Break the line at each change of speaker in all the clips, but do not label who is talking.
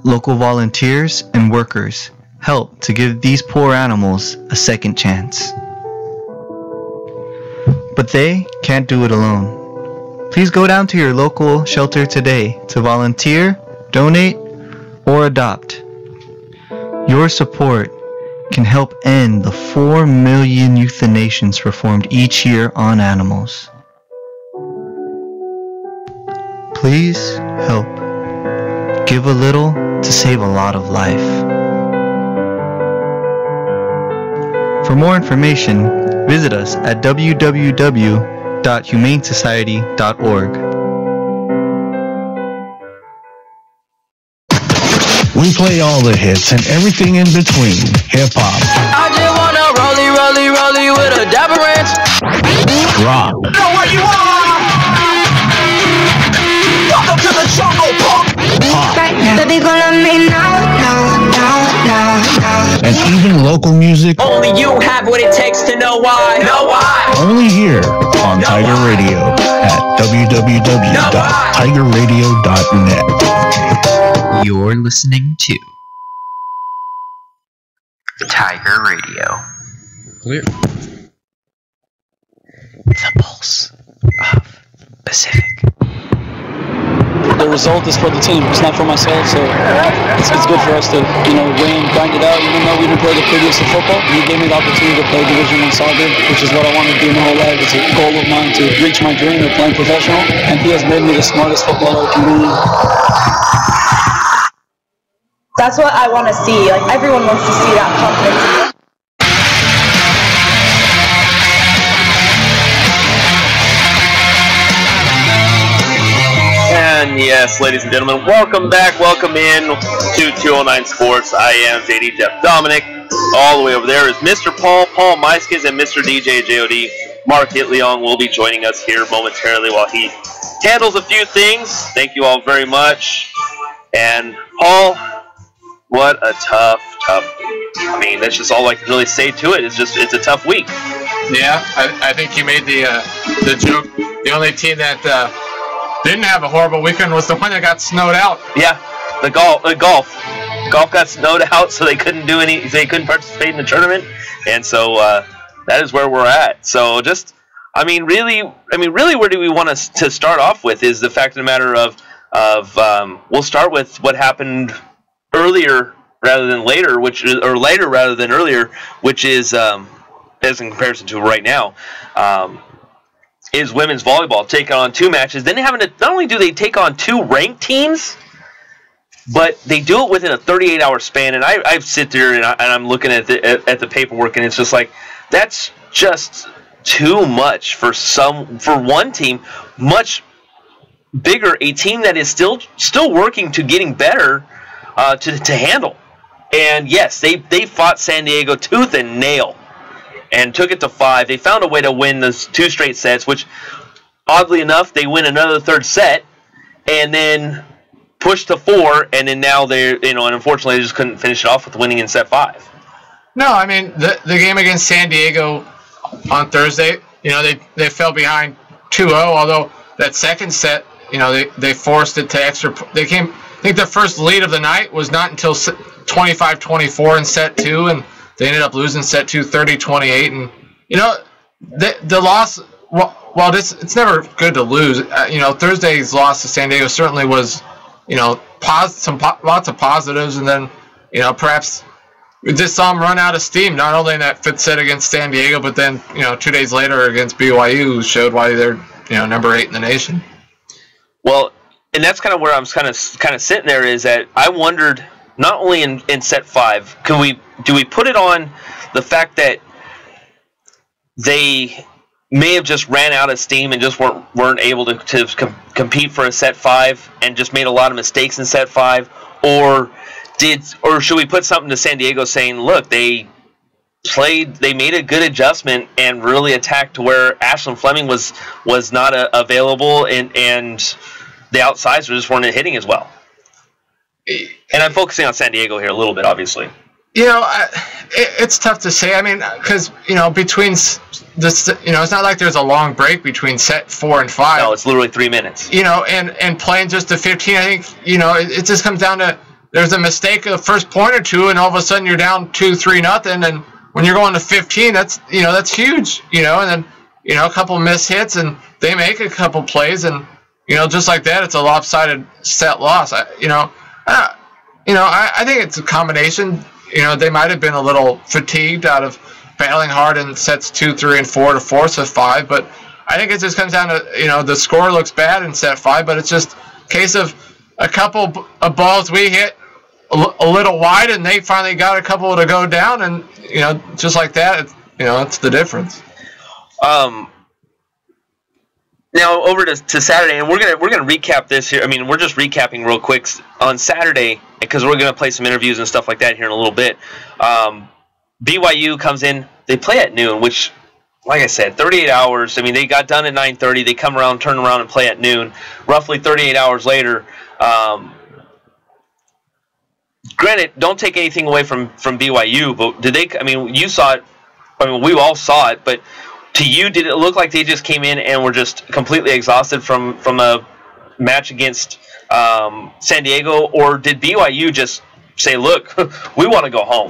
Local volunteers and workers help to give these poor animals a second chance. But they can't do it alone. Please go down to your local shelter today to volunteer, donate, or adopt. Your support can help end the 4 million euthanations performed each year on animals. Please help. Give a little to save a lot of life. For more information, visit us at www.humanesociety.org.
We play all the hits and everything in between. Hip-hop.
I just wanna rollie with a dapper ranch.
Rock.
Know where you are. Welcome to the jungle, punk.
Pop.
Baby, gonna let me know.
And even local music.
Only you have what it takes to know why. Know why?
Only here on Tiger Radio at www.tigerradio.net.
You're listening to Tiger Radio.
Clear.
The pulse of Pacific.
The result is for the team. It's not for myself, so it's good for us to, win, grind it out. Even though we didn't play the prettiest of football, he gave me the opportunity to play Division I soccer, which is what I want to do my whole life. It's a goal of mine to reach my dream of playing professional, and he has made me the smartest footballer I can be.
That's what I want to see. Like, everyone wants to see that confidence.
And yes, ladies and gentlemen, welcome back, welcome in to 209 Sports. I am JD Jeff Dominic. All the way over there is Mr. Paul Maiskes, and Mr. DJ JOD. Mark Hitleong will be joining us here momentarily while he handles a few things. Thank you all very much. And Paul, what a tough week. I mean, that's just all I can really say to it. It's a tough week.
Yeah, I think you made the joke. The only team that didn't have a horrible weekend was the one that got snowed out.
Yeah, the golf got snowed out, so they couldn't participate in the tournament, and so that is where we're at. So really, where do we want to start off with is the fact of the matter of we'll start with what happened earlier rather than later, later rather than earlier, which is as in comparison to right now. Is women's volleyball taking on 2 matches. Then not only do they take on 2 ranked teams, but they do it within a 38-hour span. And I sit there and I'm looking at the paperwork, and it's just like, that's just too much for one team, much bigger, a team that is still working to getting better to handle. And yes, they fought San Diego tooth and nail and took it to 5. They found a way to win those 2 straight sets, which, oddly enough, they win another third set, and then pushed to 4, and then now and unfortunately they just couldn't finish it off with winning in set 5.
No, I mean, the game against San Diego on Thursday, they fell behind 2-0, although that second set, they forced it to extra. I think their first lead of the night was not until 25-24 in set 2, and they ended up losing set 2 30-28, and the loss. Well, it's never good to lose. Thursday's loss to San Diego certainly was, lots of positives, and then perhaps we just saw them run out of steam. Not only in that 5th set against San Diego, but then 2 days later against BYU, who showed why they're number 8 in the nation.
Well, and that's kind of where I'm kind of sitting there, is that I wondered, not only in set 5, do we put it on the fact that they may have just ran out of steam and just weren't able to compete for a set 5 and just made a lot of mistakes in set 5, or should we put something to San Diego saying, look, they made a good adjustment and really attacked to where Ashlyn Fleming was not available, and the outsides just weren't hitting as well. And I'm focusing on San Diego here a little bit, obviously.
You know, it's tough to say. I mean, because, you know, between this, you know, it's not like there's a long break between set 4 and 5.
No, it's literally 3 minutes.
You know, and playing just to 15, I think, you know, it just comes down to there's a mistake of the first point or two, and all of a sudden you're down 2-3-0, and when you're going to 15, that's huge, you know, and then, you know, a couple missed hits, and they make a couple plays, and, you know, just like that, it's a lopsided set loss. I think it's a combination. You know, they might have been a little fatigued out of battling hard in sets 2, 3, and 4 to force a 5, but I think it just comes down to, you know, the score looks bad in set 5, but it's just a case of a couple of balls we hit a little wide, and they finally got a couple to go down, and, you know, just like that, it's the difference.
Now over to Saturday, and we're gonna recap this here. I mean, we're just recapping real quick on Saturday because we're gonna play some interviews and stuff like that here in a little bit. BYU comes in. They play at noon, which, like I said, 38 hours. I mean, they got done at 9:30. They come around, turn around, and play at noon. Roughly 38 hours later. Granted, don't take anything away from BYU, but did they? I mean, you saw it. I mean, we all saw it, but to you, did it look like they just came in and were just completely exhausted from a match against San Diego, or did BYU just say, "Look, we want to go home"?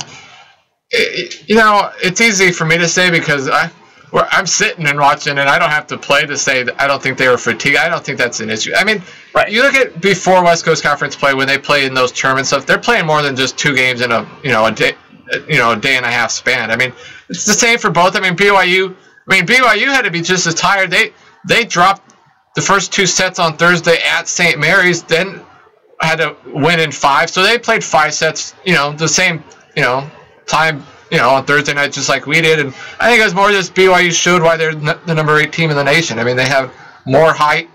You know, it's easy for me to say because I'm sitting and watching, and I don't have to play to say that I don't think they were fatigued. I don't think that's an issue. I mean,
right.
You look at before West Coast Conference play, when they play in those tournament stuff, they're playing more than just 2 games in a day and a half span. I mean, it's the same for both. I mean, BYU had to be just as tired. They dropped the first 2 sets on Thursday at St. Mary's, then had to win in 5. So they played 5 sets, you know, the same, you know, time, you know, on Thursday night, just like we did. And I think it was more just BYU showed why they're the number 8 team in the nation. I mean, they have more height.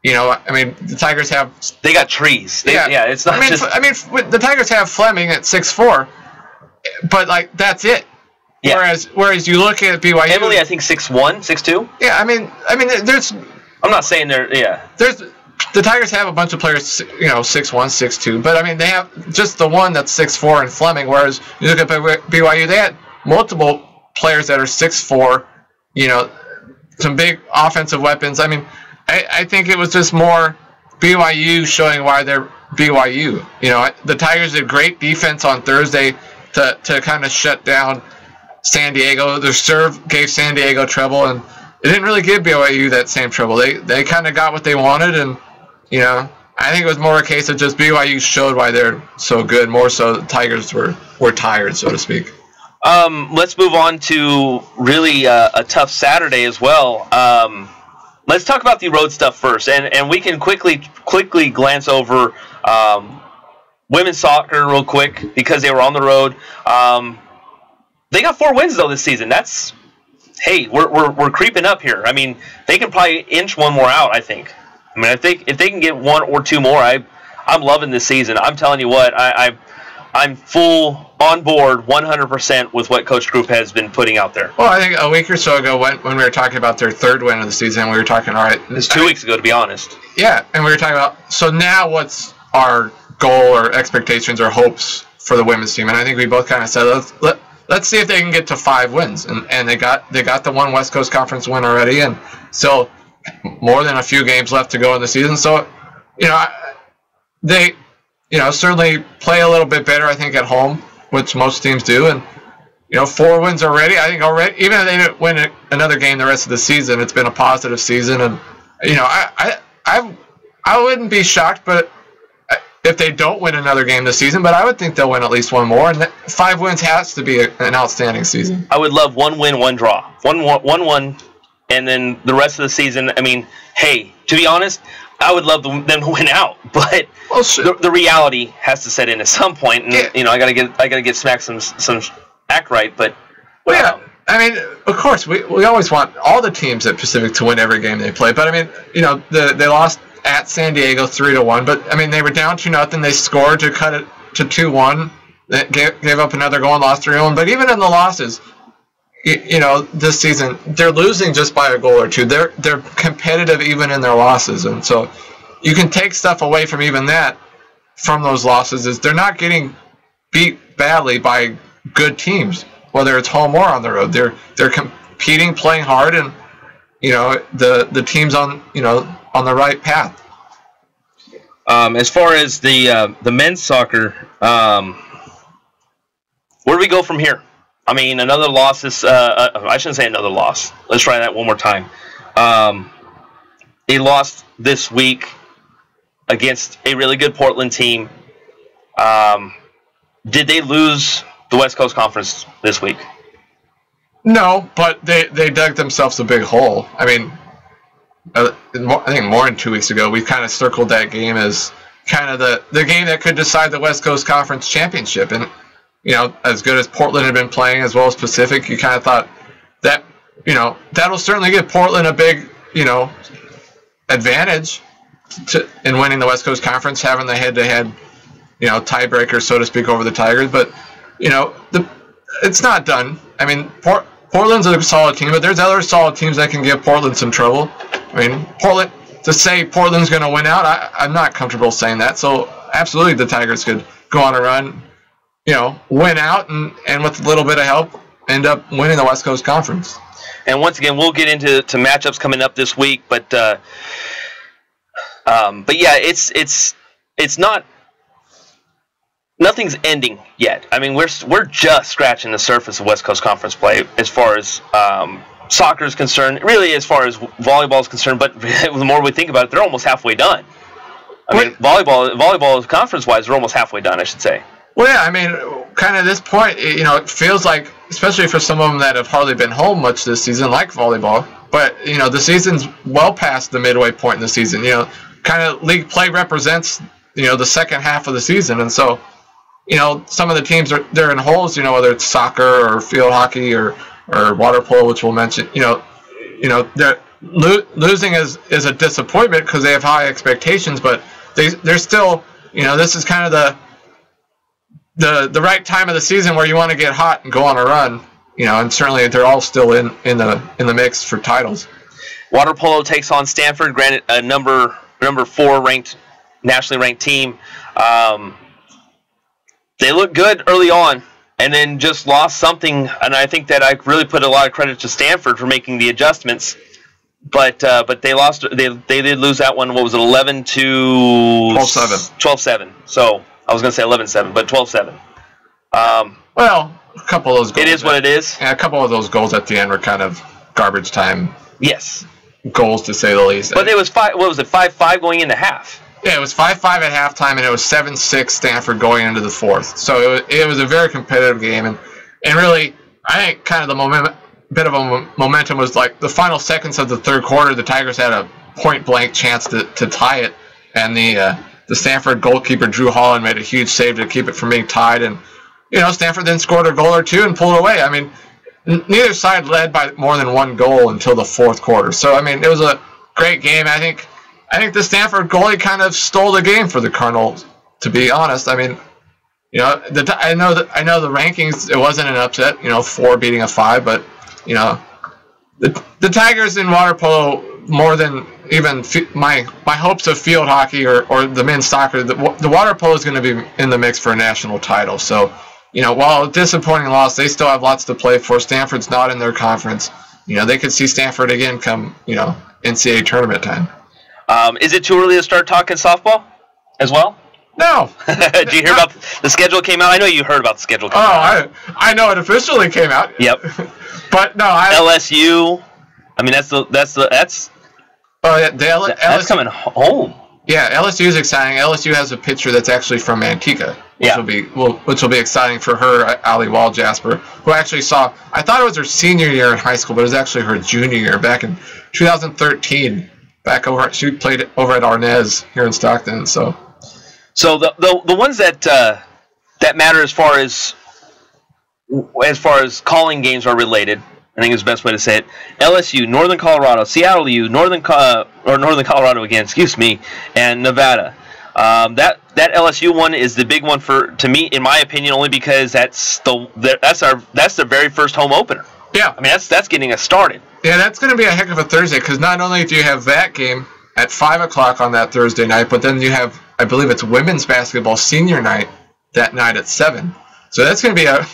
You know, I mean, the Tigers have...
They got trees. It's not just...
I mean, the Tigers have Fleming at 6'4", but, like, that's it.
Yeah.
Whereas you look at BYU...
Emily, I think 6'1", 6'2".
Yeah, I mean, there's...
I'm not saying they're... Yeah.
The Tigers have a bunch of players, you know, 6'1", 6'2", but, I mean, they have just the one that's 6'4", and Fleming, whereas you look at BYU, they had multiple players that are 6'4", you know, some big offensive weapons. I mean, I think it was just more BYU showing why they're BYU. You know, the Tigers did great defense on Thursday to kind of shut down San Diego. Their serve gave San Diego trouble, and it didn't really give BYU that same trouble. They kind of got what they wanted, and, you know, I think it was more a case of just BYU showed why they're so good, more so the Tigers were tired, so to speak.
Let's move on to really a tough Saturday as well. Let's talk about the road stuff first, and we can quickly glance over women's soccer real quick because they were on the road. They got 4 wins though this season. That's, hey, we're creeping up here. I mean, they can probably inch one more out. I think. I mean, if they can get 1 or 2 more, I'm loving this season. I'm telling you what, I'm full on board 100% with what Coach Group has been putting out there.
Well, I think a week or so ago when we were talking about their 3rd win of the season, we were talking, all right.
It's 2 weeks ago, to be honest.
Yeah, and we were talking about, so now what's our goal or expectations or hopes for the women's team? And I think we both kind of said, let's see if they can get to 5 wins. And they got the one West Coast Conference win already, and still more than a few games left to go in the season. So, you know, they, you know, certainly play a little bit better, I think, at home, which most teams do. And, you know, 4 wins already. I think already, even if they didn't win another game the rest of the season, it's been a positive season. And, you know, I wouldn't be shocked, but if they don't win another game this season, but I would think they'll win at least 1 more. And 5 wins has to be an outstanding season.
I would love 1 win, 1 draw. 1-1, and then the rest of the season, I mean, hey, to be honest, I would love them to win out, but the reality has to set in at some point, and you know, I gotta get smacked some act right. But
well, yeah, I mean, of course, we always want all the teams at Pacific to win every game they play. But I mean, you know, they lost at San Diego 3-1, but I mean, they were down 2-0. They scored to cut it to 2-1. They gave up another goal and lost 3-1. But even in the losses, you know, this season, they're losing just by a goal or 2. They're competitive even in their losses, and so you can take stuff away from even that, from those losses, is they're not getting beat badly by good teams, whether it's home or on the road. They're competing, playing hard, and the team's on on the right path.
As far as the men's soccer, where do we go from here? I mean, another loss is I shouldn't say another loss. Let's try that one more time. They lost this week against a really good Portland team. Did they lose the West Coast Conference this week?
No, but they dug themselves a big hole. I mean, I think more than 2 weeks ago, we kind of circled that game as kind of the game that could decide the West Coast Conference championship. And, as good as Portland had been playing, as well as Pacific, you kind of thought that, that'll certainly give Portland a big, advantage in winning the West Coast Conference, having the head-to-head, tiebreaker, so to speak, over the Tigers. But, it's not done. I mean, Portland's a solid team, but there's other solid teams that can give Portland some trouble. I mean, to say Portland's going to win out, I'm not comfortable saying that. So, absolutely, the Tigers could go on a run, win out, and with a little bit of help, end up winning the West Coast Conference.
And once again, we'll get into matchups coming up this week, but yeah, it's not. Nothing's ending yet. I mean, we're just scratching the surface of West Coast Conference play as far as soccer is concerned. Really, as far as volleyball is concerned. But the more we think about it, they're almost halfway done. I mean, volleyball conference-wise, they're almost halfway done, I should say.
Well, yeah. I mean, kind of this point, it feels like, especially for some of them that have hardly been home much this season, like volleyball. But the season's well past the midway point in the season. Kind of league play represents the second half of the season, and so. Some of the teams they're in holes. Whether it's soccer or field hockey or water polo, which we'll mention. They're losing is a disappointment because they have high expectations, but they're still. This is kind of the right time of the season where you want to get hot and go on a run. And certainly they're all still in the mix for titles.
Water polo takes on Stanford. Granted, a number 4 nationally ranked team. They looked good early on, and then just lost something. And I think that I really put a lot of credit to Stanford for making the adjustments. But they lost. They did lose that one. What was it?
12-7.
12-7. So I was going to say 11-7, but 12-7.
Well, a couple of those goals.
It is what it is.
Yeah, a couple of those goals at the end were kind of garbage time.
Yes.
Goals, to say the least.
But it was 5. What was it? 5-5 going into half.
Yeah, it was 5-5 at halftime, and it was 7-6 Stanford going into the fourth. So it was a very competitive game, and really, I think kind of the momentum was like the final seconds of the third quarter. The Tigers had a point-blank chance to tie it, and the Stanford goalkeeper Drew Holland made a huge save to keep it from being tied, and Stanford then scored a goal or two and pulled away. I mean, neither side led by more than one goal until the fourth quarter. So I mean, it was a great game. I think the Stanford goalie kind of stole the game for the Cardinals, to be honest. I mean, I know the rankings, it wasn't an upset, 4 beating a 5, but, the Tigers in water polo, more than even my hopes of field hockey or the men's soccer, the water polo is going to be in the mix for a national title. So, while a disappointing loss, they still have lots to play for. Stanford's not in their conference. They could see Stanford again come, NCAA tournament time.
Is it too early to start talking softball as well?
No.
Do you hear about the schedule came out? I know you heard about the schedule coming out.
I know it officially came out.
Yep.
But no,
LSU. I mean, that's
LSU
coming home.
Yeah, LSU is exciting. LSU has a pitcher that's actually from Antigua, which will be exciting for her, Ali Wall-Jasper, who actually saw. I thought it was her senior year in high school, but it was actually her junior year back in 2013. She played over at Arnez here in Stockton. So
the ones that matter as far as calling games are related, I think is the best way to say it. LSU, Northern Colorado, Seattle U, Northern Colorado again, excuse me, and Nevada. That LSU one is the big one to me, in my opinion, only because that's the very first home opener.
Yeah,
I mean that's getting us started.
Yeah, that's going to be a heck of a Thursday, because not only do you have that game at 5 o'clock on that Thursday night, but then you have, I believe it's women's basketball senior night that night at 7. So that's going to be a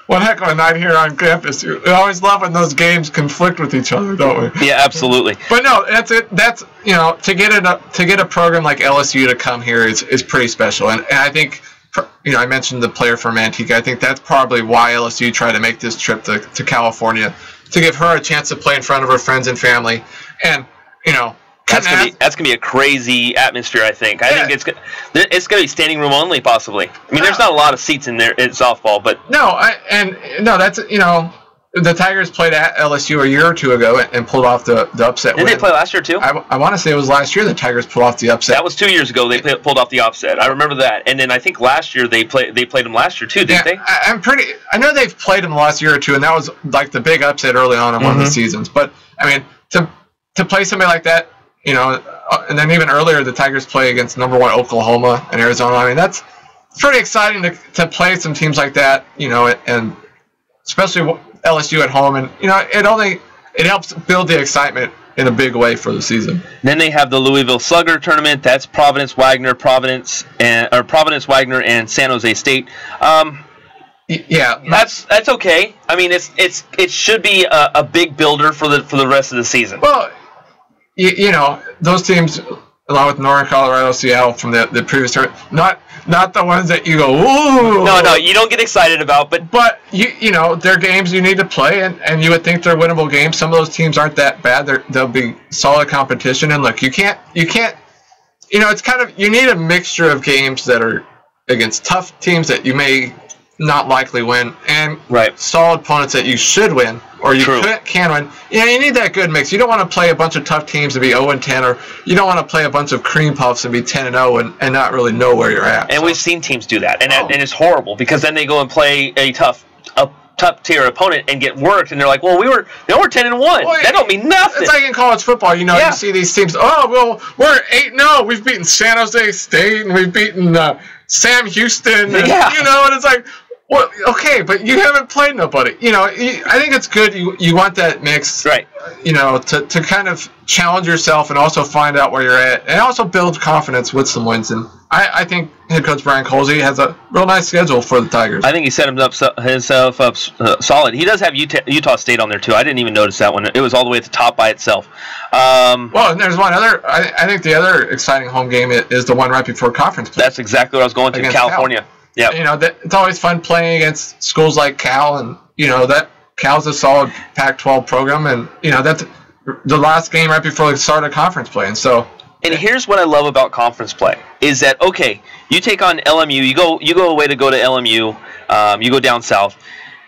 one heck of a night here on campus. We always love when those games conflict with each other, don't we?
Yeah, absolutely.
But no, that's it. That's to get a program like LSU to come here is pretty special, and I think I mentioned the player from Antigua. I think that's probably why LSU tried to make this trip to California, to give her a chance to play in front of her friends and family, and that's
gonna be a crazy atmosphere. I think it's gonna be standing room only, possibly. I mean, there's not a lot of seats in there in softball, but
that's the Tigers played at LSU a year or two ago and pulled off the upset.
Did they play last year too?
I want to say it was last year the Tigers pulled off the upset.
That was 2 years ago. They pulled off the upset. I remember that. And then I think last year they played them last year too, didn't they?
I know they've played them the last year or two, and that was like the big upset early on in one of the seasons. But I mean, to play somebody like that, and then even earlier the Tigers play against number 1 Oklahoma and Arizona. I mean, that's pretty exciting to play some teams like that, and especially LSU at home, and it helps build the excitement in a big way for the season.
Then they have the Louisville Slugger tournament. That's Providence Wagner and San Jose State.
Yeah,
that's okay. I mean, it should be a big builder for the rest of the season.
Well, those teams, along with Northern Colorado, Seattle from the previous tournament, not the ones that you go, ooh.
No, you don't get excited about,
but they're games you need to play, and you would think they're winnable games. Some of those teams aren't that bad. They'll be solid competition, and look, you can't. It's kind of, you need a mixture of games that are against tough teams that you may not likely win, and solid opponents that you should win or you can win. You need that good mix. You don't want to play a bunch of tough teams and be 0-10, or you don't want to play a bunch of cream puffs and be 10-0 and not really know where you're at.
And we've seen teams do that, and it's horrible, because then they go and play a tough tier opponent and get worked, and they're like, well, we're 10-1. Well, that don't mean nothing.
It's like in college football. You see these teams. Oh, well, we're 8-0. We've beaten San Jose State, and we've beaten Sam Houston. And, and it's like, well, okay, but you haven't played nobody. I think it's good. You want that mix,
right?
To kind of challenge yourself and also find out where you're at, and also build confidence with some wins. And I think head coach Brian Colsey has a real nice schedule for the Tigers.
I think he set himself up solid. He does have Utah State on there too. I didn't even notice that one. It was all the way at the top by itself.
Well, and there's one other. I think the other exciting home game is the one right before conference play.
That's exactly what I was going to. California.
Yeah. It's always fun playing against schools like Cal, and that Cal's a solid Pac-12 program, and that's the last game right before the start of conference play, and so.
And here's what I love about conference play is that you take on LMU, you go away to go to LMU, you go down south,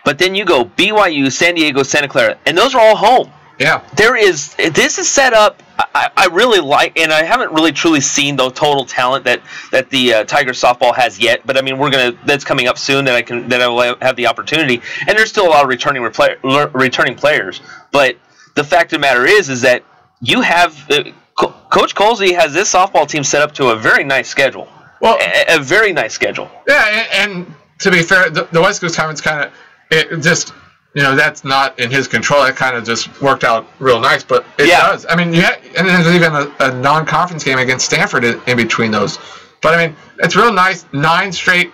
but then you go BYU, San Diego, Santa Clara, and those are all home.
Yeah.
This is set up. I really like, and I haven't really truly seen the total talent that the Tiger softball has yet. But I mean, that's coming up soon. That I will have the opportunity. And there's still a lot of returning players. But the fact of the matter is that you have Coach Colsey has this softball team set up to a very nice schedule. Well, a very nice schedule.
Yeah, and to be fair, the West Coast Conference that's not in his control. That kind of just worked out real nice, but it does. I mean, and there's even a non-conference game against Stanford in between those. But I mean, it's real nice. 9 straight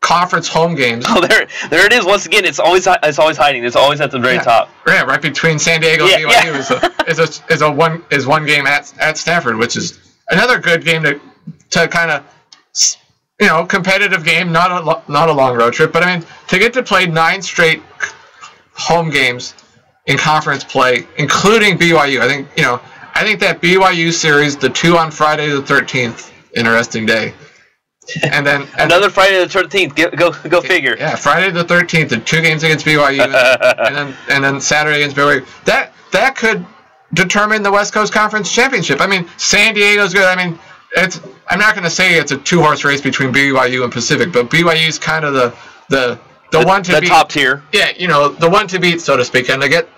conference home games.
Oh, there it is. Once again, it's always hiding. It's always at the very top.
Yeah, right between San Diego and BYU is one game at Stanford, which is another good game to kind of. Competitive game, not a long road trip, but I mean, to get to play 9 straight home games in conference play, including BYU, I think that BYU series, the 2 on Friday the 13th, interesting day, and then
another Friday the 13th. Go figure.
Yeah, Friday the 13th, the 2 games against BYU, and then Saturday against BYU. That could determine the West Coast Conference Championship. I mean, San Diego's good. I mean. I'm not going to say it's a 2-horse race between BYU and Pacific, but BYU is kind of the one to beat.
The top tier.
Yeah, the one to beat, so to speak. And to get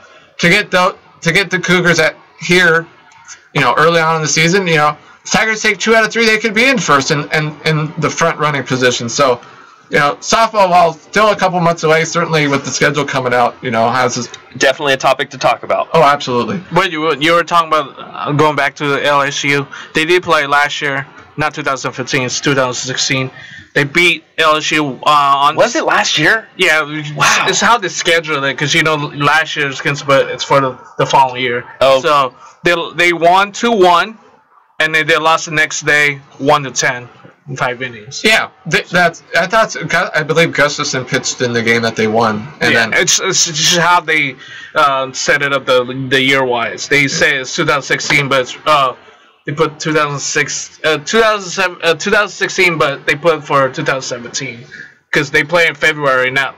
the Cougars here, early on in the season, Tigers take 2 out of 3, they could be in first and in the front running position. So, softball, while still a couple months away, certainly with the schedule coming out, has this.
Definitely a topic to talk about.
Oh, absolutely.
But you were talking about going back to the LSU. They did play last year. not 2015. It's 2016. They beat LSU on.
Was it last year?
Yeah.
Wow.
It's how they schedule it, because last year's against, but it's for the following year.
Oh.
So they won 2-1, and then they lost the next day 1-10 in 5 innings.
Yeah, I believe Gustafson pitched in the game that they won, and then
it's just how they set it up the year wise. They say it's 2016, but it's, they put 2016, but they put for 2017 because they play in February now.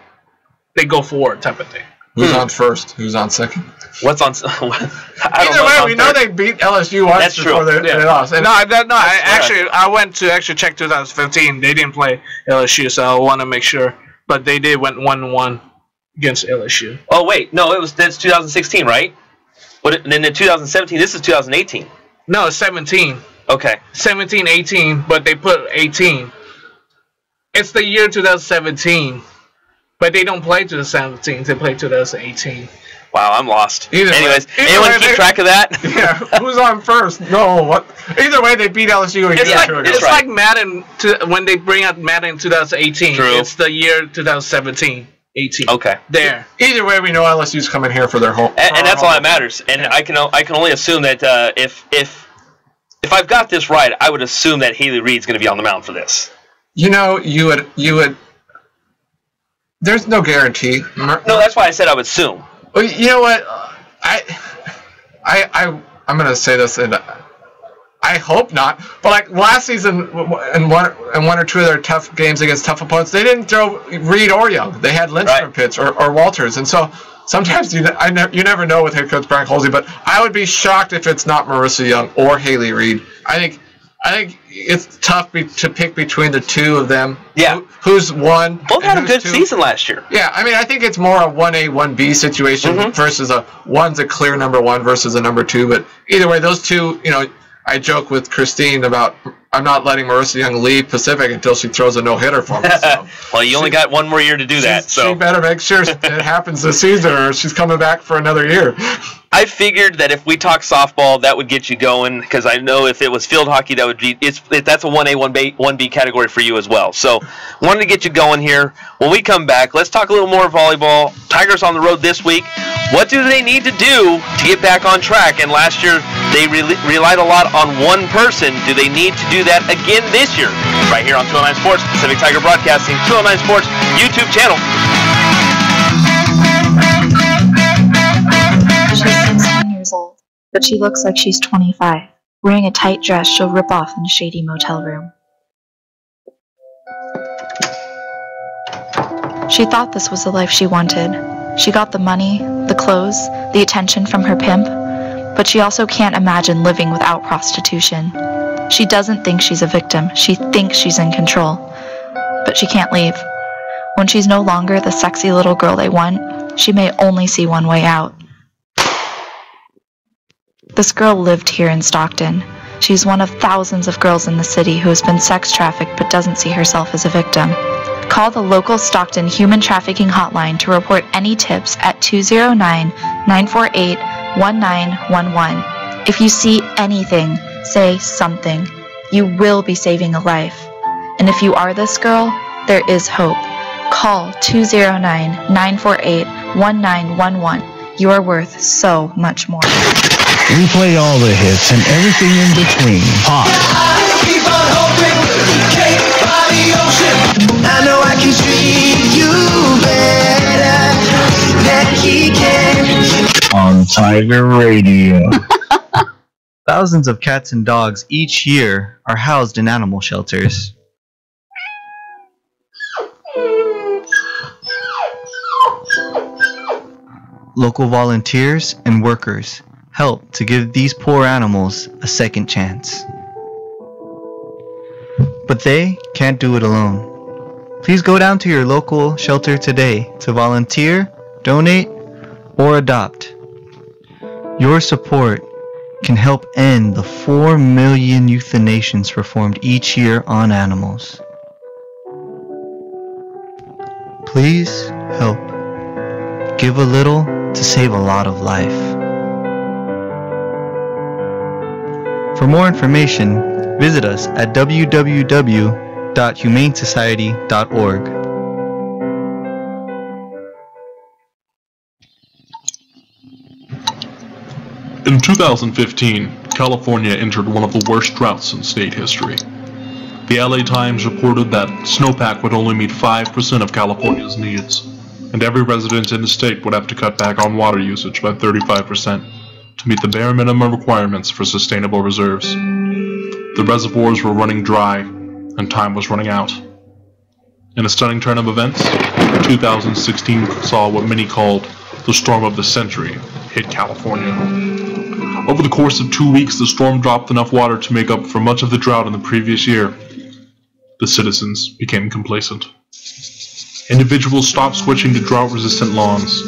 They go forward type of thing.
Who's on first? Who's on second?
What's on?
Either way, we know they beat LSU once before they lost. And
I went to check 2015. They didn't play LSU, so I want to make sure. But they did went 1-1 against LSU.
Oh wait, no, that's 2016, right? But then in 2017, this is 2018.
No, it's 17.
Okay.
17, 18, but they put 18. It's the year 2017, but they don't play 2017. They play 2018.
Wow, I'm lost.
Anyways,
anyone keep track of that?
Yeah, who's on first? No, what? Either way, they beat LSU.
It's like Madden when they bring out Madden 2018.
True.
It's the year 2017. 18.
Okay.
There.
Either way, we know LSU's coming here for their home.
And that's all that matters. And I can only assume that if I've got this right, I would assume that Haley Reid's going to be on the mound for this.
You would. There's no guarantee.
No, that's why I said I would assume.
Well, you know what? I'm going to say this, and I hope not. But like last season, and one or two of their tough games against tough opponents, they didn't throw Reed or Young. They had Lindstrom pitch or Walters, and so sometimes you never know with head coach Brian Colsey. But I would be shocked if it's not Marissa Young or Haley Reid. I think it's tough to pick between the two of them.
Yeah.
Who's one?
Both had a good season last year.
Yeah, I mean, I think it's more a 1A, 1B situation versus one's a clear number one versus a number two. But either way, those two, I joke with Christine about I'm not letting Marissa Young leave Pacific until she throws a no-hitter for me. So.
Well, you only got one more year to do that. So
she better make sure it happens this season or she's coming back for another year.
I figured that if we talk softball, that would get you going, because I know if it was field hockey, that would be that's a 1A, 1B category for you as well. So wanted to get you going here. When we come back, let's talk a little more volleyball. Tigers on the road this week. What do they need to do to get back on track? And last year, they relied a lot on one person. Do they need to do that again this year? Right here on 209 Sports, Pacific Tiger Broadcasting, 209 Sports YouTube channel.
She's 16 years old, but she looks like she's 25, wearing a tight dress she'll rip off in a shady motel room. She thought this was the life she wanted. She got the money, the clothes, the attention from her pimp, but she also can't imagine living without prostitution. She doesn't think she's a victim. She thinks she's in control, but she can't leave. When she's no longer the sexy little girl they want, she may only see one way out. This girl lived here in Stockton. She's one of thousands of girls in the city who has been sex trafficked but doesn't see herself as a victim. Call the local Stockton Human Trafficking Hotline to report any tips at 209-948-1911. If you see anything, say something. You will be saving a life. And if you are this girl, there is hope. Call 209-948-1911. You are worth so much more.
We play all the hits and everything in between. Pop.
Keep on hoping, cake by the ocean. I know I can treat you better than he can.
On Tiger Radio.
Thousands of cats and dogs each year are housed in animal shelters. Local volunteers and workers help to give these poor animals a second chance. But they can't do it alone. Please go down to your local shelter today to volunteer, donate, or adopt. Your support can help end the 4 million euthanations performed each year on animals. Please help. Give a little to save a lot of life. For more information, Visit us at www.humanesociety.org.
In 2015, California entered one of the worst droughts in state history. The LA Times reported that snowpack would only meet 5% of California's needs, and every resident in the state would have to cut back on water usage by 35% to meet the bare minimum requirements for sustainable reserves. The reservoirs were running dry, and time was running out. In a stunning turn of events, 2016 saw what many called the storm of the century hit California. Over the course of 2 weeks, the storm dropped enough water to make up for much of the drought in the previous year. The citizens became complacent. Individuals stopped switching to drought-resistant lawns.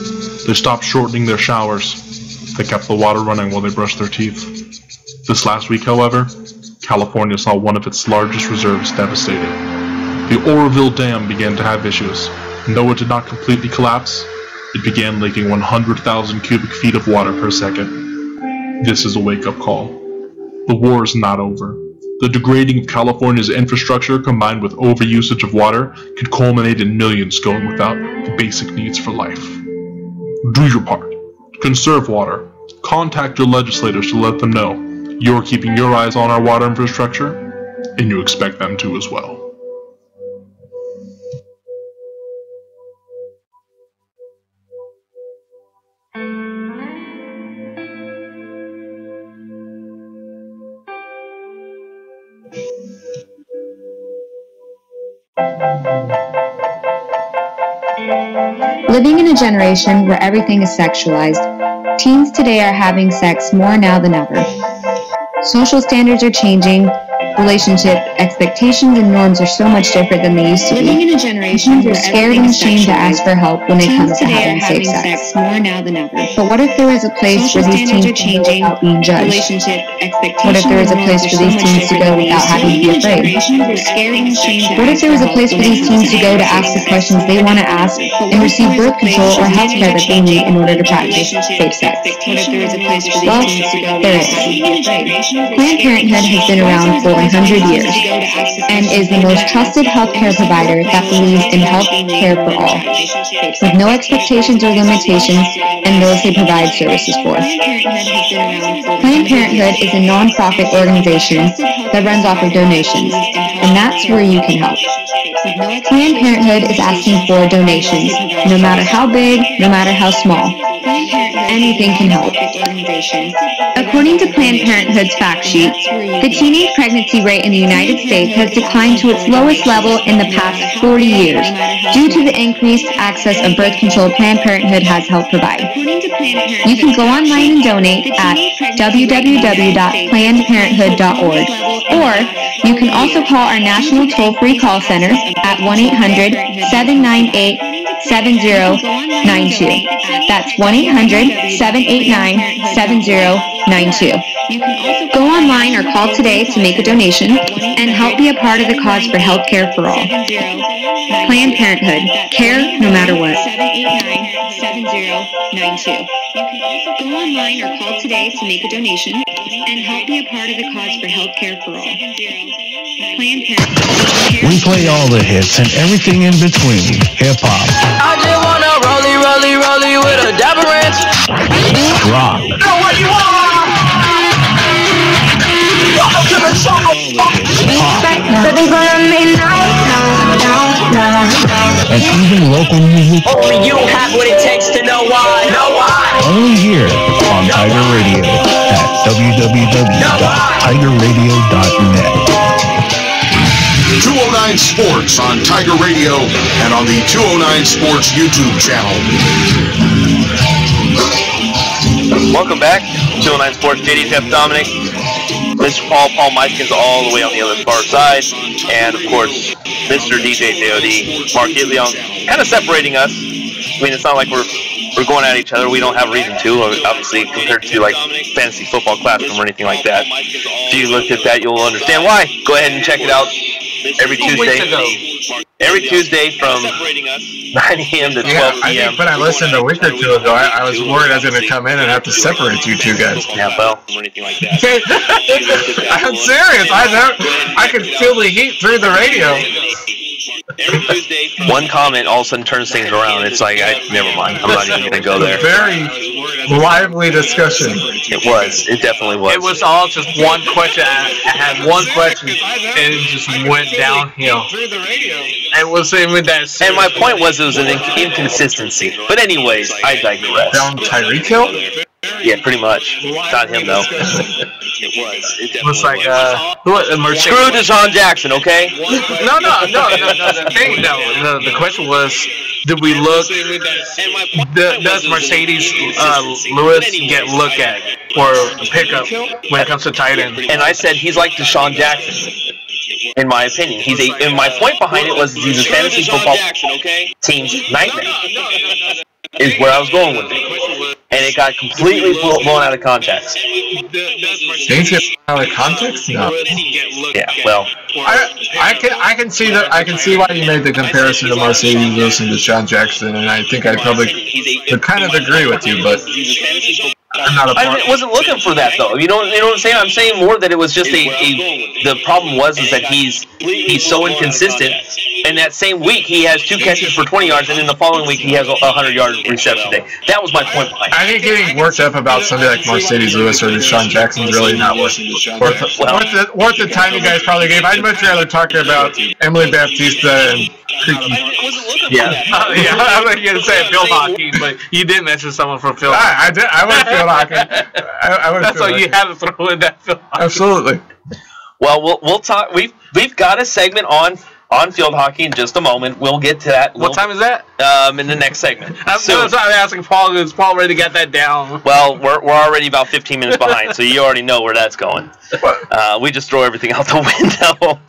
They stopped shortening their showers. They kept the water running while they brushed their teeth. This last week, however, California saw one of its largest reserves devastated. The Oroville Dam began to have issues, and though it did not completely collapse, it began leaking 100,000 cubic feet of water per second. This is a wake-up call. The war is not over. The degrading of California's infrastructure combined with overusage of water could culminate in millions going without the basic needs for life. Do your part. Conserve water. Contact your legislators to let them know you're keeping your eyes on our water infrastructure, and you expect them to as well.
Living in a generation where everything is sexualized, teens today are having sex more now than ever. Social standards are changing, relationship expectations and norms are so much different than they used to be. Living in a generation where scared and ashamed to ask for help when it comes to having safe sex. More now than ever. But what if there was a place where these teens can go without being judged? What if there was a place for these teens to go without having to be afraid? What if there was a place for these teens to go to ask the questions they want to ask and receive birth control or health care that they need in order to practice safe sex? Well, there is. Planned Parenthood has been around for 100 years and is the most trusted healthcare provider that believes in health care for all, with no expectations or limitations and those they provide services for. Planned Parenthood is a non-profit organization that runs off of donations, and that's where you can help. Planned Parenthood is asking for donations, no matter how big, no matter how small. Anything can help. According to Planned Parenthood's fact sheet, the teenage pregnancy rate in the United States has declined to its lowest level in the past 40 years due to the increased access of birth control Planned Parenthood has helped provide. You can go online and donate at www.plannedparenthood.org, or you can also call our national toll-free call center at 1-800-798-7092. That's 1-800-789-7092. Go online or call today to make a donation and help be a part of the cause for health care for all. Planned Parenthood. Care no matter what. 789-7092. Go online or call today to make a donation and help be a part of the cause for health care for all. Planned Parenthood.
We play all the hits and everything in between. Hip-hop.
I just wanna rollie with a dapper ranch.
Rock.
Know what you want? Welcome to the show.
And even local music.
Only you have what it takes to know why.
Only here on Tiger Radio at www.tigerradio.net.
209 Sports on Tiger Radio and on the 209 Sports YouTube channel.
Welcome back, 209 Sports. JD Jeff Dominic, Mr. Paul Meiskins all the way on the other far side, and of course, Mr. DJ JOD, Mark Gitleong, kind of separating us. I mean, it's not like we're going at each other. We don't have a reason to, obviously, compared to like fantasy football classroom or anything like that. If you looked at that, you'll understand why. Go ahead and check it out. every
2 weeks
Tuesday.
ago.
Every Tuesday from 9 a.m. to 12 p.m.
When I listened a week or two ago, I was worried I was going to come in and have to separate you two guys.
Yeah, well.
I'm serious. I could feel the heat through the radio.
One comment all of a sudden turns things around. It's like, never mind. I'm not even going to go there.
Very lively discussion.
It was. It definitely was.
It was all just one question. I had one question, and it just went downhill. It was even that.
And my point was it was an inconsistency. But anyways, I digress.
Down Tyreek Hill?
Yeah, pretty much. Not him, though.
It was like,
Screw Deshaun Jackson, okay?
No. The thing, the question was, did we look? Does Mercedes Lewis get looked at for a pickup when it comes to tight end?
And I said he's like Deshaun Jackson, in my opinion. And my point behind it was he's a fantasy football team's nightmare. Is where I was going with it. And it got completely blown out of context.
Things get out of context? No.
Yeah, well.
I can see that. I can see why you made the comparison to Mercedes Lewis and Deshaun Jackson, and I think I probably would kind of agree with you, but I'm not a part.
I wasn't looking for that, though. You know what I'm saying? I'm saying more that it was just the problem was that he's so inconsistent. And that same week, he has 2 catches for 20 yards, and in the following week, he has a 100-yard reception day. That was my point behind it.
I think getting worked up about somebody like Mercedes Lewis or Deshaun Jackson is really not worth the time you guys probably gave. I'd much rather talk about Emily Baptista and Creaky.
Yeah.
I was going to say Phil Hawkins, but you did mention someone from Phil Hawkins.
I would Phil Hawkins.
That's why you had to throw in that Phil Hawkins.
Absolutely.
Well, we'll talk. We've got a segment on field hockey in just a moment. We'll get to that.
What time is that?
In the next segment.
I'm asking Paul. Is Paul already got that down?
Well, we're already about 15 minutes behind, so you already know where that's going. We just throw everything out the window.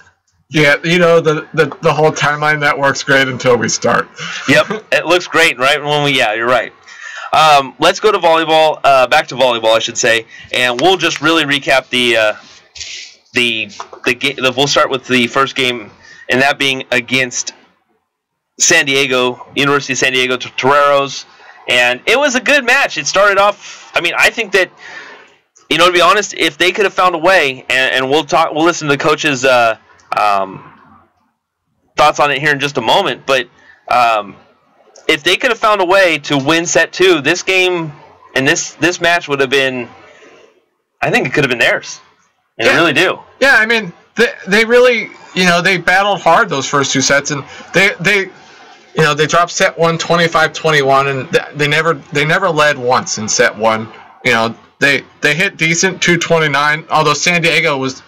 Yeah, the whole timeline that works great until we start.
Yep, it looks great, right? You're right. Let's go to volleyball. Back to volleyball, I should say, and we'll just really recap the game. We'll start with the first game, and that being against San Diego, University of San Diego Toreros, and it was a good match. It started off. I mean, I think that to be honest, if they could have found a way, and we'll listen to the coach's thoughts on it here in just a moment, but if they could have found a way to win set 2, this game and this match would have been, I think it could have been theirs. And I really do.
Yeah, I mean, they really, they battled hard those first 2 sets, and they dropped set 1 25-21, and they never led once in set 1. They hit decent 229, although San Diego was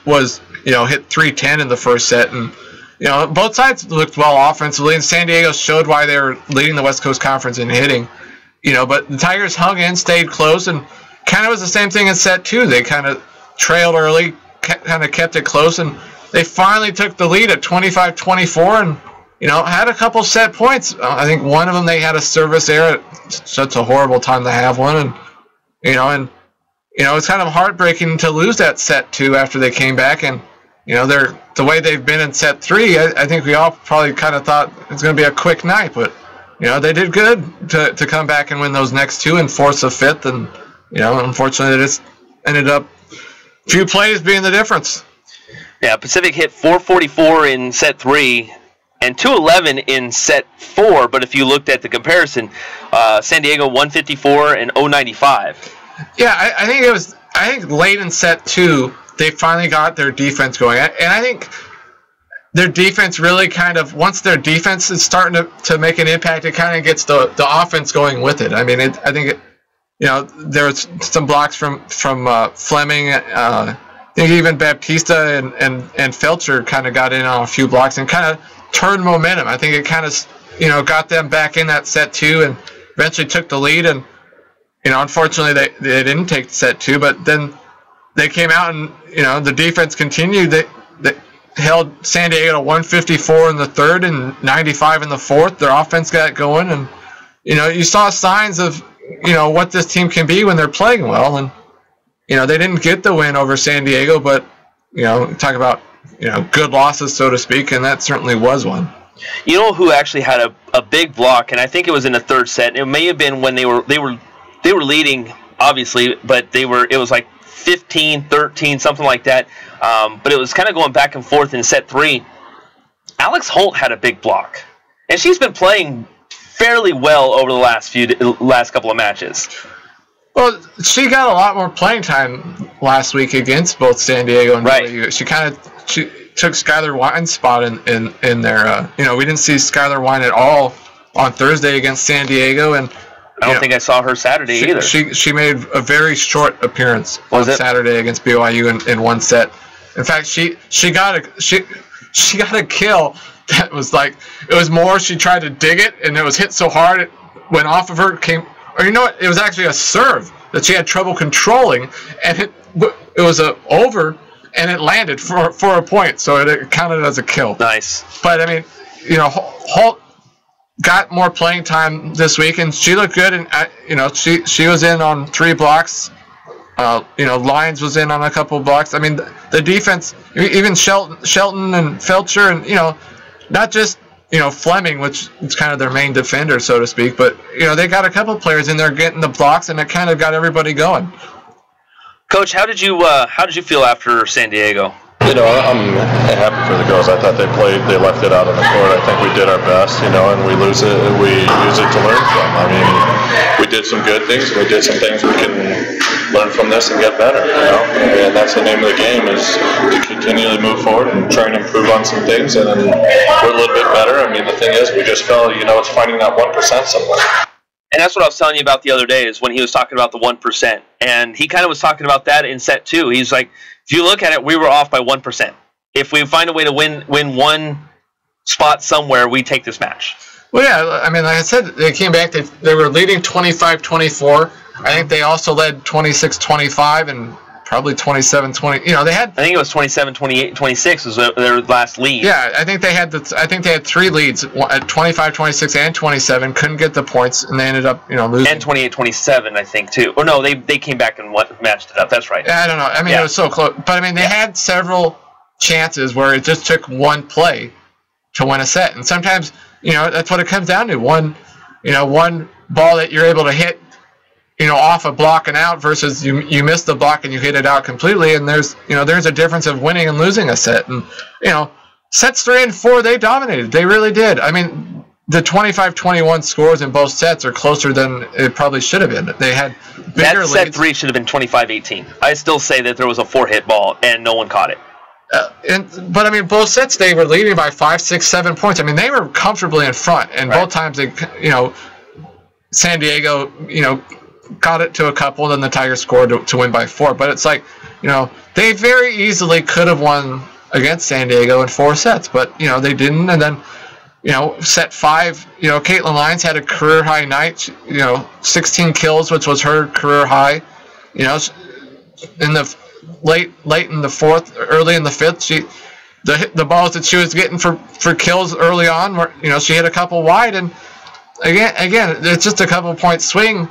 hit 310 in the first set, and both sides looked well offensively, and San Diego showed why they were leading the West Coast Conference in hitting. But the Tigers hung in, stayed close, and kind of was the same thing in set 2. They kind of trailed early, kind of kept it close, and they finally took the lead at 25-24, and had a couple set points. I think one of them they had a service error at such a horrible time to have one, and it's kind of heartbreaking to lose that set 2 after they came back, and they're the way they've been in set 3. I think we all probably kind of thought it's going to be a quick night, but they did good to come back and win those next 2 and force a 5th, and unfortunately they just ended up few plays being the difference.
Yeah, Pacific hit 444 in set 3 and 211 in set 4, but if you looked at the comparison, San Diego 154 and 095.
Yeah, I think late in set 2 they finally got their defense going, and I think their defense really kind of, once their defense is starting to make an impact, it kind of gets the offense going with it. I mean, I think there's some blocks from Fleming. I think even Baptista and Felcher kind of got in on a few blocks and kind of turned momentum. I think it kind of got them back in that set 2 and eventually took the lead. And unfortunately they didn't take set 2, but then they came out and the defense continued. They held San Diego to 154 in the third and 95 in the fourth. Their offense got going, and you saw signs of what this team can be when they're playing well. And they didn't get the win over San Diego, but talk about good losses, so to speak, and that certainly was one.
You know who actually had a big block, and I think it was in the third set. It may have been when they were leading, obviously, but it was like 15-13, something like that. But it was kind of going back and forth in set 3. Alex Holt had a big block, and she's been playing fairly well over the last couple of matches.
Well, she got a lot more playing time last week against both San Diego and BYU. She took Skylar Wine's spot in there. We didn't see Skylar Wine at all on Thursday against San Diego, and
I don't think I saw her Saturday either.
She made a very short appearance on Saturday against BYU in one set. In fact, she got a kill that was like, it was more she tried to dig it and it was hit so hard it went off of her, it was actually a serve that she had trouble controlling, and it was over and it landed for a point, so it counted as a kill.
Nice.
But I mean, Holt got more playing time this week, and she looked good, and she was in on 3 blocks. Lyons was in on a couple of blocks. I mean, the defense, even Shelton and Felcher, and not just Fleming, which is kind of their main defender, so to speak, but they got a couple of players in there getting the blocks, and it kind of got everybody going.
Coach, how did you feel after San Diego?
I'm happy for the girls. I thought they left it out on the court. I think we did our best, and we use it to learn from. I mean, we did some good things, we did some things we can learn from this and get better, and that's the name of the game, is to continually move forward and try and improve on some things, and then we're a little bit better. I mean, the thing is, we just felt, it's finding that 1% somewhere.
And that's what I was telling you about the other day, is when he was talking about the 1%. And he kind of was talking about that in set 2. He's like, if you look at it, we were off by 1%. If we find a way to win one spot somewhere, we take this match.
Well, yeah, I mean, like I said, they came back, they were leading 25-24. I think they also led 26-25 and probably 27-20. They had.
I think it was 27-28-26 was their last lead.
Yeah, I think they had 3 leads at 25-26 and 27. Couldn't get the points, and they ended up losing.
And 28-27, I think too. Or no, they came back and matched it up. That's right.
Yeah, I don't know. I mean, it was so close, but I mean, they had several chances where it just took one play to win a set, and sometimes that's what it comes down to. One ball that you're able to hit off a block and out versus you miss the block and you hit it out completely, and there's a difference of winning and losing a set. And sets 3 and 4, they dominated. They really did. I mean, the 25-21 scores in both sets are closer than it probably should have been. They had bigger leads.
Set 3 should have been 25-18. I still say that there was a 4-hit ball and no one caught it.
But I mean, both sets they were leading by 5, 6, 7 points. I mean, they were comfortably in front, and both times they, San Diego, got it to a couple, then the Tigers scored to win by 4. But it's like, they very easily could have won against San Diego in 4 sets, but they didn't. And then, set 5, Caitlin Lyons had a career high night. 16 kills, which was her career high. In the late in the 4th, early in the 5th, the balls that she was getting for kills early on were, she hit a couple wide, and again, it's just a couple point swing.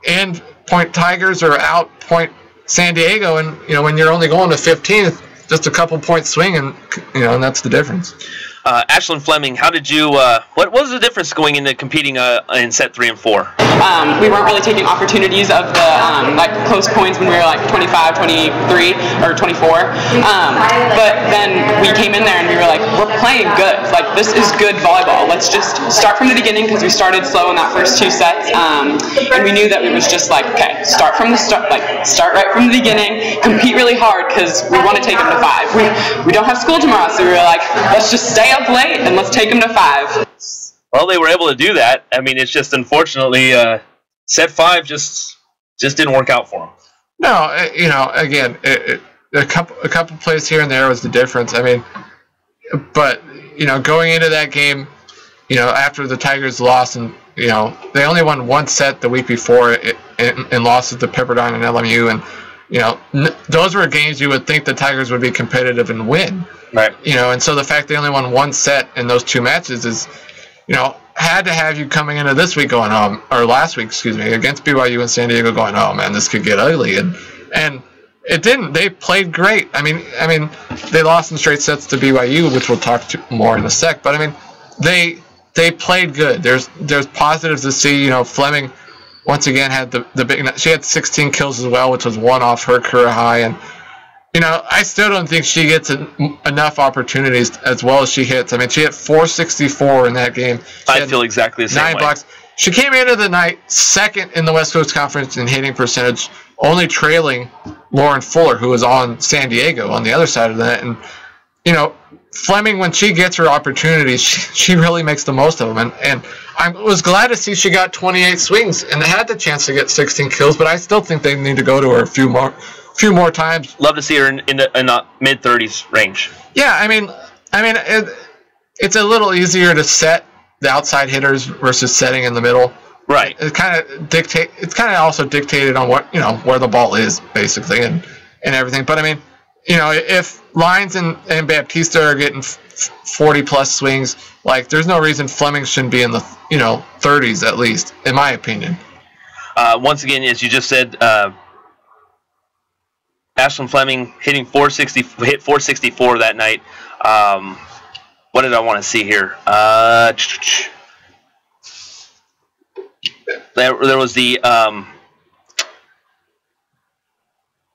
In point Tigers or out point San Diego, and when you're only going to 15, it's just a couple point swing, and and that's the difference.
Ashlyn Fleming, how did you? What was the difference going into competing in set 3 and 4?
We weren't really taking opportunities of the close points when we were 25, 23, or 24. But then we came in there and we were like, we're playing good. This is good volleyball. Let's just start from the beginning, because we started slow in that first 2 sets, and we knew that we was just okay, start from the start, start right from the beginning, compete really hard, because we want to take them to 5. We don't have school tomorrow, so we were like, let's just stay up late and let's take them to 5.
Well, they were able to do that. I mean, it's just unfortunately set 5 just didn't work out for them.
No, again, a couple plays here and there was the difference. I mean, but going into that game, after the Tigers lost, and they only won 1 set the week before and lost to Pepperdine and LMU, and those were games you would think the Tigers would be competitive and win.
Right.
And so the fact they only won 1 set in those 2 matches is, had to have you coming into this week going, or last week, excuse me, against BYU and San Diego going, oh man, this could get ugly. And it didn't. They played great. I mean, they lost in straight sets to BYU, which we'll talk to more in a sec. But I mean, they played good. There's positives to see. You know, Fleming once again had the big. She had 16 kills as well, which was one off her career high. And you know, I still don't think she gets enough opportunities as well as she hits. I mean, she hit 464 in that game.
I feel exactly the same
9
way.
blocks. She came into the night second in the West Coast Conference in hitting percentage, only trailing Lauren Fuller, who was on San Diego on the other side of the net. And, you know, Fleming, when she gets her opportunities, she really makes the most of them. And I was glad to see she got 28 swings and had the chance to get 16 kills, but I still think they need to go to her a few more times.
Love to see her in the mid-30s range.
Yeah, I mean, it's a little easier to set the outside hitters versus setting in the middle.
Right.
It kind of It's kind of also dictated on what, you know, where the ball is basically and everything. But I mean, you know, if Lyons and Baptista are getting 40 plus swings, like there's no reason Fleming shouldn't be in the 30s at least, in my opinion.
Once again, as you just said, Ashlyn Fleming hit 464 that night. What did I want to see here? There was the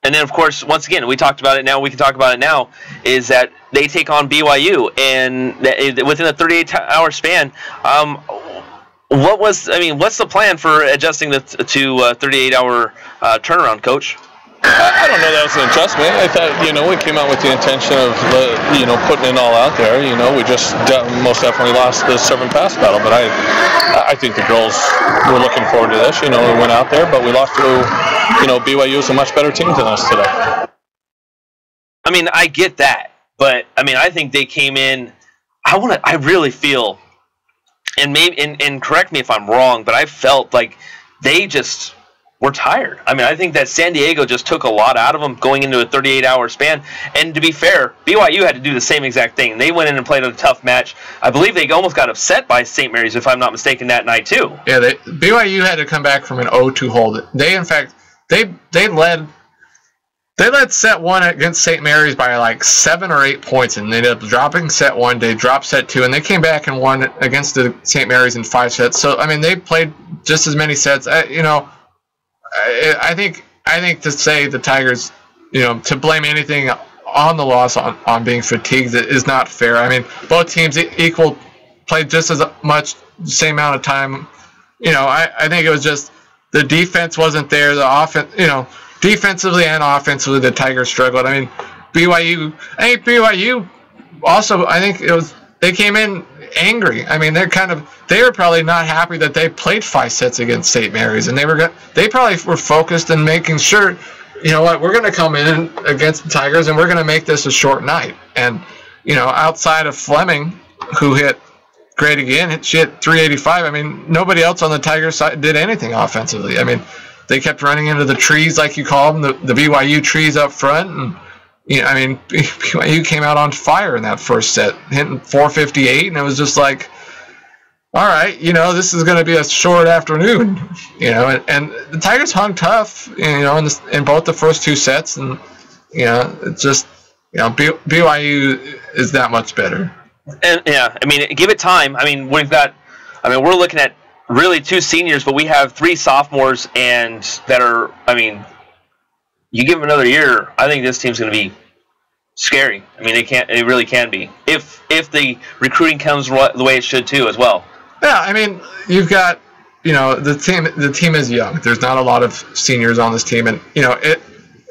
and then of course once again we talked about it. Now we can talk about it now. Is that they take on BYU and within a 38-hour span. What's the plan for adjusting to 38-hour turnaround, Coach?
I don't know that was an adjustment. I thought, we came out with the intention of, putting it all out there. We just most definitely lost the serve and pass battle. But I think the girls were looking forward to this. We went out there, but we lost to, BYU is a much better team than us today.
I mean, I get that. But, I think they came in, I really feel, and correct me if I'm wrong, but I felt like they just were tired. I think that San Diego just took a lot out of them going into a 38-hour span. And to be fair, BYU had to do the same exact thing. They went in and played a tough match. I believe they almost got upset by St. Mary's, if I'm not mistaken, that night too.
Yeah, BYU had to come back from an 0-2 hold. They, in fact, they led set 1 against St. Mary's by like 7 or 8 points, and they ended up dropping set 1. They dropped set 2, and they came back and won against the St. Mary's in 5 sets. So they played just as many sets. I think to say the Tigers, to blame anything on the loss on being fatigued is not fair. Both teams played just as much, same amount of time. I think it was just the defense wasn't there. The offense, defensively and offensively, the Tigers struggled. BYU also, they came in angry. They were probably not happy that they played 5 sets against St. Mary's, and they probably were focused on making sure, we're going to come in against the Tigers and we're going to make this a short night. And outside of Fleming, who hit great again, she hit 385. Nobody else on the Tigers side did anything offensively. They kept running into the trees, like you call them, the BYU trees up front, and BYU came out on fire in that first set, hitting 458, and it was just like, all right, this is going to be a short afternoon, and the Tigers hung tough, in both the first 2 sets, and, it's just, BYU is that much better.
And, yeah, give it time. We're looking at really 2 seniors, but we have 3 sophomores, and that are, you give them another year, I think this team's going to be scary. It really can be. If the recruiting comes the way it should too, as well.
Yeah, you've got, the team is young. There's not a lot of seniors on this team, and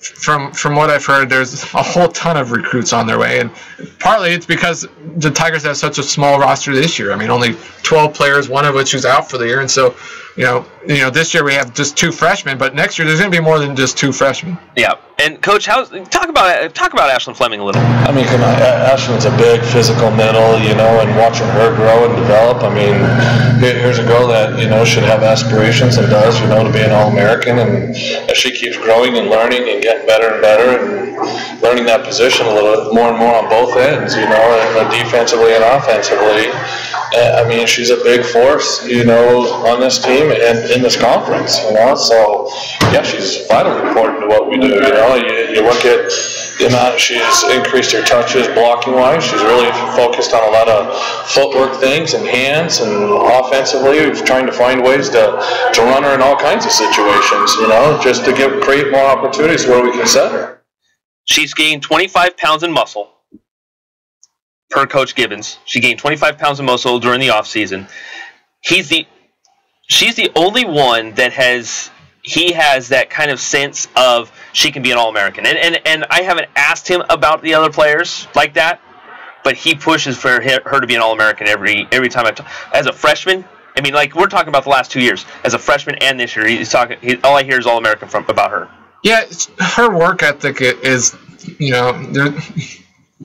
from what I've heard, there's a whole ton of recruits on their way, and partly it's because the Tigers have such a small roster this year. Only 12 players, one of which is out for the year, and so this year we have just 2 freshmen, but next year there's going to be more than just 2 freshmen.
Yeah, and Coach, talk about Ashlyn Fleming a little.
Come on, Ashlyn's a big physical middle, and watching her grow and develop. Here's a girl that should have aspirations and does, to be an All-American, and as she keeps growing and learning and getting better and better and learning that position a little bit more and more on both ends, defensively and offensively. I mean, she's a big force, on this team and in this conference, So, yeah, she's vitally important to what we do, You look at the amount she's increased her touches blocking-wise. She's really focused on a lot of footwork things and hands, and offensively, we're trying to find ways to run her in all kinds of situations, just to create more opportunities where we can set her.
She's gained 25 pounds in muscle. Per Coach Gibbons, she gained 25 pounds of muscle during the offseason. She's the only one that has that kind of sense of she can be an All-American. And I haven't asked him about the other players like that, but he pushes for her to be an All-American every time I talk. As a freshman, I mean, like, we're talking about the last 2 years. As a freshman and this year, he's talking. All I hear is All-American about her.
Yeah, her work ethic is,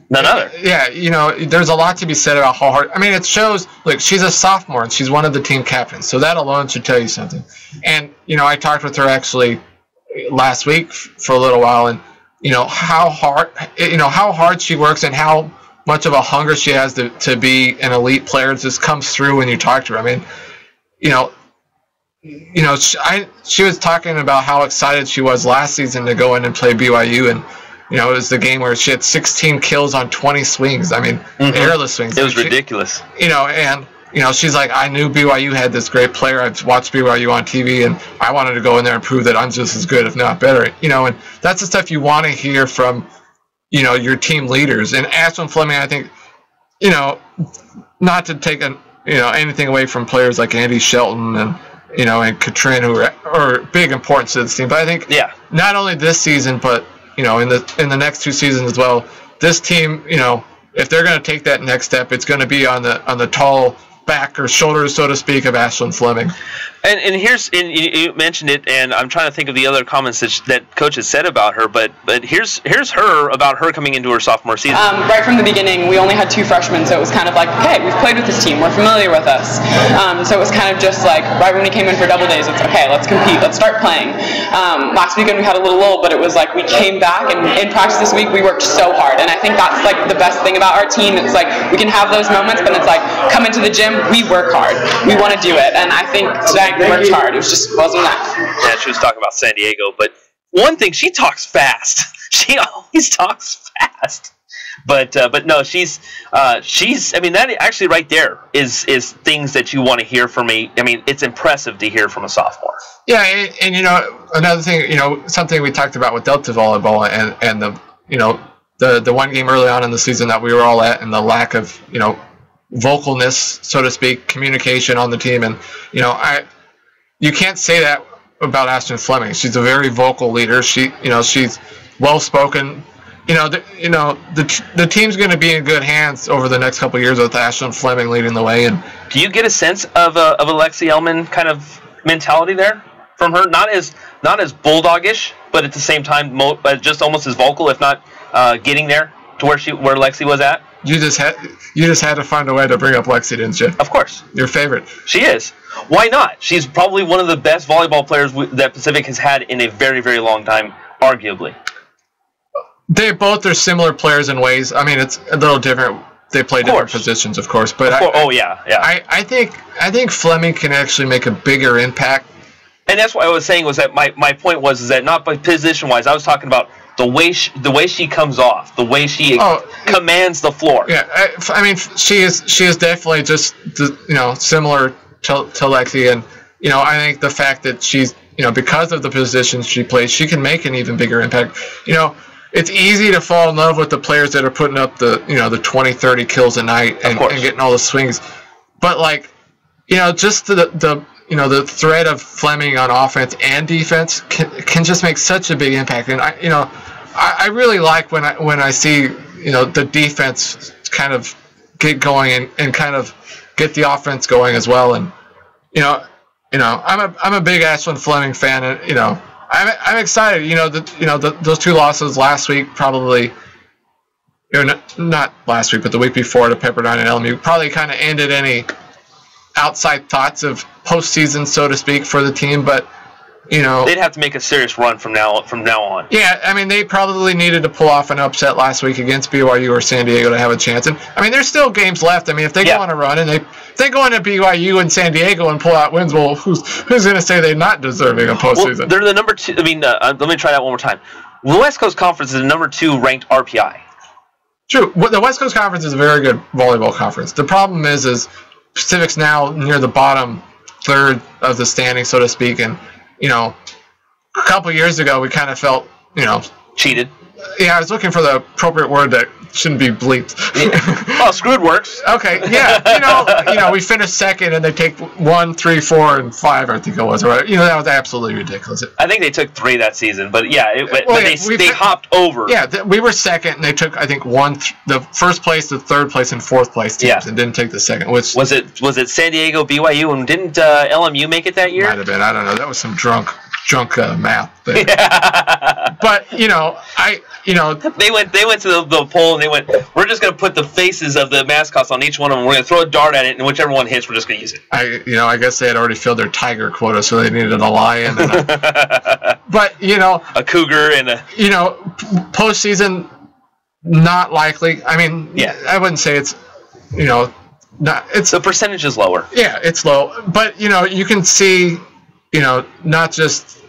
none other.
Yeah, there's a lot to be said about how hard. I mean, it shows. Look, she's a sophomore and she's one of the team captains, so that alone should tell you something. And I talked with her actually last week for a little while, and how hard she works and how much of a hunger she has to be an elite player. It just comes through when you talk to her. I mean, she was talking about how excited she was last season to go in and play BYU, and it was the game where she had 16 kills on 20 swings. I mean, airless swings.
It was ridiculous.
And she's like, I knew BYU had this great player. I've watched BYU on TV, and I wanted to go in there and prove that I'm just as good, if not better. And that's the stuff you want to hear from, your team leaders. And Ashlyn Fleming, I think, not to take anything away from players like Andy Shelton and and Katrin, who are big importance to this team. But I think not only this season, but in the next 2 seasons as well, this team, if they're going to take that next step, it's going to be on the tall back or shoulders, so to speak, of Ashlyn Fleming.
And you mentioned it, and I'm trying to think of the other comments that Coach has said about her, but here's her about her coming into her sophomore season.
Right from the beginning, we only had 2 freshmen, so it was kind of like, okay, we've played with this team, we're familiar with us. So it was kind of just like, right when we came in for double days, it's okay, let's compete, let's start playing. Last weekend we had a little lull, but it was like we came back, and in practice this week we worked so hard, and I think that's like the best thing about our team. It's like we can have those moments, but it's like, come into the gym, we work hard, we want to do it, and I think today we worked hard. It wasn't enough.
Yeah, she was talking about San Diego, but one thing, she talks fast. She always talks fast. But no, she's. I mean, that actually right there is things that you want to hear from me. I mean, it's impressive to hear from a sophomore.
Yeah, and another thing, something we talked about with Delta volleyball and the one game early on in the season that we were all at, and the lack of vocalness, so to speak, communication on the team, and you can't say that about Ashlyn Fleming. She's a very vocal leader. She's well spoken. The team's going to be in good hands over the next couple of years with Ashlyn Fleming leading the way. And
do you get a sense of a Lexi Ellman kind of mentality there from her? Not as bulldogish, but at the same time, just almost as vocal, if not getting there to where Lexi was at.
You just had to find a way to bring up Lexi, didn't you?
Of course.
Your favorite.
She is. Why not? She's probably one of the best volleyball players that Pacific has had in a very, very long time, arguably.
They both are similar players in ways. I mean, it's a little different. They play different positions, of course. But I think Fleming can actually make a bigger impact.
And that's what I was saying was that my point was that not by position-wise. I was talking about the way she comes off, the way she commands the floor.
Yeah, I mean, she is definitely just similar to Lexi, and I think the fact that she's because of the positions she plays, she can make an even bigger impact. It's easy to fall in love with the players that are putting up the 20-30 kills a night and getting all the swings, but just the threat of Fleming on offense and defense can just make such a big impact. And I really like when I see the defense kind of get going and kind of get the offense going as well. And I'm a big Ashlyn Fleming fan, and I'm excited. Those 2 losses last week probably. Not last week, but the week before to Pepperdine and LMU probably kind of ended any outside thoughts of postseason, so to speak, for the team. But
they'd have to make a serious run from now on.
Yeah, I mean, they probably needed to pull off an upset last week against BYU or San Diego to have a chance. And I mean, there's still games left. I mean, if they go on a run and they go into BYU and San Diego and pull out wins, well, who's going to say they're not deserving of postseason?
Well, they're the number 2. I mean, let me try that one more time. The West Coast Conference is the number 2 ranked RPI.
True. The West Coast Conference is a very good volleyball conference. The problem is Pacific's now near the bottom third of the standing, so to speak, and a couple years ago we kind of felt
cheated.
Yeah, I was looking for the appropriate word that shouldn't be bleeped.
Well, screwed works.
Okay, yeah, we finished second and they take 1, 3, 4, and 5. I think it was. Right? That was absolutely ridiculous.
I think they took 3 that season, but they hopped over.
Yeah, we were second and they took I think the first place, the third place, and fourth place teams, and didn't take the second. Which
was it San Diego, BYU, and didn't LMU make it that year?
Might have been. I don't know. That was some drunk math thing. But
they went to the poll and they went, we're just going to put the faces of the mascots on each one of them. We're going to throw a dart at it, and whichever one hits, we're just going to use it.
I guess they had already filled their tiger quota, so they needed a lion. And but
a cougar and a
postseason, not likely. I mean, I wouldn't say it's not. It's
the percentage is lower.
Yeah, it's low, but you can see. Not just,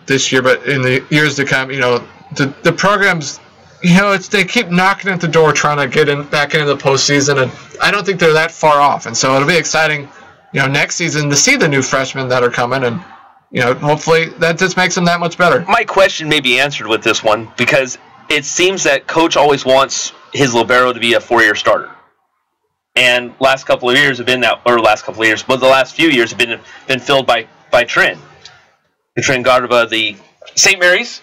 this year, but in the years to come, the programs, they keep knocking at the door trying to get back into the postseason, and I don't think they're that far off. And so it'll be exciting, next season to see the new freshmen that are coming, and, hopefully that just makes them that much better.
My question may be answered with this one, because it seems that Coach always wants his libero to be a 4-year starter. And last couple of years have been but the last few years have been filled by Trin Garba, the St. Mary's,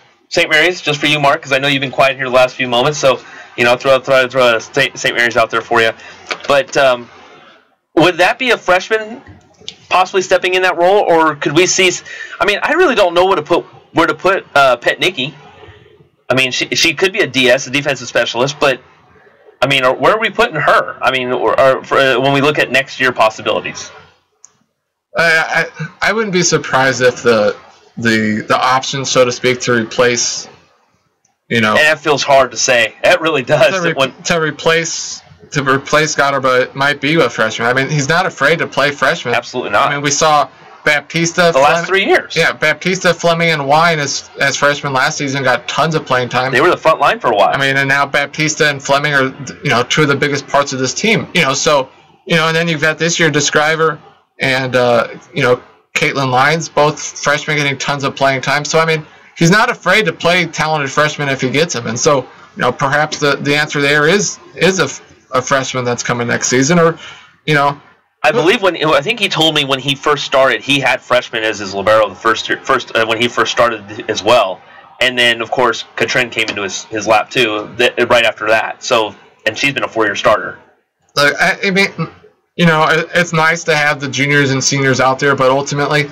just for you, Mark, because I know you've been quiet here the last few moments, so, throw a St. Mary's out there for you. But would that be a freshman possibly stepping in that role, or could we see, I really don't know where to put Petnicki. I mean, she could be a DS, a defensive specialist, but, where are we putting her? When we look at next year possibilities.
I wouldn't be surprised if the option, so to speak, to replace,
And that feels hard to say. It really does.
To replace Garba might be a freshman. He's not afraid to play freshmen.
Absolutely not.
We saw Baptista
the last 3 years.
Yeah, Baptista, Fleming, and Wine as freshmen last season got tons of playing time.
They were the front line for a while.
And now Baptista and Fleming are 2 of the biggest parts of this team. So and then you've got this year DeScriver and Caitlin Lyons, both freshmen getting tons of playing time. So he's not afraid to play talented freshmen if he gets them. And so perhaps the answer there is a freshman that's coming next season, or
I believe I think he told me when he first started he had freshmen as his libero when he first started as well, and then of course Katrin came into his lap too right after that. So and she's been a 4-year starter.
Look, it's nice to have the juniors and seniors out there, but ultimately,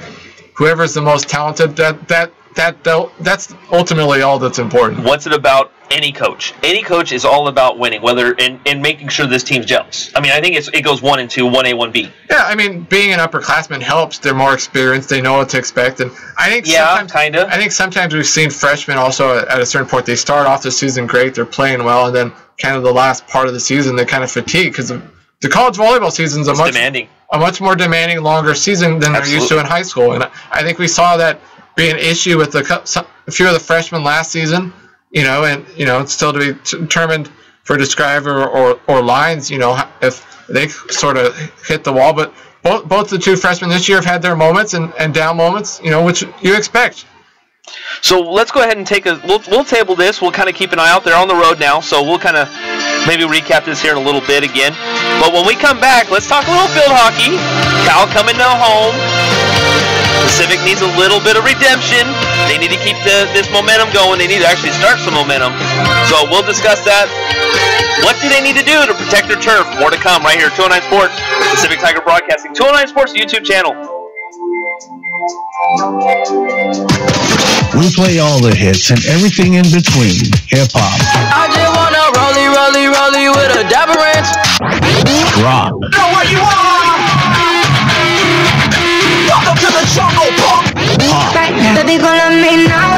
whoever's the most talented, that's ultimately all that's important.
What's it about any coach? Any coach is all about winning, whether and making sure this team gels. I think it goes 1 and 2, 1A, 1B.
Yeah, being an upperclassman helps. They're more experienced. They know what to expect, and I think I think sometimes we've seen freshmen also at a certain point. They start off the season great, they're playing well, and then kind of the last part of the season they kind of fatigue because the college volleyball season is a much more demanding, longer season than they're used to in high school. And I think we saw that be an issue with a few of the freshmen last season, and it's still to be determined for DeScriver or Lyons, if they sort of hit the wall. But both the 2 freshmen this year have had their moments and down moments, which you expect.
So let's go ahead and we'll table this. We'll kind of keep an eye out there on the road now. So we'll kind of maybe recap this here in a little bit again. But when we come back, let's talk a little field hockey. Cal coming to home. Pacific needs a little bit of redemption. They need to keep this momentum going. They need to actually start some momentum. So we'll discuss that. What do they need to do to protect their turf? More to come right here at 209 Sports, Pacific Tiger Broadcasting. 209 Sports YouTube channel.
We play all the hits and everything in between. Hip-hop.
I just wanna rollie with a dapper ranch.
Rock.
Know what you want? Welcome to the jungle, punk.
Pop.
Baby, go love me now.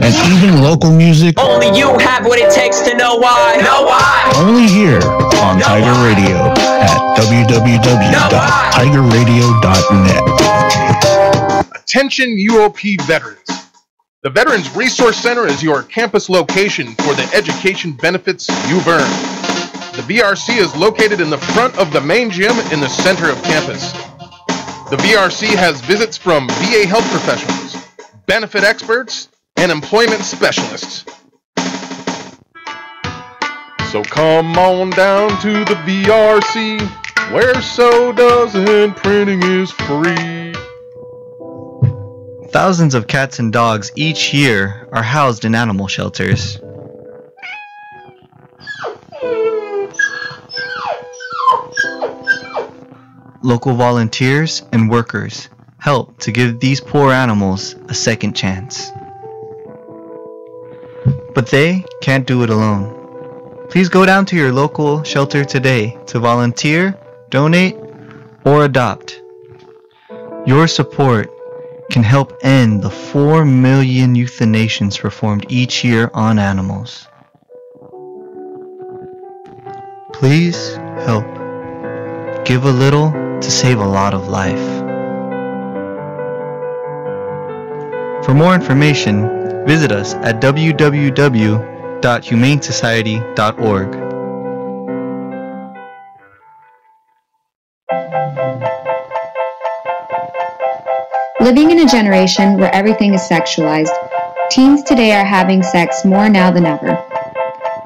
And even local music.
Only you have what it takes to know why. Know why?
Only here on Tiger Radio at www.tigerradio.net.
Attention UOP veterans. The Veterans Resource Center is your campus location for the education benefits you've earned. The VRC is located in the front of the main gym in the center of campus. The VRC has visits from VA health professionals, benefit experts, and employment specialists. So come on down to the VRC, where sodas and printing is free.
Thousands of cats and dogs each year are housed in animal shelters. Local volunteers and workers help to give these poor animals a second chance. But they can't do it alone. Please go down to your local shelter today to volunteer, donate, or adopt. Your support can help end the 4 million euthanations performed each year on animals. Please help. Give a little to save a lot of life. For more information, visit us at www.humanesociety.org.
Living in a generation where everything is sexualized, teens today are having sex more now than ever.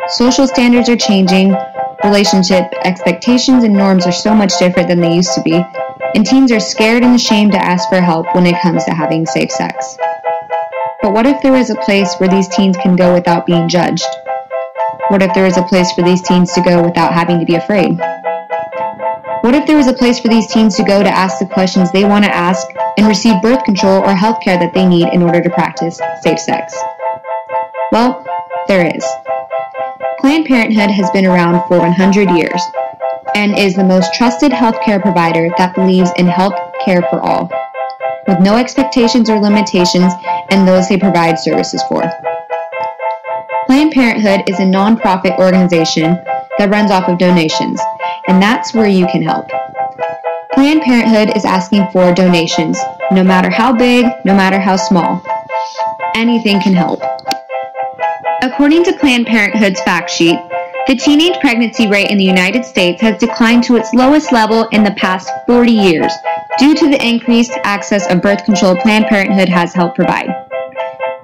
Social standards are changing, relationship expectations and norms are so much different than they used to be, and teens are scared and ashamed to ask for help when it comes to having safe sex. But what if there was a place where these teens can go without being judged? What if there was a place for these teens to go without having to be afraid? What if there was a place for these teens to go to ask the questions they want to ask and receive birth control or health care that they need in order to practice safe sex? Well, there is. Planned Parenthood has been around for 100 years and is the most trusted healthcare provider that believes in health care for all, with no expectations or limitations and those they provide services for. Planned Parenthood is a non-profit organization that runs off of donations, and that's where you can help. Planned Parenthood is asking for donations, no matter how big, no matter how small. Anything can help. According to Planned Parenthood's fact sheet, the teenage pregnancy rate in the United States has declined to its lowest level in the past 40 years due to the increased access of birth control Planned Parenthood has helped provide.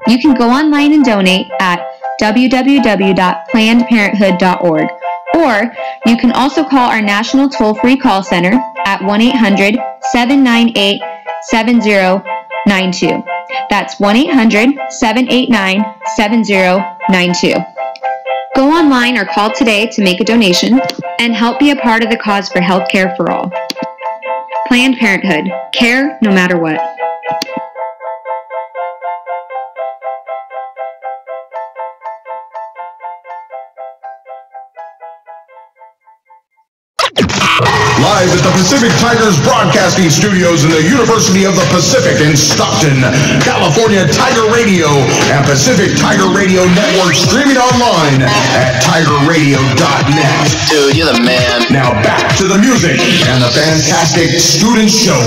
You can go online and donate at www.plannedparenthood.org, or you can also call our national toll-free call center at 1-800-798-7092. That's 1-800-789-7092. Go online or call today to make a donation and help be a part of the cause for health care for all. Planned Parenthood. Care no matter what.
Live at the Pacific Tigers Broadcasting Studios in the University of the Pacific in Stockton, California, Tiger Radio and Pacific Tiger Radio Network streaming online at tigerradio.net.
Dude, you're the man.
Now back to the music and the fantastic student show.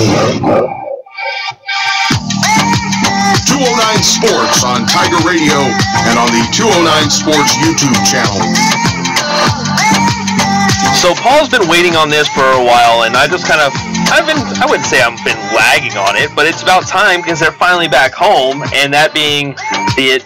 209 Sports on Tiger Radio and on the 209 Sports YouTube channel.
So Paul's been waiting on this for a while, and I wouldn't say I've been lagging on it, but it's about time because they're finally back home, and that being the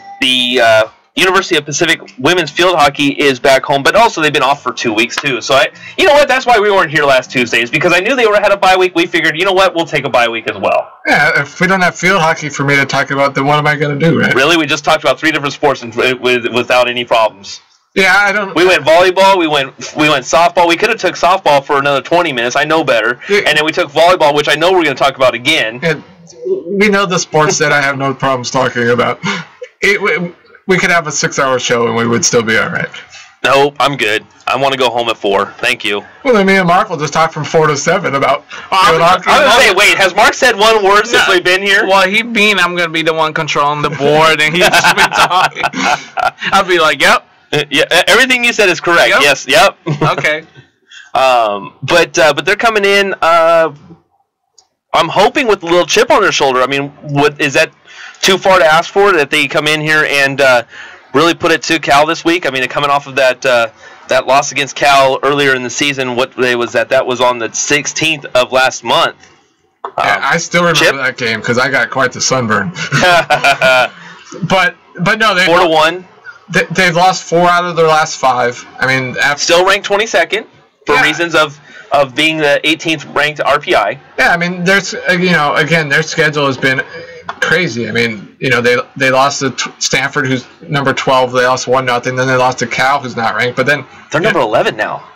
University of Pacific Women's Field Hockey is back home, but also they've been off for 2 weeks too. So you know what? That's why we weren't here last Tuesday, is because I knew they had a bye week. We figured, you know what? We'll take a bye week as well.
Yeah, if we don't have field hockey for me to talk about, then what am I going to do, right?
Really? We just talked about 3 different sports without any problems.
Yeah, I don't.
We went volleyball. We went softball. We could have took softball for another 20 minutes. I know better. Yeah. And then we took volleyball, which I know we're going to talk about again.
And we know the sports that I have no problems talking about. We could have a 6-hour show and we would still be all right.
Nope, I'm good. I want to go home at 4. Thank you.
Well, then me and Mark will just talk from 4 to 7 about.
I was gonna say, wait, has Mark said one word since we've been here?
Well, I'm gonna be the one controlling the board, and he's just been talking. I'll be like, yep.
Yeah, everything you said is correct.
Yep.
Yes, yep.
Okay.
But they're coming in. I'm hoping with a little chip on their shoulder. I mean, is that too far to ask for that they come in here and really put it to Cal this week? I mean, coming off of that loss against Cal earlier in the season. What day was that? That was on the 16th of last month.
Yeah, I still remember that game because I got quite the sunburn. but no, they
4-1.
They've lost 4 out of their last 5. I mean,
still ranked 22nd for reasons of being the 18th ranked RPI.
Yeah, I mean, there's again, their schedule has been crazy. I mean, they lost to Stanford, who's number 12. They lost 1-0. Then they lost to Cal, who's not ranked. But then
they're number 11 now.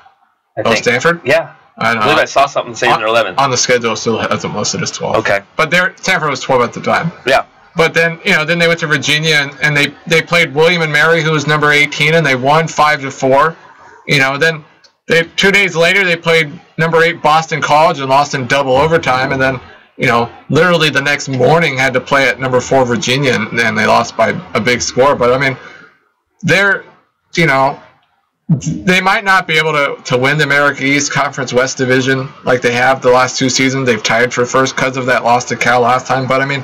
I think.
Stanford?
Yeah. I believe I saw something saying they're 11.
On the schedule, still has them listed as 12.
Okay.
But Stanford was 12 at the time.
Yeah.
But then, then they went to Virginia and they played William and Mary, who was number 18, and they won 5-4. Then 2 days later they played number 8 Boston College and lost in double overtime, and then literally the next morning had to play at number 4 Virginia, and they lost by a big score. But I mean, they're they might not be able to win the America East Conference West Division like they have the last 2 seasons. They've tied for first because of that loss to Cal last time. But I mean,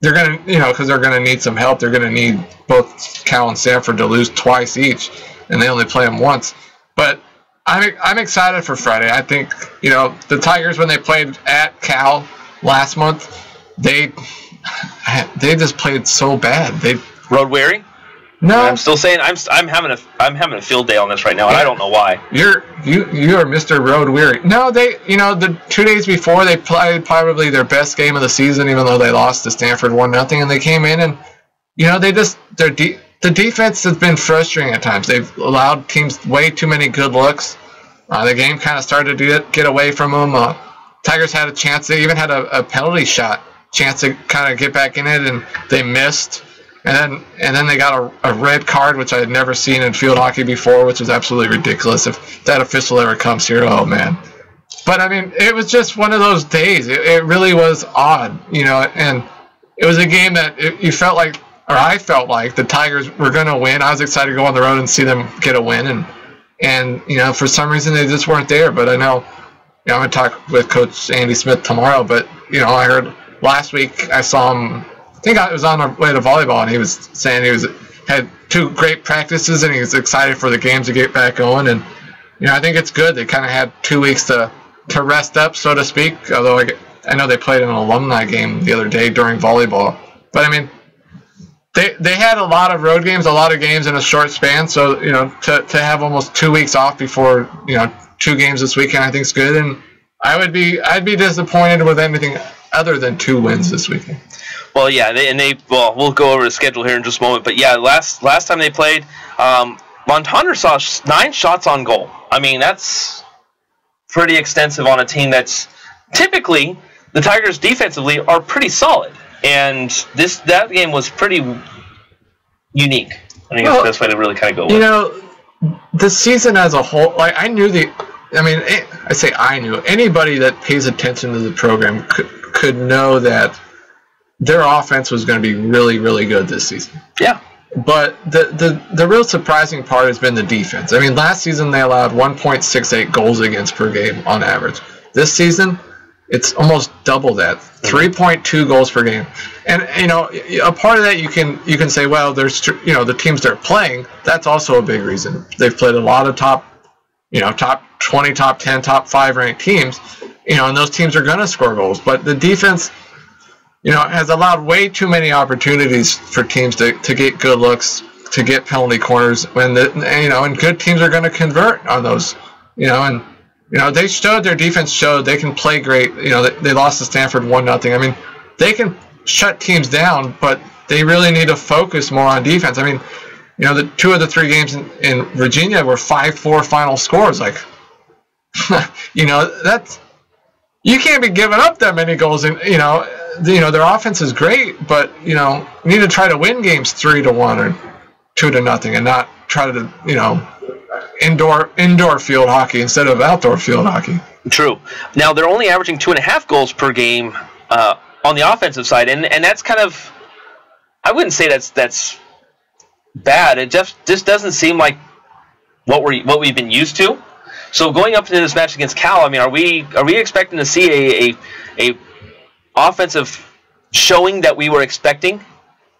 they're gonna, because they're gonna need some help. They're gonna need both Cal and Stanford to lose twice each, and they only play them once. But I'm excited for Friday. I think the Tigers, when they played at Cal last month, they just played so bad. They
road weary.
No,
I'm still saying I'm having a field day on this right now, and I don't know why.
You are Mr. Road Weary. No, they the 2 days before they played probably their best game of the season, even though they lost to Stanford 1-0, and they came in and they just the defense has been frustrating at times. They've allowed teams way too many good looks. The game kind of started to get away from them. Tigers had a chance. They even had a penalty shot chance to kind of get back in it, and they missed. And then they got a red card, which I had never seen in field hockey before, which is absolutely ridiculous. If that official ever comes here, oh man. But I mean, it was just one of those days. It really was odd, and it was a game that I felt like the Tigers were going to win. I was excited to go on the road and see them get a win, and for some reason they just weren't there. But I know, I'm going to talk with Coach Andy Smith tomorrow. But I heard last week I saw him. I think I was on our way to volleyball, and he was saying he had 2 great practices, and he was excited for the games to get back going. And I think it's good. They kind of had 2 weeks to rest up, so to speak. Although I know they played an alumni game the other day during volleyball. But I mean, they had a lot of road games, a lot of games in a short span. So to have almost 2 weeks off before 2 games this weekend, I think is good. And I'd be disappointed with anything other than 2 wins this weekend.
Well, yeah, we'll go over the schedule here in just a moment. But yeah, last time they played, Montana saw 9 shots on goal. I mean, that's pretty extensive on a team that's typically the Tigers defensively are pretty solid, and that game was pretty unique. I think that's the best way to really kind of go with.
The season as a whole, I knew I knew anybody that pays attention to the program could know that their offense was going to be really, really good this season.
Yeah.
But the real surprising part has been the defense. I mean, last season they allowed 1.68 goals against per game on average. This season, it's almost double that, 3.2 goals per game. And a part of that you can say, well, there's the teams they're playing. That's also a big reason. They've played a lot of top 20, top 10, top 5 ranked teams. And those teams are going to score goals. But the defense, has allowed way too many opportunities for teams to get good looks, to get penalty corners when and good teams are going to convert on those. They showed, their defense showed they can play great. They lost to Stanford 1-0. I mean, they can shut teams down, but they really need to focus more on defense. I mean, the 2 of the 3 games in Virginia were 5-4 final scores. Like, that's, you can't be giving up that many goals. And their offense is great, but you need to try to win games 3-1 or 2-0, and not try to, indoor field hockey instead of outdoor field hockey.
True. Now they're only averaging 2.5 goals per game on the offensive side, and that's kind of, I wouldn't say that's bad. It just doesn't seem like what we've been used to. So going up into this match against Cal, I mean, are we expecting to see a offensive showing that we were expecting?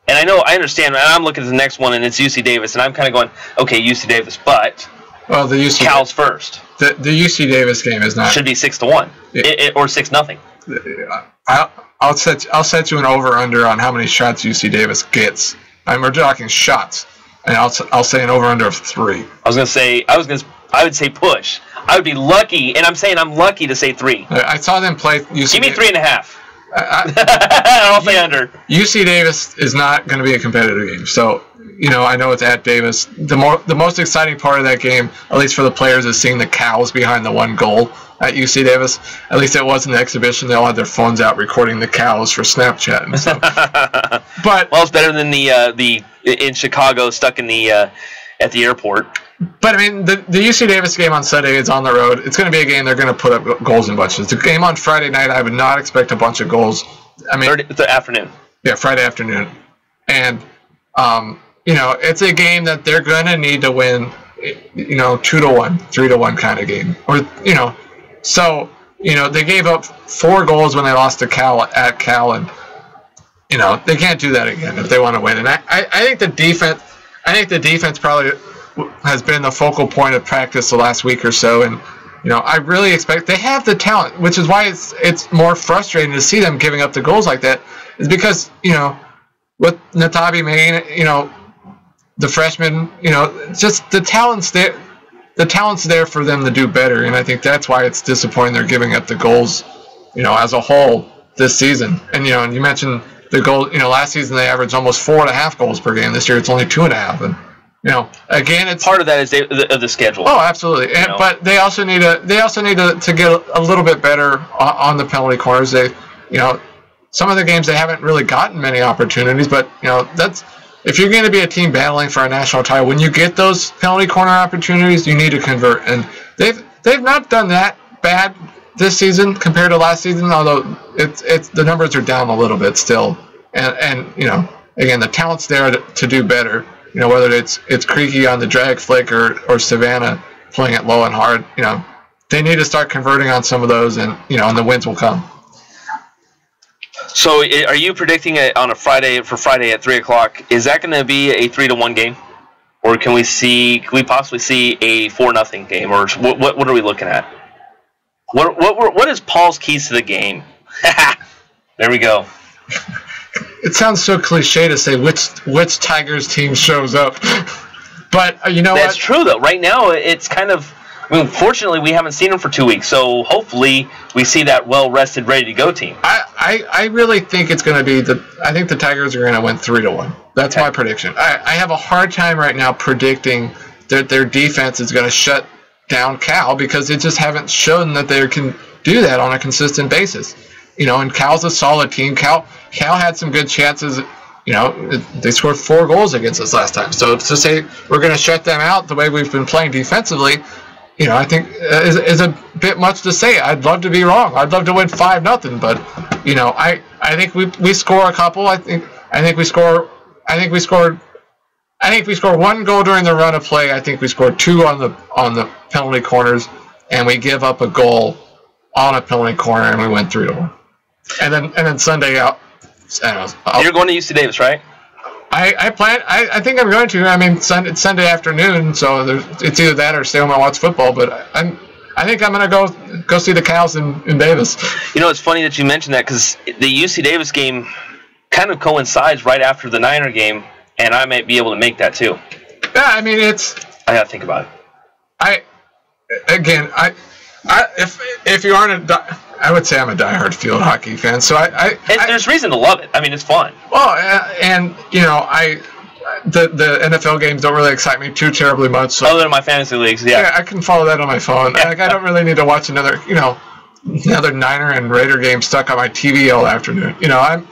And I understand. I'm looking at the next one, and it's UC Davis, and I'm kind of going, okay, UC Davis, but
the UC
Cal's first.
The UC Davis game is not
should be 6-1 or 6-0.
I'll set you an over/under on how many shots UC Davis gets. We're talking shots, and I'll say an over/under of 3.
I would say push. I would be lucky, and I'm saying I'm lucky to say 3.
I saw them play UC.
Give me 3.5. I'll say under.
UC Davis is not going to be a competitive game, so I know it's at Davis. The most exciting part of that game, at least for the players, is seeing the cows behind the one goal at UC Davis. At least it was in the exhibition. They all had their phones out recording the cows for Snapchat and stuff. But
it's better than the in Chicago stuck in the at the airport.
But I mean, the UC Davis game on Sunday is on the road. It's going to be a game they're going to put up goals in bunches. The game on Friday night, I would not expect a bunch of goals. I mean,
the afternoon.
Yeah, Friday afternoon, and it's a game that they're going to need to win. 2-1, 3-1 kind of game, or so they gave up 4 goals when they lost to Cal at Cal, and they can't do that again if they want to win. And I think the defense. I think the defense probably has been the focal point of practice the last week or so, and I really expect they have the talent, which is why it's more frustrating to see them giving up the goals like that. Is because with Natabi Maine, the freshman, just the talent's there. The talent's there for them to do better, and I think that's why it's disappointing they're giving up the goals, as a whole this season. And and you mentioned the goal. Last season they averaged almost 4.5 goals per game. This year it's only 2.5, and again, it's
part of that is the schedule.
Oh, absolutely. But they also need to get a little bit better on the penalty corners. They, some of the games they haven't really gotten many opportunities, but that's if you're going to be a team battling for a national title, when you get those penalty corner opportunities, you need to convert. And they've not done that bad this season compared to last season, although it's the numbers are down a little bit still. And again, the talent's there to do better. Whether it's Creaky on the drag flick or Savannah playing it low and hard, they need to start converting on some of those, and and the wins will come.
So, are you predicting it on Friday at 3:00? Is that going to be a 3-1 game, or can we possibly see a 4-0 game, or what are we looking at? What is Paul's keys to the game? There we go.
It sounds so cliche to say which Tigers team shows up, but
that's true though. Right now, it's kind of. Fortunately, we haven't seen them for 2 weeks, so hopefully we see that well-rested, ready-to-go team.
I really think it's going to be I think the Tigers are going to win 3-1. That's my prediction. I have a hard time right now predicting that their defense is going to shut down Cal because they just haven't shown that they can do that on a consistent basis. And Cal's a solid team. Cal had some good chances. They scored 4 goals against us last time. So to say we're going to shut them out the way we've been playing defensively, I think is a bit much to say. I'd love to be wrong. I'd love to win 5-0, but I think we score a couple. I think we score 1 goal during the run of play. I think we scored 2 on the penalty corners, and we give up a goal on a penalty corner, and we win 3-1. And then Sunday out.
You're going to UC Davis, right?
I think I'm going to. I mean, it's Sunday afternoon, so it's either that or stay home and watch football. But I think I'm going to go see the Cows in Davis.
It's funny that you mentioned that because the UC Davis game kind of coincides right after the Niner game, and I might be able to make that too.
Yeah, I mean I
got to think about it.
If you aren't I would say I'm a diehard field hockey fan, so
there's reason to love it. I mean, it's fun.
Well, and the NFL games don't really excite me too terribly much. So,
other than my fantasy leagues, yeah,
I can follow that on my phone. I don't really need to watch another Niner and Raider game stuck on my TV all afternoon. And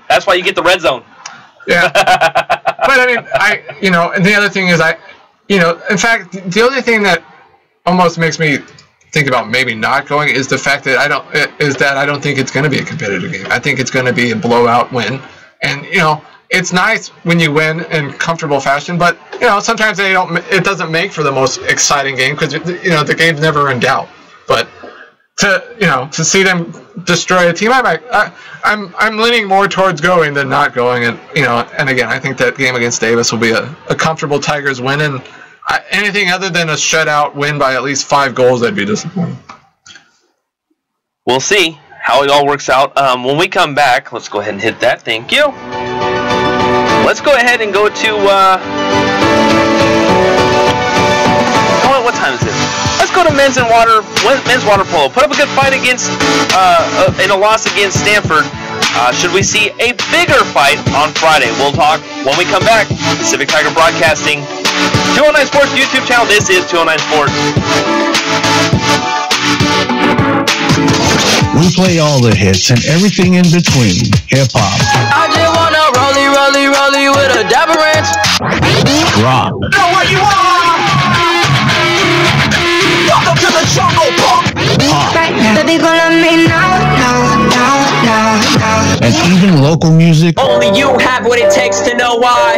that's why you get the red zone.
Yeah, But I mean, and the other thing is in fact, the only thing that almost makes me think about maybe not going is the fact that I don't think it's going to be a competitive game. I think it's going to be a blowout win, and it's nice when you win in comfortable fashion, but sometimes it doesn't make for the most exciting game because the game's never in doubt. But to see them destroy a team, I'm leaning more towards going than not going, and and again, I think that game against Davis will be a comfortable Tigers win, and anything other than a shutout win by at least 5 goals, I'd be disappointed.
We'll see how it all works out. When we come back, let's go ahead and hit that. Thank you. Let's go ahead and go to. What time is it? Let's go to men's water polo. Put up a good fight against in a loss against Stanford. Should we see a bigger fight on Friday? We'll talk when we come back. Pacific Tiger Broadcasting, 209 Sports YouTube channel. This is 209 Sports.
We play all the hits and everything in between. Hip hop.
I just wanna rollie with a dapper ranch.
Rock.
Know what you want? Welcome to the jungle, punk.
Baby, go love me now.
And even local music.
Only you have what it takes to know why.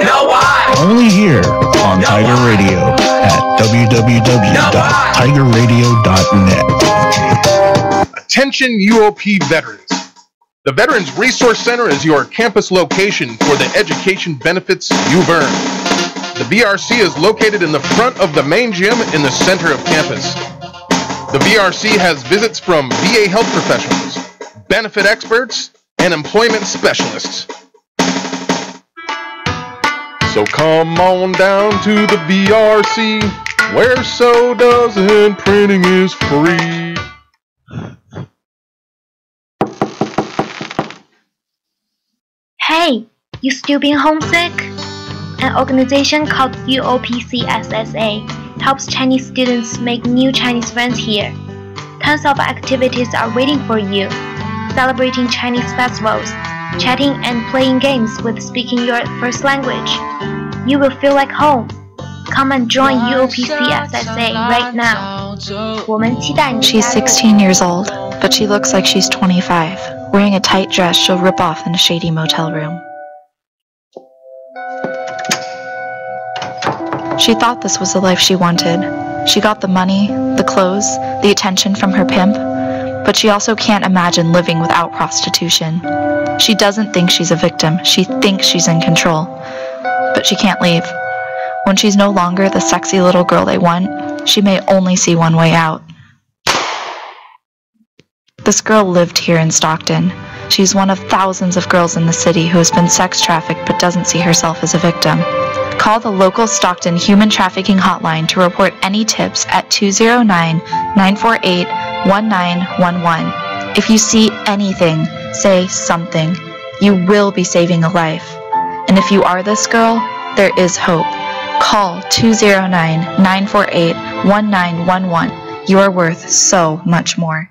Only here on Tiger Radio at www.tigerradio.net.
Attention UOP veterans. The Veterans Resource Center is your campus location for the education benefits you've earned. The VRC is located in the front of the main gym in the center of campus. The VRC has visits from VA health professionals, benefit experts, and employment specialists. So come on down to the VRC, where sodas and printing is free.
Hey, you still being homesick? An organization called UOPCSSA helps Chinese students make new Chinese friends here. Tons of activities are waiting for you, celebrating Chinese festivals, chatting and playing games with speaking your first language. You will feel like home. Come and join UOPCSSA right now. 我们期待你。
She's 16 years old, but she looks like she's 25, wearing a tight dress she'll rip off in a shady motel room. She thought this was the life she wanted. She got the money, the clothes, the attention from her pimp, but she also can't imagine living without prostitution. She doesn't think she's a victim. She thinks she's in control, but she can't leave. When she's no longer the sexy little girl they want, she may only see one way out. This girl lived here in Stockton. She's one of thousands of girls in the city who has been sex trafficked but doesn't see herself as a victim. Call the local Stockton Human Trafficking Hotline to report any tips at 209-948-1911. If you see anything, say something. You will be saving a life. And if you are this girl, there is hope. Call 209-948-1911. You are worth so much more.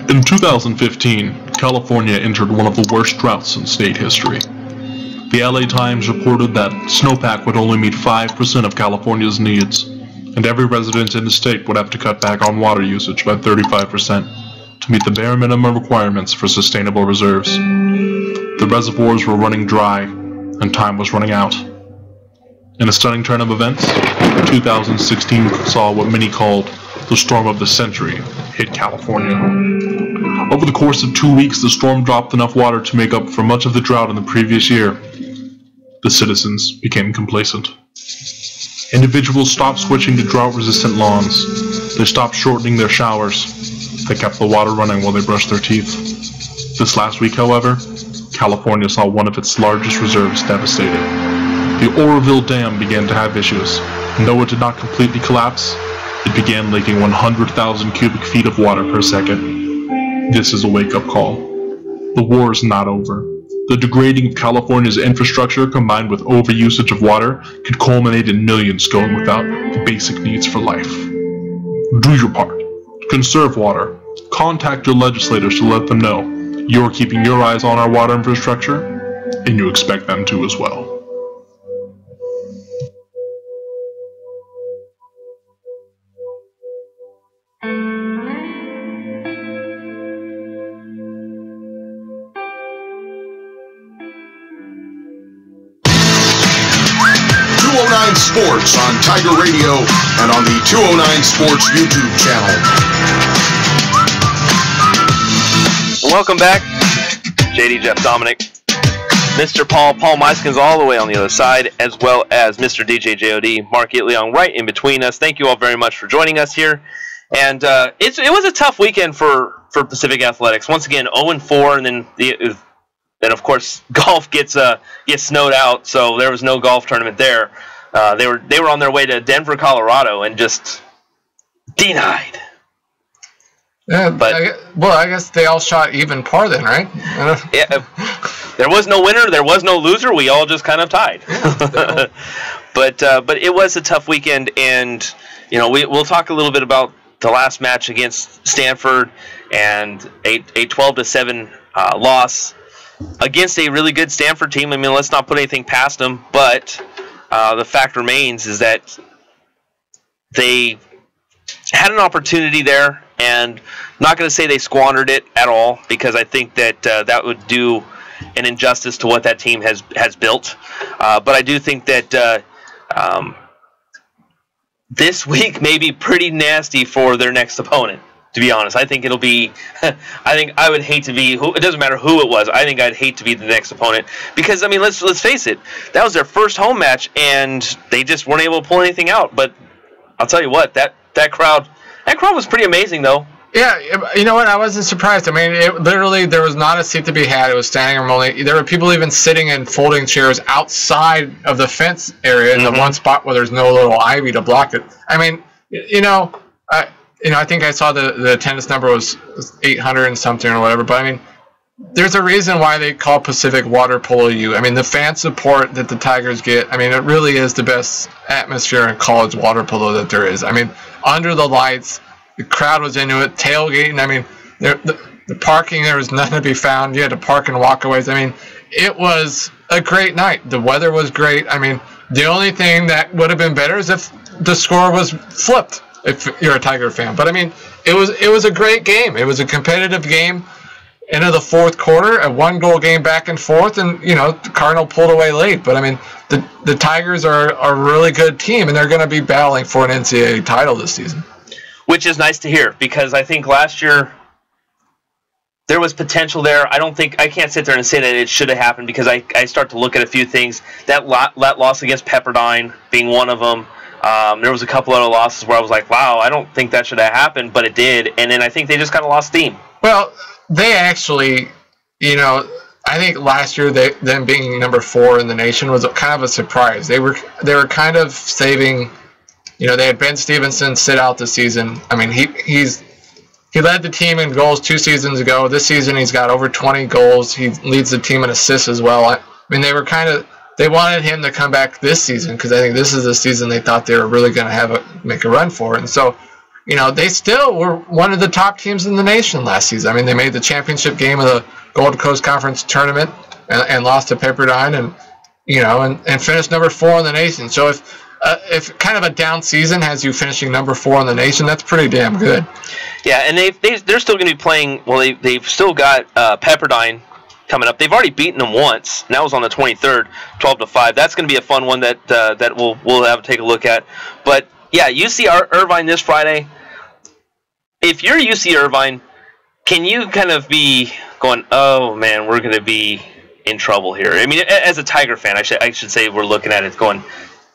In 2015, California entered one of the worst droughts in state history. The LA Times reported that snowpack would only meet 5% of California's needs, and every resident in the state would have to cut back on water usage by 35% to meet the bare minimum requirements for sustainable reserves. The reservoirs were running dry, and time was running out. In a stunning turn of events, 2016 saw what many called the storm of the century hit California. Over the course of 2 weeks, the storm dropped enough water to make up for much of the drought in the previous year. The citizens became complacent. Individuals stopped switching to drought-resistant lawns. They stopped shortening their showers. They kept the water running while they brushed their teeth. This last week, however, California saw one of its largest reserves devastated. The Oroville Dam began to have issues, and though it did not completely collapse, it began leaking 100,000 cubic feet of water per second. This is a wake-up call. The war is not over. The degrading of California's infrastructure combined with overusage of water could culminate in millions going without the basic needs for life. Do your part. Conserve water. Contact your legislators to let them know you're keeping your eyes on our water infrastructure, and you expect them to as well.
209 Sports on Tiger Radio and on the 209 Sports YouTube channel.
Welcome back. JD, Jeff, Dominic, Mr. Paul Meiskens all the way on the other side, as well as Mr. DJ JOD, Mark Itleong right in between us. Thank you all very much for joining us here. And it was a tough weekend for Pacific Athletics. Once again, 0-4, and then of course golf gets snowed out, so there was no golf tournament there. They were on their way to Denver, Colorado, and just denied.
Yeah, but I guess they all shot even par then, right?
Yeah, there was no winner, there was no loser. We all just kind of tied. But it was a tough weekend, and we'll talk a little bit about the last match against Stanford and a 12-7 loss against a really good Stanford team. I mean, let's not put anything past them, but the fact remains is that they had an opportunity there, and not going to say they squandered it at all, because I think that that would do an injustice to what that team has built. But I do think that this week may be pretty nasty for their next opponent, to be honest. I think it'll be I think I would hate to be it doesn't matter who it was. I think I'd hate to be the next opponent, because I mean, let's face it, that was their first home match and they just weren't able to pull anything out. But I'll tell you what, that crowd was pretty amazing though.
Yeah, you know what? I wasn't surprised. I mean, literally, there was not a seat to be had. It was standing room only. There were people even sitting in folding chairs outside of the fence area in the one spot where there's no little ivy to block it. I mean, I think I saw the attendance number was 800 and something or whatever. But I mean, there's a reason why they call Pacific Water Polo U. I mean, the fan support that the Tigers get. I mean, it really is the best atmosphere in college water polo that there is. I mean, under the lights. The crowd was into it, tailgating. I mean, the parking, there was nothing to be found. You had to park in walkaways. I mean, it was a great night. The weather was great. I mean, the only thing that would have been better is if the score was flipped, if you're a Tiger fan. But, I mean, it was a great game. It was a competitive game into the fourth quarter, a one-goal game back and forth, and, the Cardinal pulled away late. But, I mean, the Tigers are a really good team, and they're going to be battling for an NCAA title this season.
Which is nice to hear, because I think last year there was potential there. I can't sit there and say that it should have happened, because I start to look at a few things. That loss against Pepperdine being one of them. There was a couple other losses where I was like, wow, I don't think that should have happened, but it did. And then I think they just kind of lost steam.
Well, they actually, I think last year them being number 4 in the nation was kind of a surprise. They were kind of saving. They had Ben Stevenson sit out the season. I mean, he led the team in goals 2 seasons ago. This season he's got over 20 goals. He leads the team in assists as well. I mean, they wanted him to come back this season, because I think this is the season they thought they were really going to make a run for. And so, they still were one of the top teams in the nation last season. I mean, they made the championship game of the Gold Coast Conference tournament and lost to Pepperdine, and finished number 4 in the nation. So if kind of a down season has you finishing number 4 in the nation, that's pretty damn good.
Yeah, and they're still going to be playing. Well, they've still got Pepperdine coming up. They've already beaten them once, and that was on the 23rd, 12-5. That's going to be a fun one that we'll have to take a look at. But yeah, UC Irvine this Friday. If you're UC Irvine, can you kind of be going, oh man, we're going to be in trouble here? I mean, as a Tiger fan, I should say we're looking at it going,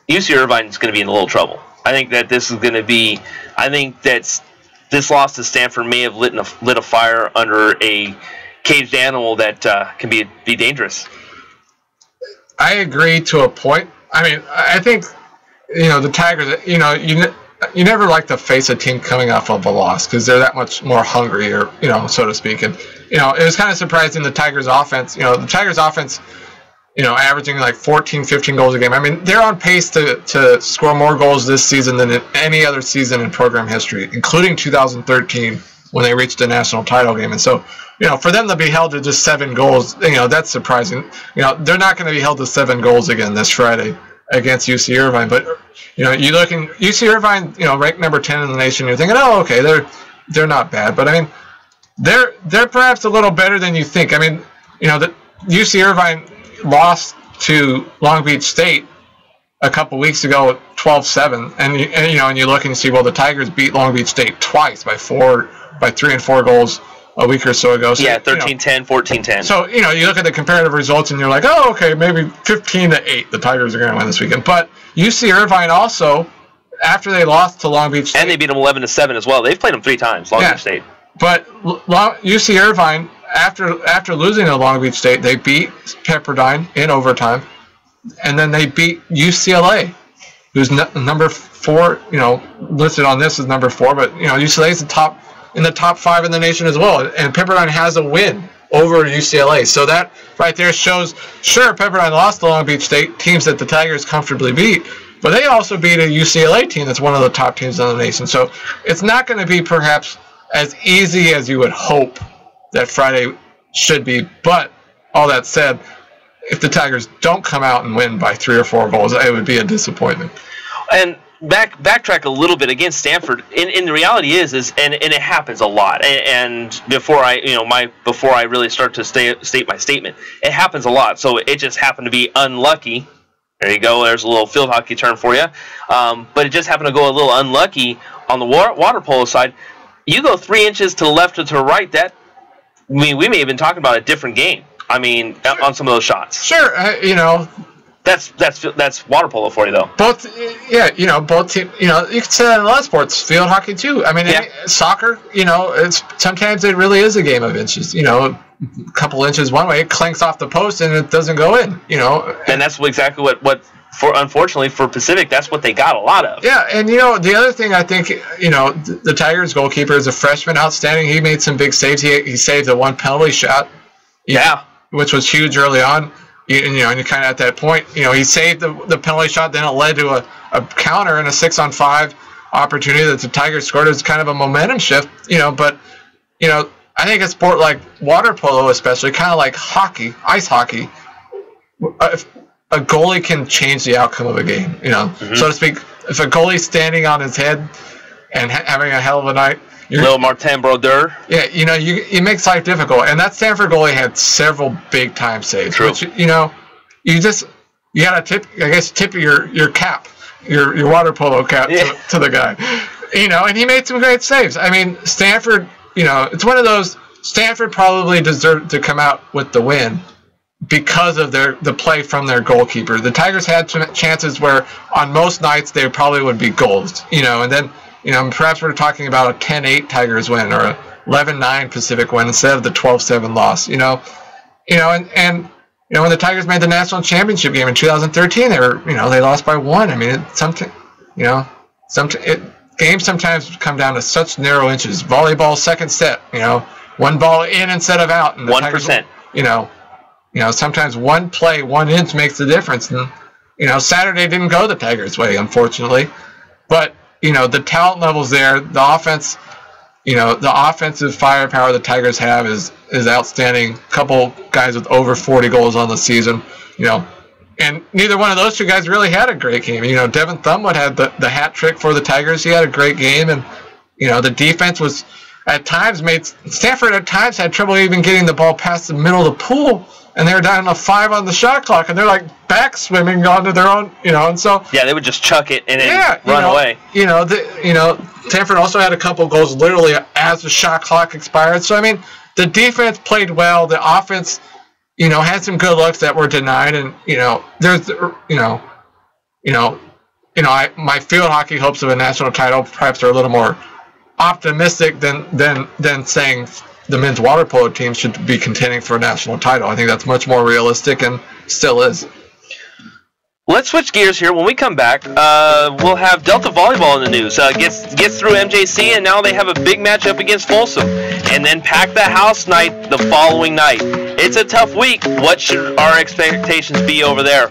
UC Irvine is going to be in a little trouble. I think that this is going to be. I think that this loss to Stanford may have lit a fire under a caged animal that can be dangerous.
I agree to a point. I mean, I think the Tigers. You never like to face a team coming off of a loss, because they're that much more hungry, or so to speak. And it was kind of surprising the Tigers' offense. The Tigers' offense. Averaging like 14, 15 goals a game. I mean, they're on pace to score more goals this season than in any other season in program history, including 2013, when they reached the national title game. And so, for them to be held to just 7 goals, that's surprising. They're not going to be held to 7 goals again this Friday against UC Irvine. But, you look in UC Irvine, ranked number 10 in the nation, you're thinking, oh, okay, they're not bad. But, I mean, they're perhaps a little better than you think. I mean, the UC Irvine lost to Long Beach State a couple weeks ago, 12-7, and you look and you see, well, the Tigers beat Long Beach State twice by 3 and 4 goals a week or so ago. So,
13-10, 14-10.
So you look at the comparative results and you're like, oh, okay, maybe 15-8, the Tigers are going to win this weekend. But UC Irvine also, after they lost to Long Beach State,
and they beat them 11-7 as well. They've played them 3 times, Long Beach State.
But UC Irvine, after losing to Long Beach State, they beat Pepperdine in overtime, and then they beat UCLA, who's number 4. Listed on this as number 4, but UCLA is in the top 5 in the nation as well, and Pepperdine has a win over UCLA. So that right there shows, sure, Pepperdine lost to Long Beach State, teams that the Tigers comfortably beat, but they also beat a UCLA team that's one of the top teams in the nation. So it's not going to be perhaps as easy as you would hope that Friday should be. But all that said, if the Tigers don't come out and win by 3 or 4 goals, it would be a disappointment.
And backtrack a little bit against Stanford. In the reality is and it happens a lot. And before I really start to state my statement, it happens a lot. So it just happened to be unlucky. There you go. There's a little field hockey term for you. But it just happened to go a little unlucky on the water polo side. You go 3 inches to the left or to the right. We may have been talking about a different game. I mean, on some of those shots.
Sure,
That's water polo for you, though.
Both teams. You can say that in a lot of sports, field hockey too. I mean, soccer. It's sometimes it really is a game of inches. A couple inches one way, it clanks off the post and it doesn't go in.
And that's exactly what unfortunately for Pacific, that's what they got a lot of.
Yeah, and the other thing I think, the Tigers goalkeeper is a freshman, outstanding. He made some big saves. He saved the 1 penalty shot. Which was huge early on. And you're kind of at that point. He saved the penalty shot, then it led to a counter and a 6-on-5 opportunity that the Tigers scored. It was kind of a momentum shift, But I think a sport like water polo, especially, kind of like hockey, ice hockey, a goalie can change the outcome of a game, so to speak. If a goalie's standing on his head and having a hell of a night,
Little Martin Brodeur.
Yeah, it makes life difficult. And that Stanford goalie had several big time saves.
True.
Which, you gotta tip your cap, your water polo cap to the guy. And he made some great saves. I mean, Stanford, it's one of those, Stanford probably deserved to come out with the win because of the play from their goalkeeper. The Tigers had some chances where on most nights they probably would be goals, and then perhaps we're talking about a 10-8 Tigers win or a 11-9 Pacific win instead of the 12-7 loss. And when the Tigers made the national championship game in 2013, they lost by 1. I mean, games sometimes come down to such narrow inches. Volleyball second set, 1 ball in instead of out. And
1%.
Sometimes 1 play, 1 inch makes the difference. And Saturday didn't go the Tigers' way, unfortunately, but. The talent levels there, the offense, the offensive firepower the Tigers have is outstanding. A couple guys with over 40 goals on the season, and neither one of those 2 guys really had a great game. Devin Thumwood had the hat trick for the Tigers. He had a great game, and the defense was Stanford at times had trouble even getting the ball past the middle of the pool. And they were down to 5 on the shot clock, and they're like back swimming onto their own, and so.
Yeah, they would just chuck it and then run away.
Stanford also had a couple goals literally as the shot clock expired. So I mean, the defense played well. The offense, had some good looks that were denied, and my field hockey hopes of a national title perhaps are a little more optimistic than saying the men's water polo team should be contending for a national title. I think that's much more realistic and still is.
Let's switch gears here. When we come back, we'll have Delta Volleyball in the news. Gets through MJC, and now they have a big matchup against Folsom. And then Pack the House night the following night. It's a tough week. What should our expectations be over there?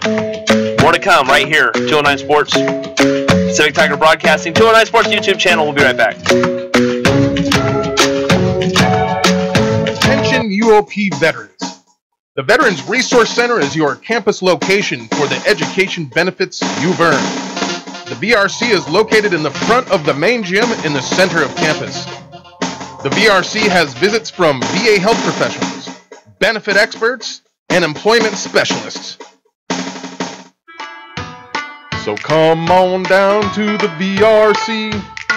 More to come right here, 209 Sports. Pacific Tiger Broadcasting, 209 Sports YouTube channel. We'll be right back.
UOP veterans. The Veterans Resource Center is your campus location for the education benefits you've earned. The VRC is located in the front of the main gym in the center of campus. The VRC has visits from VA health professionals, benefit experts, and employment specialists. So come on down to the VRC,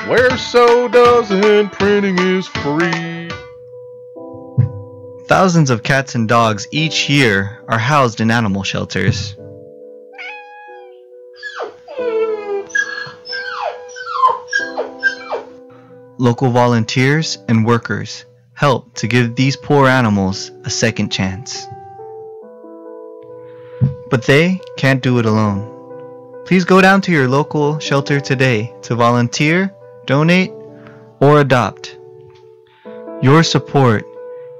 where sodas and printing is free.
Thousands of cats and dogs each year are housed in animal shelters. Local volunteers and workers help to give these poor animals a second chance. But they can't do it alone. Please go down to your local shelter today to volunteer, donate, or adopt. Your support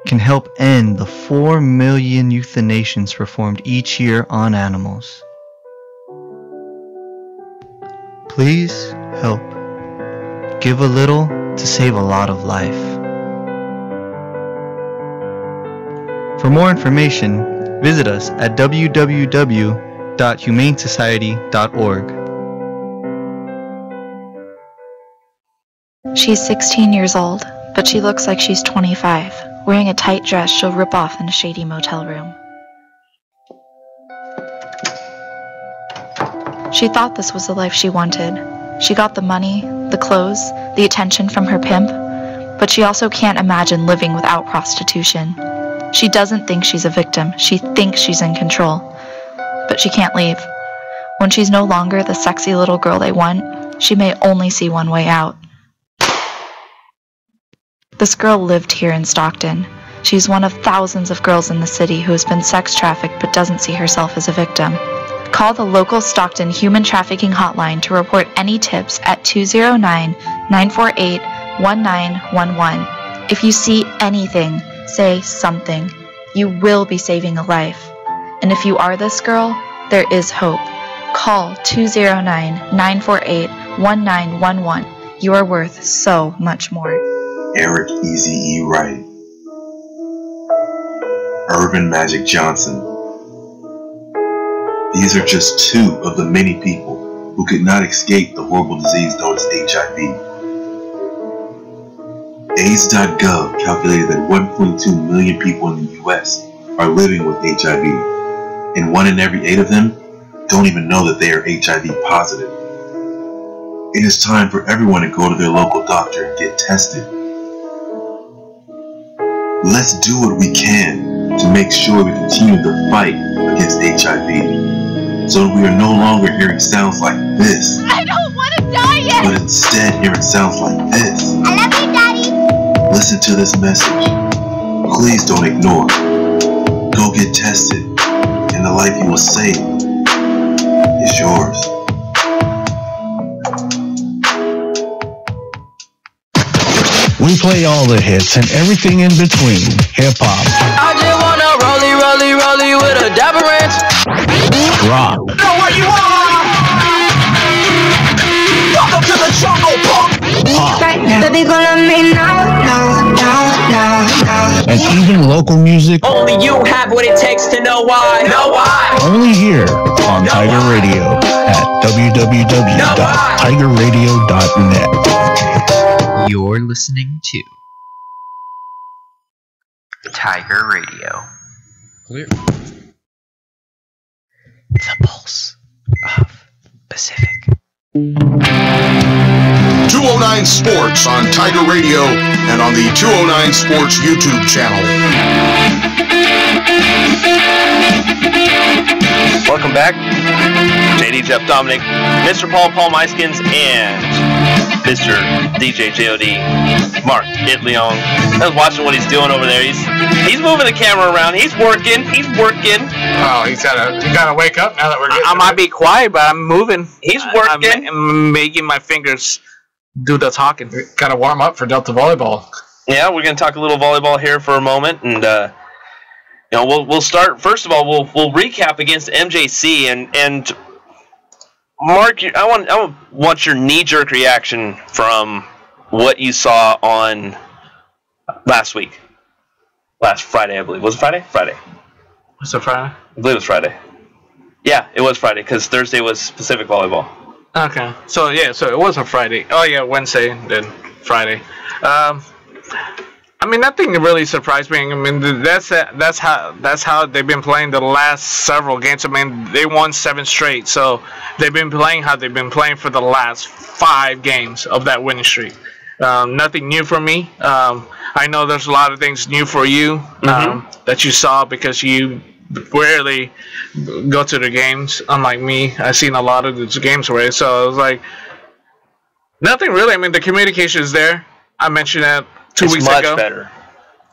can help end the 4 million euthanations performed each year on animals. Please help. Give a little to save a lot of life. For more information, visit us at www.humanesociety.org.
She's 16 years old, but she looks like she's 25, wearing a tight dress she'll rip off in a shady motel room. She thought this was the life she wanted. She got the money, the clothes, the attention from her pimp, but she also can't imagine living without prostitution. She doesn't think she's a victim. She thinks she's in control, but she can't leave. When she's no longer the sexy little girl they want, she may only see one way out. This girl lived here in Stockton. She's one of thousands of girls in the city who has been sex trafficked but doesn't see herself as a victim. Call the local Stockton Human Trafficking Hotline to report any tips at 209-948-1911. If you see anything, say something. You will be saving a life. And if you are this girl, there is hope. Call 209-948-1911. You are worth so much more.
Eric Eazy-E Wright, Urban Magic Johnson. These are just two of the many people who could not escape the horrible disease known as HIV. AIDS.gov calculated that 1.2 million people in the US are living with HIV, and 1 in every 8 of them don't even know that they are HIV positive. It is time for everyone to go to their local doctor and get tested. Let's do what we can to make sure we continue the fight against HIV, so that we are no longer hearing sounds like this.
I don't want to die yet!
But instead hearing sounds like this.
I love you, Daddy!
Listen to this message. Please don't ignore. Go get tested, and the life you will save is yours.
We play all the hits and everything in between. Hip-hop.
I just wanna rollie with a dapper ranch.
Rock.
Know what you want? Welcome to the jungle, punk.
Pop.
Baby, gonna me now.
And even local music.
Only you have what it takes to know why. Know why?
Only here on Tiger Radio at www.tigerradio.net.
You're listening to Tiger Radio. Clear. The pulse of Pacific.
209 Sports on Tiger Radio and on the 209 Sports YouTube channel.
Welcome back. JD Jeff Dominic, Mr. Paul Meiskins, and Mr. DJ JOD, Mark Itleon. I was watching what he's doing over there. He's moving the camera around. He's working.
Oh, he's gotta wake up now that we're getting.
I might be quiet, but I'm moving.
He's working.
I'm making my fingers do the talking.
Gotta warm up for Delta volleyball.
Yeah, we're gonna talk a little volleyball here for a moment, and we'll start. First of all, we'll recap against MJC, and Mark, I want your knee-jerk reaction from what you saw on last week. last Friday, I believe. Was it Friday? Friday.
Was it Friday?
I believe it was Friday. Yeah, it was Friday because Thursday was Pacific volleyball.
Okay. So it was a Friday. Oh yeah, Wednesday, then Friday. I mean, nothing really surprised me. I mean, that's how they've been playing the last several games. I mean, they won 7 straight, so they've been playing how they've been playing for the last 5 games of that winning streak. Nothing new for me. I know there's a lot of things new for you that you saw because you rarely go to the games. Unlike me, I've seen a lot of these games already. So I was like, nothing really. I mean, the communication is there. I mentioned that 2 weeks ago. It's much
better.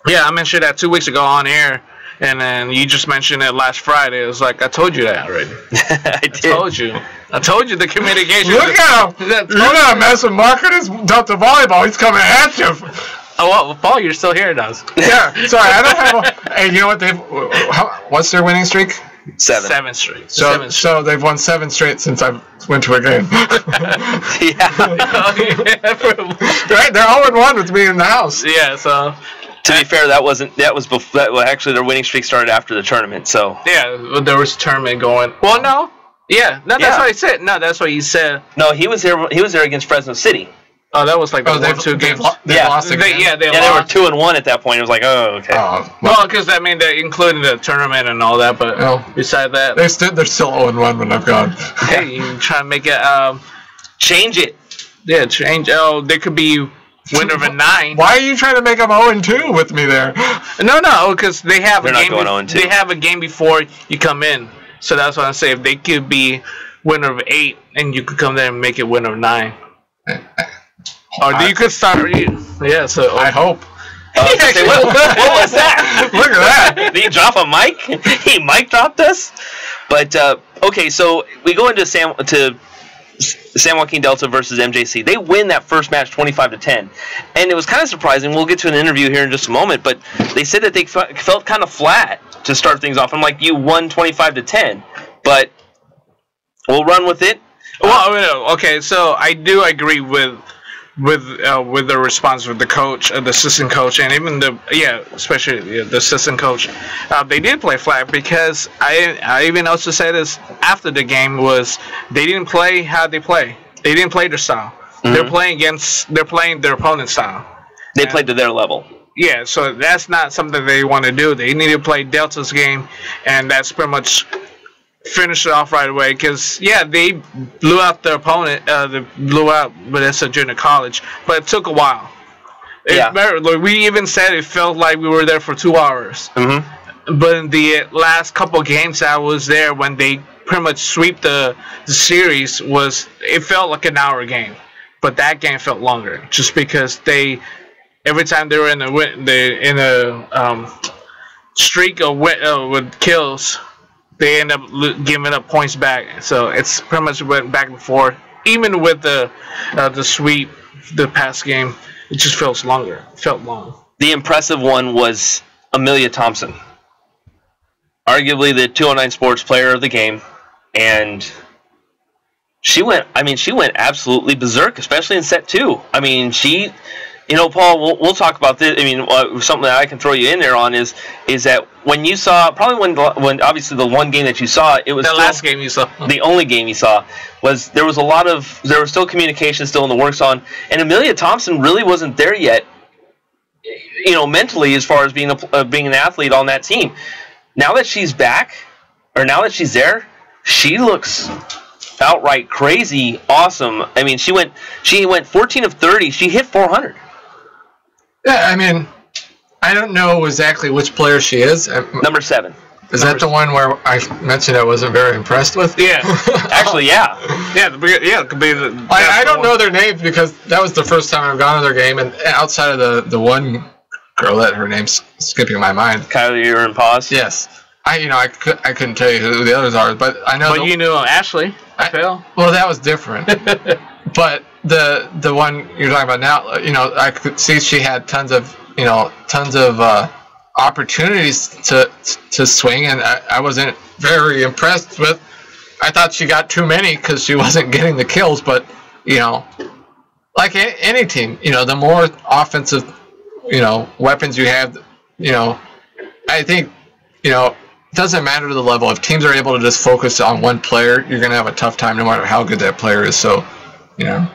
Yeah, I mentioned that 2 weeks ago on air, and then you just mentioned it last Friday. It was like, I told you that already. I told you. I told you the communication.
Look at him. You're not messing with Marcus Delta Volleyball. He's coming at you.
Oh, well, Paul, you're still here, does.
Yeah, sorry, I don't have a... Hey, you know what? What's their winning streak?
7.
7 straight.
So they've won 7 straight since I went to a game. Right? They're 0-1 with me in the house.
Yeah, so...
To be fair, that was before. Actually, their winning streak started after the tournament. So
yeah, there was a tournament going. Well, no, that's what I said. No, that's what you said.
No, he was there. He was there against Fresno City.
Oh, that was like the 2 games.
They lost again.
They
were 2-1 at that point. It was like, oh, okay.
Well, because I mean, they included the tournament and all that, but beside that,
they're still 0-1 when I've gone.
Hey, you try to make it
change it.
Yeah, change. Oh, there could be winner of a 9.
Why are you trying to make them 0-2 with me there?
No, because they have
They're
a game.
Not going 0-2.
They have a game before you come in, so that's what I'm saying. If they could be winner of 8, and you could come there and make it winner of 9. Or you could start. Yeah, so
I hope.
What was that?
Look at that.
Did he drop a mic? He mic dropped us. But okay, so we go into San Joaquin Delta versus MJC. They win that first match 25-10, and it was kind of surprising. We'll get to an interview here in just a moment, but they said that they felt kind of flat to start things off. I'm like, you won 25-10, but we'll run with it.
Well, okay, so I do agree with the response with the coach, the assistant coach, and even especially the assistant coach. They did play flat because I even also said this after the game was they didn't play how they play. They didn't play their style. Mm-hmm. They're playing their opponent's style.
They played to their level.
Yeah, so that's not something they want to do. They need to play Delta's game, and that's pretty much finish it off right away because they blew out their opponent. They blew out, but that's a junior college. But it took a while. We even said it felt like we were there for 2 hours. Mm-hmm. But in the last couple of games I was there, when they pretty much sweep the series, it felt like an hour game. But that game felt longer, just because every time they were in a streak with kills, they end up giving up points back. So it's pretty much went back and forth. Even with the sweep, the past game, it just felt longer. It felt long.
The impressive one was Amelia Thompson, arguably the 209 Sports Player of the game, and she went absolutely berserk, especially in set 2. I mean, Paul, we'll talk about this. I mean, something that I can throw you in there on is that when you saw, probably when obviously the one game that you saw, it was
the last game you saw.
The only game you saw was there was still communication still in the works on, and Amelia Thompson really wasn't there yet, mentally, as far as being an athlete on that team. Now that she's back, or now that she's there, she looks outright crazy awesome. I mean, she went 14 of 30. She hit 400.
Yeah, I mean, I don't know exactly which player she is.
Number 7.
Is that the one where I mentioned I wasn't very impressed with?
Yeah.
Actually, yeah.
It could be the...
I don't know their names because that was the first time I've gone to their game, and outside of the one girl that her name's skipping my mind.
Kylie, you're in pause?
Yes. I couldn't tell you who the others are, but I know...
But you knew Ashley.
Well, that was different. But the one you're talking about now, I could see she had tons of opportunities to swing, and I wasn't very impressed with. I thought she got too many because she wasn't getting the kills. But like any team, the more offensive weapons you have,
I think, you know, it doesn't matter the level. If teams are able to just focus on one player, you're going to have a tough time no matter how good that player is. So, you know,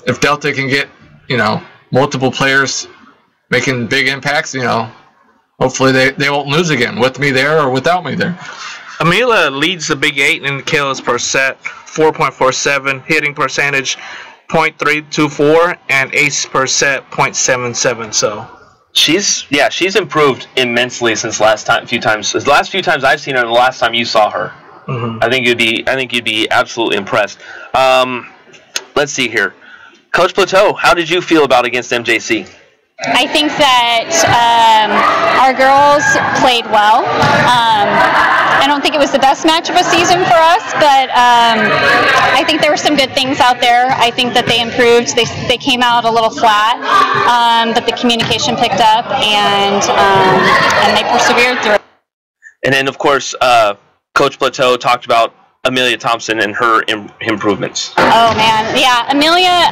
if Delta can get, you know, multiple players making big impacts, you know, hopefully they won't lose again, with me there or without me there.
Amelia leads the Big 8 in kills per set, 4.47, hitting percentage 0.324, and ace per set 0.77. So
she's improved immensely since the last few times I've seen her, and the last time you saw her.
Mm-hmm.
I think you'd be absolutely impressed. Let's see here, Coach Plateau, how did you feel about against MJC?
I think that our girls played well. I don't think it was the best match of a season for us, but I think there were some good things out there. I think that they improved. They came out a little flat, but the communication picked up, and they persevered through it.
And then, of course, Coach Plateau talked about Amelia Thompson and her improvements.
Oh man, yeah, Amelia,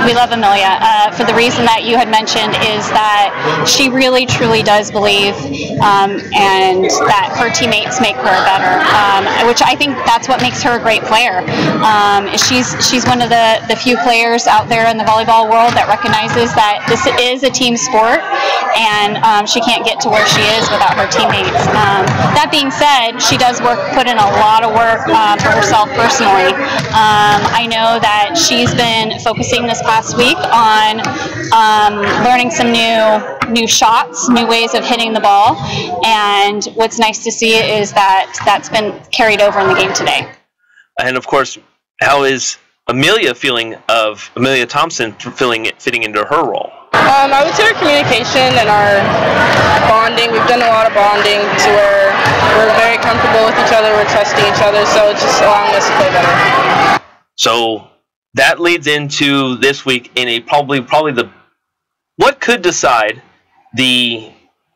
we love Amelia for the reason that you had mentioned, is that she really truly does believe and that her teammates make her better, which I think that's what makes her a great player. She's one of the few players out there in the volleyball world that recognizes that this is a team sport, and she can't get to where she is without her teammates. That being said, she does put in a lot of work for herself personally. I know that she's been focusing this past week on learning some new shots, new ways of hitting the ball, and what's nice to see is that that's been carried over in the game today.
And of course, how is Amelia Thompson fitting into her role?
I would say our communication and our bonding, we've done a lot of bonding to where we're very comfortable with each other, we're trusting each other, so it's just allowing us to play better.
So that leads into this week in a probably what could decide the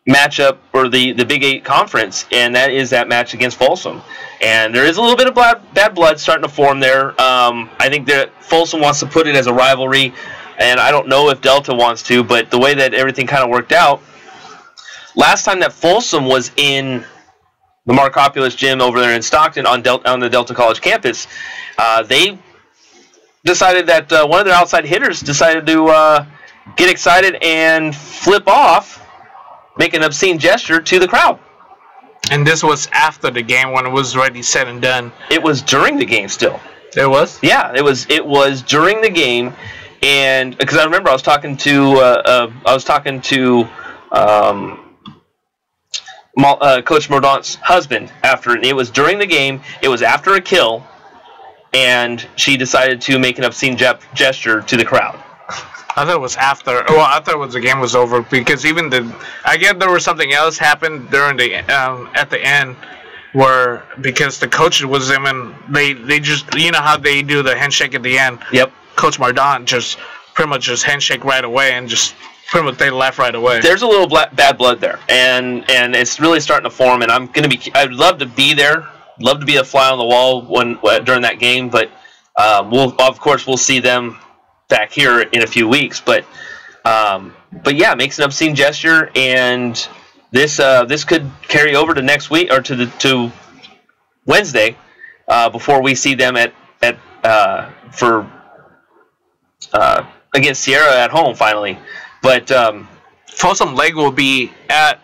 matchup or the Big 8 conference, and that is that match against Folsom. And there is a little bit of bad blood starting to form there. I think that Folsom wants to put it as a rivalry, and I don't know if Delta wants to, but the way that everything kind of worked out, last time that Folsom was in the Markopolis gym over there in Stockton on the Delta College campus, they decided that one of their outside hitters decided to get excited and flip off, make an obscene gesture to the crowd.
And this was after the game when it was already said and done.
It was during the game still.
It was?
Yeah, it was during the game. And because I remember I was talking to Coach Mordaunt's husband after, and it was during the game. It was after a kill, and she decided to make an obscene gesture to the crowd.
I thought it was after. Well, I thought it was the game was over, because even I guess there was something else happened during the at the end, where because the coach was in and they just, you know how they do the handshake at the end.
Yep.
Coach Mordaunt just pretty much just handshake right away and just pretty much they left right away.
There's a little bad blood there, and it's really starting to form. And I'd love to be there, love to be a fly on the wall during that game. But we'll see them back here in a few weeks. But yeah, makes an obscene gesture, and this could carry over to next week or to Wednesday before we see them against Sierra at home finally. But
Folsom Lake will be at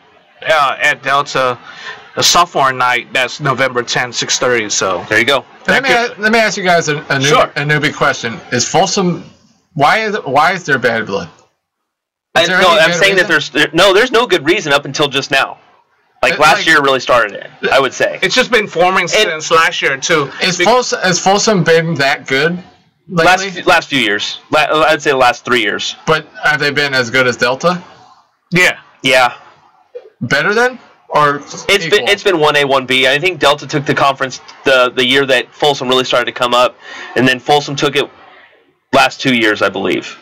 Delta the sophomore night. That's November 10th, 6:30. So
there you go.
Let me ask you guys a newbie question. Is Folsom, why is there bad blood?
I'm saying that there's no good reason up until just now. Last year really started it, I would say.
It's just been forming since last year too.
Has Folsom been that good lately?
Last few years. I'd say the last 3 years.
But have they been as good as Delta?
Yeah.
Yeah.
Better than? Or
it's been 1A, 1B. I think Delta took the conference the year that Folsom really started to come up, and then Folsom took it last 2 years, I believe.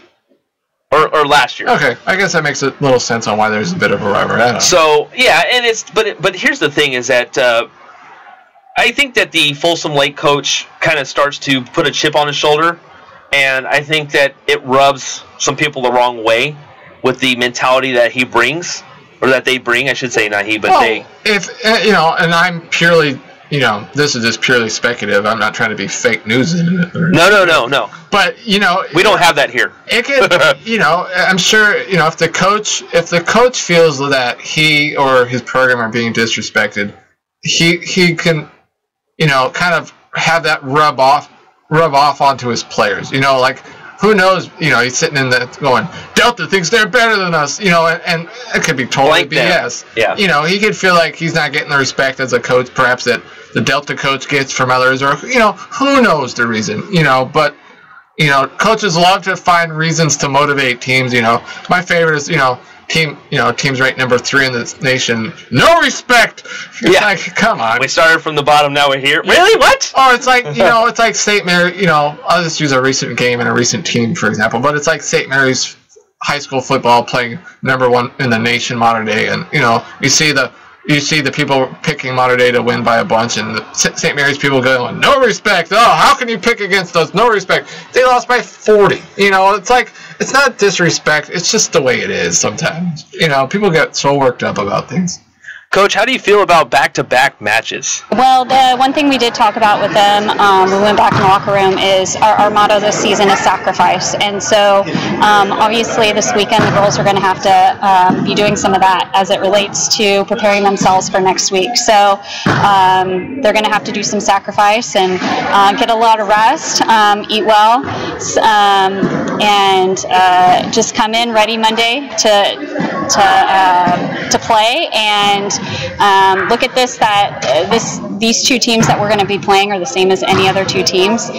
Or last year.
Okay, I guess that makes a little sense on why there's a bit of a rivalry.
So yeah, and but here's the thing: is that I think that the Folsom Lake coach kind of starts to put a chip on his shoulder, and I think that it rubs some people the wrong way with the mentality that he brings or that they bring, I should say, not he, but
well,
they.
If and I'm purely, this is just purely speculative. I'm not trying to be fake news in it.
No.
But
we don't have that here.
It could, I'm sure, if the coach feels that he or his program are being disrespected, he can, kind of have that rub off onto his players. Who knows? He's sitting in the going, Delta thinks they're better than us. And it could be totally BS.
Yeah.
He could feel like he's not getting the respect as a coach, perhaps that the Delta coach gets from others, or who knows the reason. But coaches love to find reasons to motivate teams. My favorite is teams ranked number 3 in the nation. No respect. It's like, come on.
We started from the bottom. Now we're here. Really? What?
Oh, it's like it's like St. Mary. I'll just use a recent game and a recent team for example. But it's like St. Mary's high school football playing number 1 in the nation modern day, and you see the people picking modern day to win by a bunch, and the St. Mary's people going, no respect. Oh, how can you pick against us? No respect. They lost by 40. It's like, it's not disrespect. It's just the way it is sometimes. People get so worked up about things.
Coach, how do you feel about back-to-back matches?
Well, the one thing we did talk about with them, we went back in the locker room, is our motto this season is sacrifice. And so, obviously, this weekend the girls are going to have to be doing some of that as it relates to preparing themselves for next week. So, they're going to have to do some sacrifice and get a lot of rest, eat well, and just come in ready Monday to play. And look at this, these 2 teams that we're going to be playing are the same as any other 2 teams.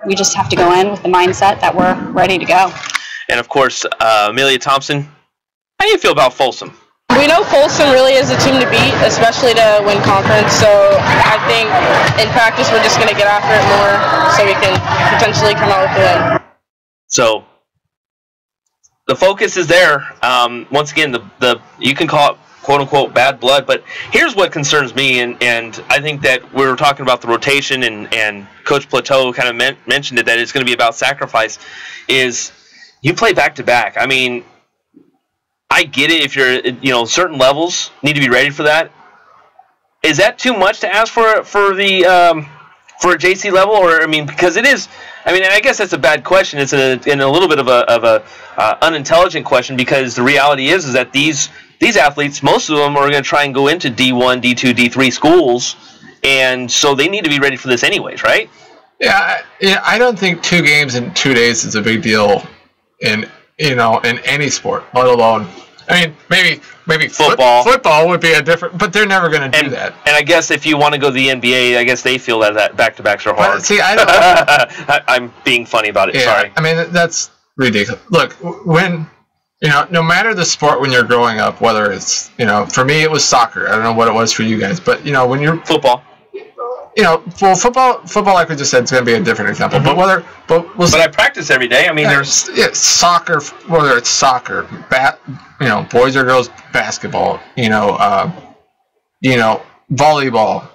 We just have to go in with the mindset that we're ready to go.
And of course, Amelia Thompson, how do you feel about Folsom?
We know Folsom really is a team to beat, especially to win conference. So I think in practice we're just going to get after it more so we can potentially come out with the win.
So the focus is there. Once again, the you can call it quote-unquote bad blood, but here's what concerns me, and I think that we were talking about the rotation, and Coach Plateau kind of mentioned it, that it's going to be about sacrifice, is you play back-to-back. I mean, I get it if you're, certain levels need to be ready for that. Is that too much to ask for a JC level, or, because it is, and I guess that's a bad question. It's in a little bit of a unintelligent question, because the reality is that these athletes, most of them are going to try and go into D1, D2, D3 schools, and so they need to be ready for this anyways, right?
Yeah, I don't think 2 games in 2 days is a big deal in any sport, let alone, maybe
football.
Football would be a different, but they're never going to do that.
And I guess if you want to go to the NBA, I guess they feel that back-to-backs are hard.
But see, I don't.
I'm being funny about it.
Yeah,
sorry.
That's ridiculous. Look, when no matter the sport, when you're growing up, whether it's for me it was soccer. I don't know what it was for you guys, but when you're
football.
Well, football, like we just said, it's going to be a different example.
Mm-hmm. But I practice every day. There's
soccer, whether it's soccer, boys or girls basketball, volleyball,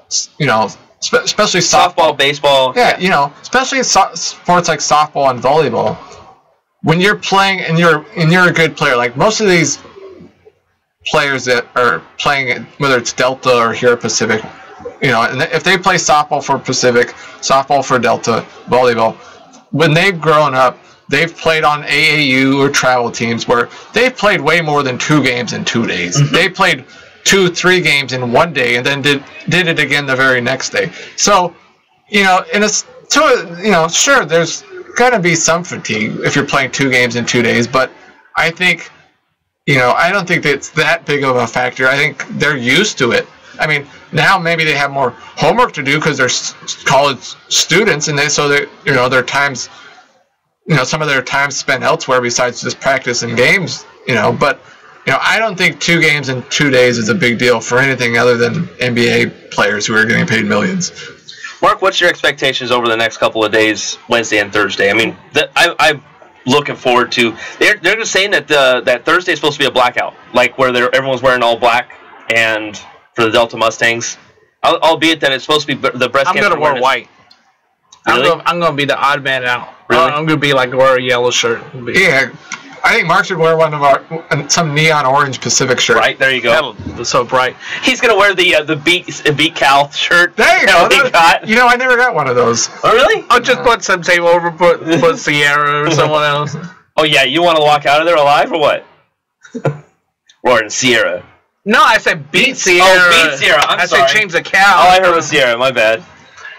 especially
softball, baseball.
Yeah, especially sports like softball and volleyball. When you're playing and you're a good player, like most of these players that are playing, whether it's Delta or here at Pacific. And if they play softball for Pacific, softball for Delta, volleyball, when they've grown up, they've played on AAU or travel teams where they've played way more than 2 games in 2 days. Mm-hmm. They played 2-3 games in 1 day and then did it again the very next day. So, sure, there's going to be some fatigue if you're playing 2 games in 2 days, but I think, I don't think it's that big of a factor. I think they're used to it. Now maybe they have more homework to do because they're college students, and their times, some of their time spent elsewhere besides just practice and games, But I don't think 2 games in 2 days is a big deal for anything other than NBA players who are getting paid millions.
Mark, what's your expectations over the next couple of days, Wednesday and Thursday? I'm looking forward to. They're just saying that that Thursday is supposed to be a blackout, like where everyone's wearing all black and. For the Delta Mustangs, albeit that it's supposed to be the breast cancer.
I'm gonna wear white.
Really?
I'm gonna be the odd man out.
Really?
I'm gonna be like wear a yellow shirt.
Yeah, I think Mark should wear one of some neon orange Pacific shirt.
Right, there you go.
That's so bright.
He's gonna wear the beat Cal shirt.
There you go. You know, I never got one of those.
Oh really?
I'll just put some tape over, put Sierra or someone else.
Oh yeah, you want to walk out of there alive or what? Or Sierra.
No, I said beat Sierra.
Oh, beat Sierra. I'm sorry.
I said change the Cal.
Oh, I heard was Sierra. My bad.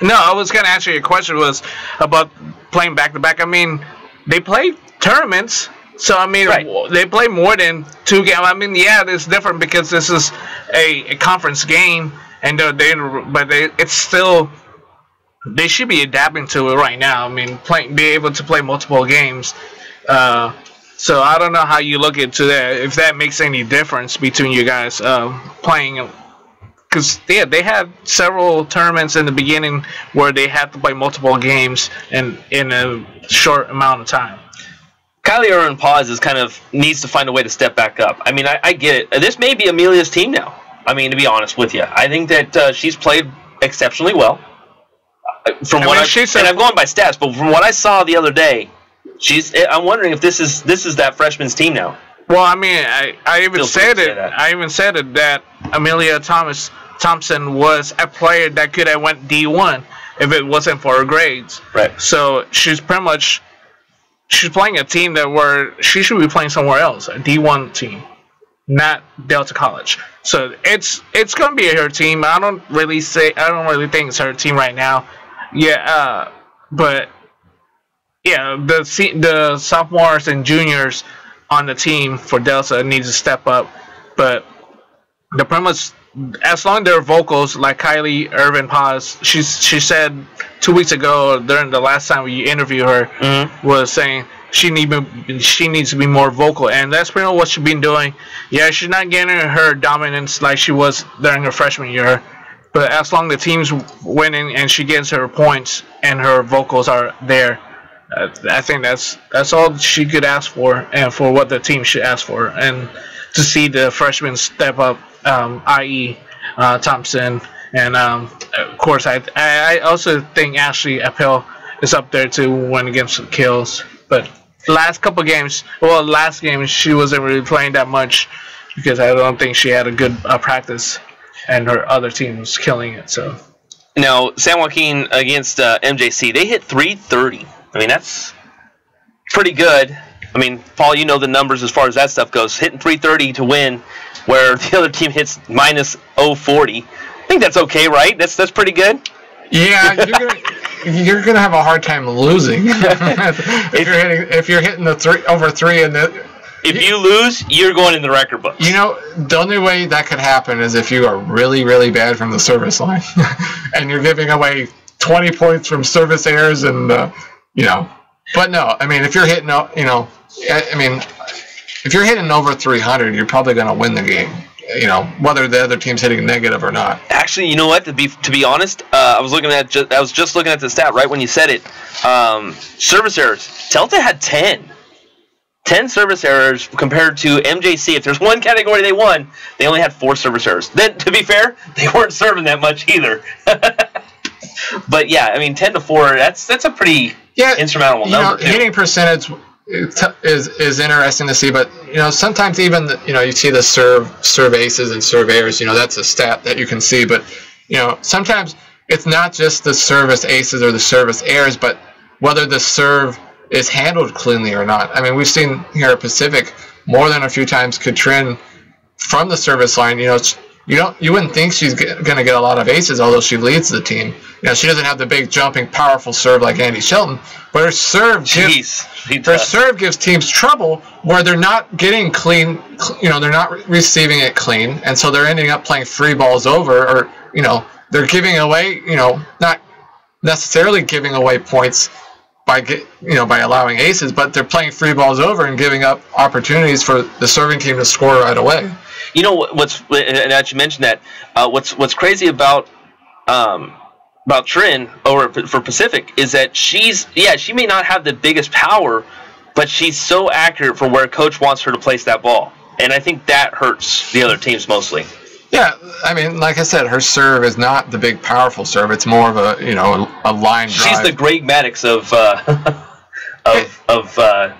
No, I was gonna answer your question was about playing back to back. I mean, they play tournaments, so I mean they play more than 2 games. I mean, yeah, it's different because this is a conference game, and it's still they should be adapting to it right now. I mean, be able to play multiple games. So I don't know how you look into that, if that makes any difference between you guys playing. Because they had several tournaments in the beginning where they had to play multiple games in a short amount of time.
Kylie Irvin-Paz needs to find a way to step back up. I mean, I get it. This may be Amelia's team now. I mean, to be honest with you, I think that she's played exceptionally well. From what and I'm going by stats, but from what I saw the other day, I'm wondering if this is that freshman's team now.
Well, I mean, I even said it. I even said it that Amelia Thompson was a player that could have went D1 if it wasn't for her grades.
Right.
So she's playing a team where she should be playing somewhere else, a D1 team, not Delta College. So it's gonna be her team. I don't really think it's her team right now. Yeah, but yeah, the sophomores and juniors on the team for Delta needs to step up. But the premise, as long as their vocals, like Kylie Irvin-Paz, she said 2 weeks ago during the last time we interviewed her, was saying she needs to be more vocal, and that's pretty much what she's been doing. Yeah, she's not getting her dominance like she was during her freshman year, but as long as the team's winning and she gets her points and her vocals are there, I think that's all she could ask for, and for what the team should ask for, and to see the freshmen step up, i.e. Thompson, and of course I also think Ashley Appel is up there to win against the kills. But last game she wasn't really playing that much because I don't think she had a good practice, and her other team was killing it. So
now San Joaquin against MJC, they hit 330. I mean, that's pretty good. I mean, Paul, you know the numbers as far as that stuff goes. Hitting 330 to win, where the other team hits minus 040. I think that's okay, right? That's pretty good.
Yeah, you're gonna have a hard time losing if you're hitting the over 3 and
if you lose, you're going in the record books.
You know, the only way that could happen is if you are really, really bad from the service line, and you're giving away 20 points from service errors and. But no, I mean, if you're hitting, if you're hitting over 300, you're probably going to win the game. Whether the other team's hitting negative or not.
Actually, you know what? To be honest, I was just looking at the stat right when you said it. Service errors. Delta had 10 service errors compared to MJC. If there's one category they won, they only had 4 service errors. Then, to be fair, they weren't serving that much either. But yeah, I mean, 10-4. That's a pretty insurmountable number.
Hitting percentage is interesting to see, but sometimes even you see the serve aces and serve errors. That's a stat that you can see, but sometimes it's not just the service aces or the service errors, but whether the serve is handled cleanly or not. I mean, we've seen here at Pacific more than a few times Katrin from the service line. You wouldn't think she's going to get a lot of aces, although she leads the team. She doesn't have the big jumping, powerful serve like Andy Shelton, but her serve gives teams trouble where they're not getting clean. They're not receiving it clean, and so they're ending up playing free balls over, or they're giving away. Not necessarily giving away points by allowing aces, but they're playing free balls over and giving up opportunities for the serving team to score right away.
You know what's, and as you mentioned that, what's crazy about Trin for Pacific is that she may not have the biggest power, but she's so accurate for where coach wants her to place that ball, and I think that hurts the other teams mostly.
Yeah, I mean, like I said, her serve is not the big, powerful serve. It's more of a line drive.
She's the Greg Maddux of of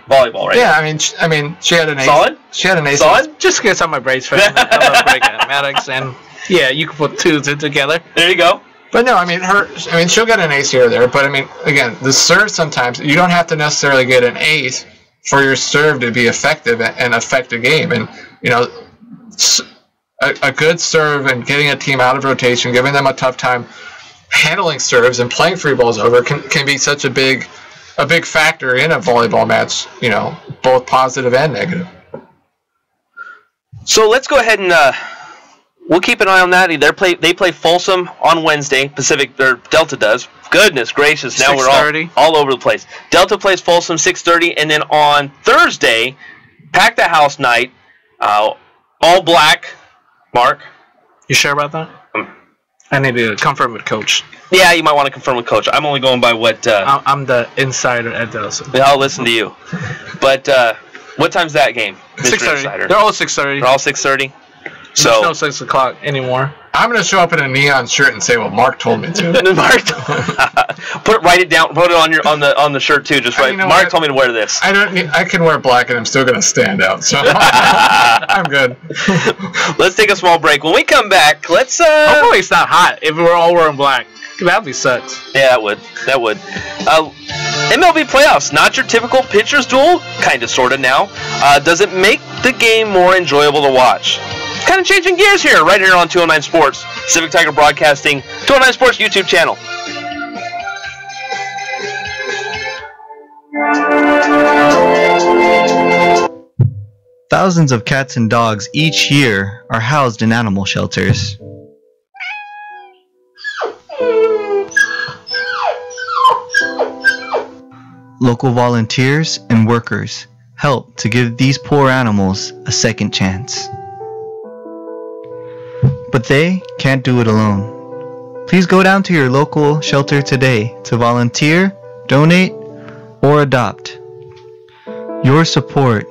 volleyball, right?
Yeah, I mean, she had an ace.
Solid?
She had an ace.
Solid?
Just get some of my braids from Maddox, and yeah, you can put two together.
There you go.
But no, I mean, she'll get an ace here or there. But I mean, again, the serve sometimes you don't have to necessarily get an ace for your serve to be effective and affect a game. And you know, a good serve and getting a team out of rotation, giving them a tough time handling serves and playing free balls over can be such a big factor in a volleyball match. You know, both positive and negative.
So let's go ahead and we'll keep an eye on that. They play Folsom on Wednesday. Pacific or Delta does. Goodness gracious! Now we're all over the place. Delta plays Folsom 6:30, and then on Thursday, pack the house night, all black. Mark,
you sure about that? I need to confirm with Coach.
Yeah, you might want to confirm with Coach. I'm only going by what...
I'm the insider at Delta.
I'll listen to you. But what time's that game?
6:30. They're all 6:30.
They're all 6:30? So,
there's no 6 o'clock anymore.
I'm going to show up in a neon shirt and say what Mark told me to.
Write it down. Put it on the shirt too. Just write. You know Mark told me to wear this.
I can wear black and I'm still going to stand out. So I'm good.
Let's take a small break. When we come back, let's.
Hopefully it's not hot. If we're all wearing black, that'd be sucks.
Yeah, that would. MLB playoffs, not your typical pitcher's duel. Kind of, sort of now. Does it make the game more enjoyable to watch? Kind of changing gears here, right here on 209 Sports, Pacific Tiger Broadcasting, 209 Sports YouTube channel.
Thousands of cats and dogs each year are housed in animal shelters. Local volunteers and workers help to give these poor animals a second chance. But they can't do it alone. Please go down to your local shelter today to volunteer, donate, or adopt. Your support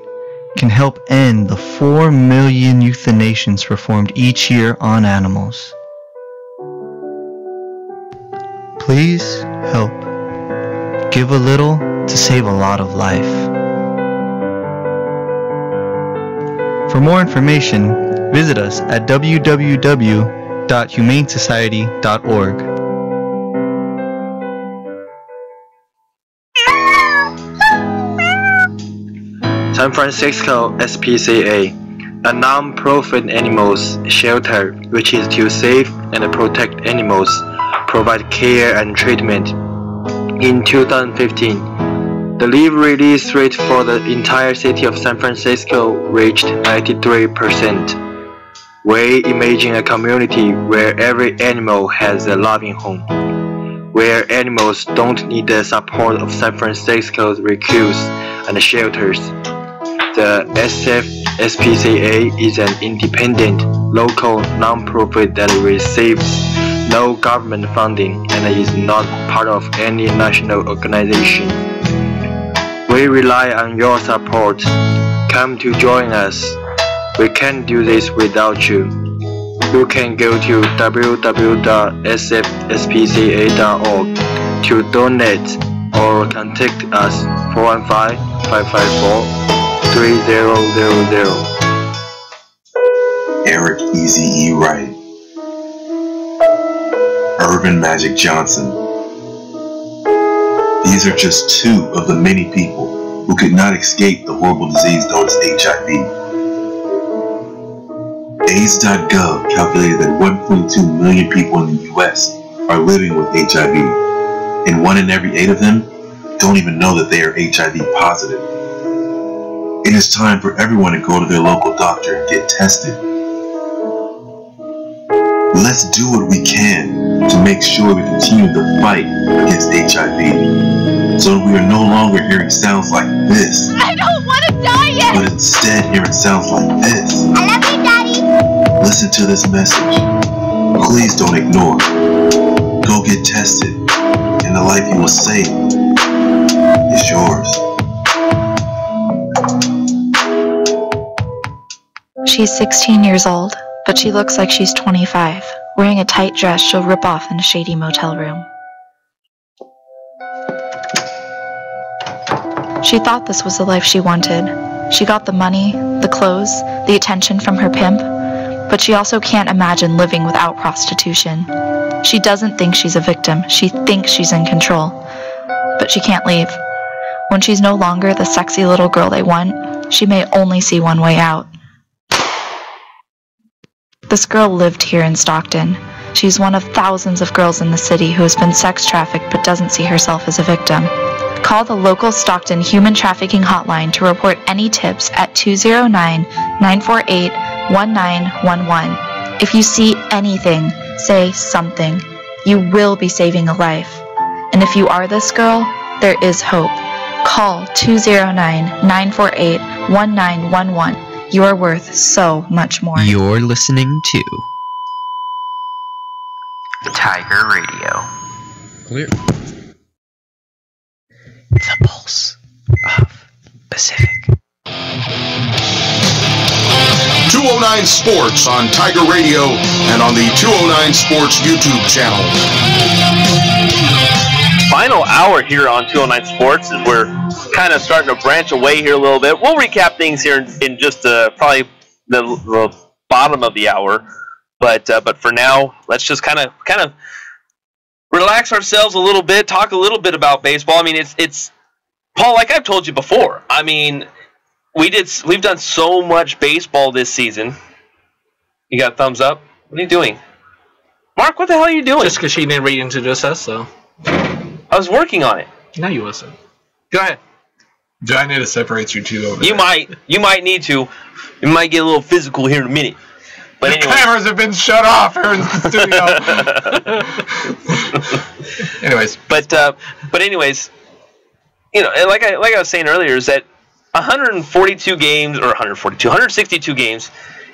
can help end the 4 million euthanations performed each year on animals. Please help. Give a little to save a lot of life. For more information, visit us at www.humanesociety.org.
San Francisco SPCA, a non-profit animals shelter which is to save and protect animals, provide care and treatment. In 2015, the live release rate for the entire city of San Francisco reached 93%. We imagine a community where every animal has a loving home, where animals don't need the support of San Francisco's rescues and shelters. The SPCA is an independent, local non-profit that receives no government funding and is not part of any national organization. We rely on your support. Come to join us. We can't do this without you. You can go to www.sfspca.org to donate or contact us 415-554-3000.
Eric Easy E. Wright, Irvin Magic Johnson. These are just two of the many people who could not escape the horrible disease known as HIV. AIDS.gov calculated that 1.2 million people in the U.S. are living with HIV, and 1 in every 8 of them don't even know that they are HIV positive. It is time for everyone to go to their local doctor and get tested. Let's do what we can to make sure we continue the fight against HIV, so that we are no longer hearing sounds like this.
I don't want to die yet!
But instead hearing sounds like this.
I love you, Daddy!
Listen to this message. Please don't ignore. Go get tested, and the life you will save is yours.
She's 16 years old, but she looks like she's 25, wearing a tight dress she'll rip off in a shady motel room. She thought this was the life she wanted. She got the money, the clothes, the attention from her pimp, but she also can't imagine living without prostitution. She doesn't think she's a victim. She thinks she's in control, but she can't leave. When she's no longer the sexy little girl they want, she may only see one way out. This girl lived here in Stockton. She's one of thousands of girls in the city who has been sex trafficked but doesn't see herself as a victim. Call the local Stockton Human Trafficking Hotline to report any tips at 209-948-1911. If you see anything, say something. You will be saving a life. And if you are this girl, there is hope. Call 209-948-1911. You are worth so much more.
You're listening to Tiger Radio.
Clear.
The pulse of Pacific.
209 Sports on Tiger Radio and on the 209 Sports YouTube channel.
Final hour here on 209 Sports as we're kind of starting to branch away here a little bit. We'll recap things here in just probably the bottom of the hour, but for now, let's just kind of relax ourselves a little bit, talk a little bit about baseball. I mean, it's Paul, like I've told you before. I mean, we've done so much baseball this season. You got a thumbs up? What are you doing? Mark, what the hell are you doing?
Just because she didn't reintroduce us, so.
I was working on it.
No, you wasn't. Go ahead.
Do I need to separate you two over there?
You might need to. It might get a little physical here in a minute. But
the cameras have been shut off here in the studio. Anyways.
But anyways, you know, like I was saying earlier, is that 162 games,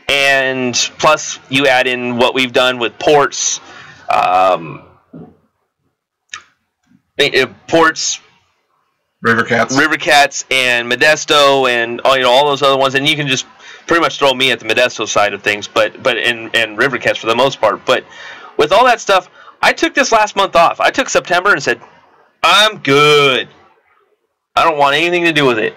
and plus you add in what we've done with Ports, River Cats, and Modesto, and all those other ones, and you can just pretty much throw me at the Modesto side of things, but River Cats for the most part. But with all that stuff, I took this last month off. I took September and said, I'm good. I don't want anything to do with it.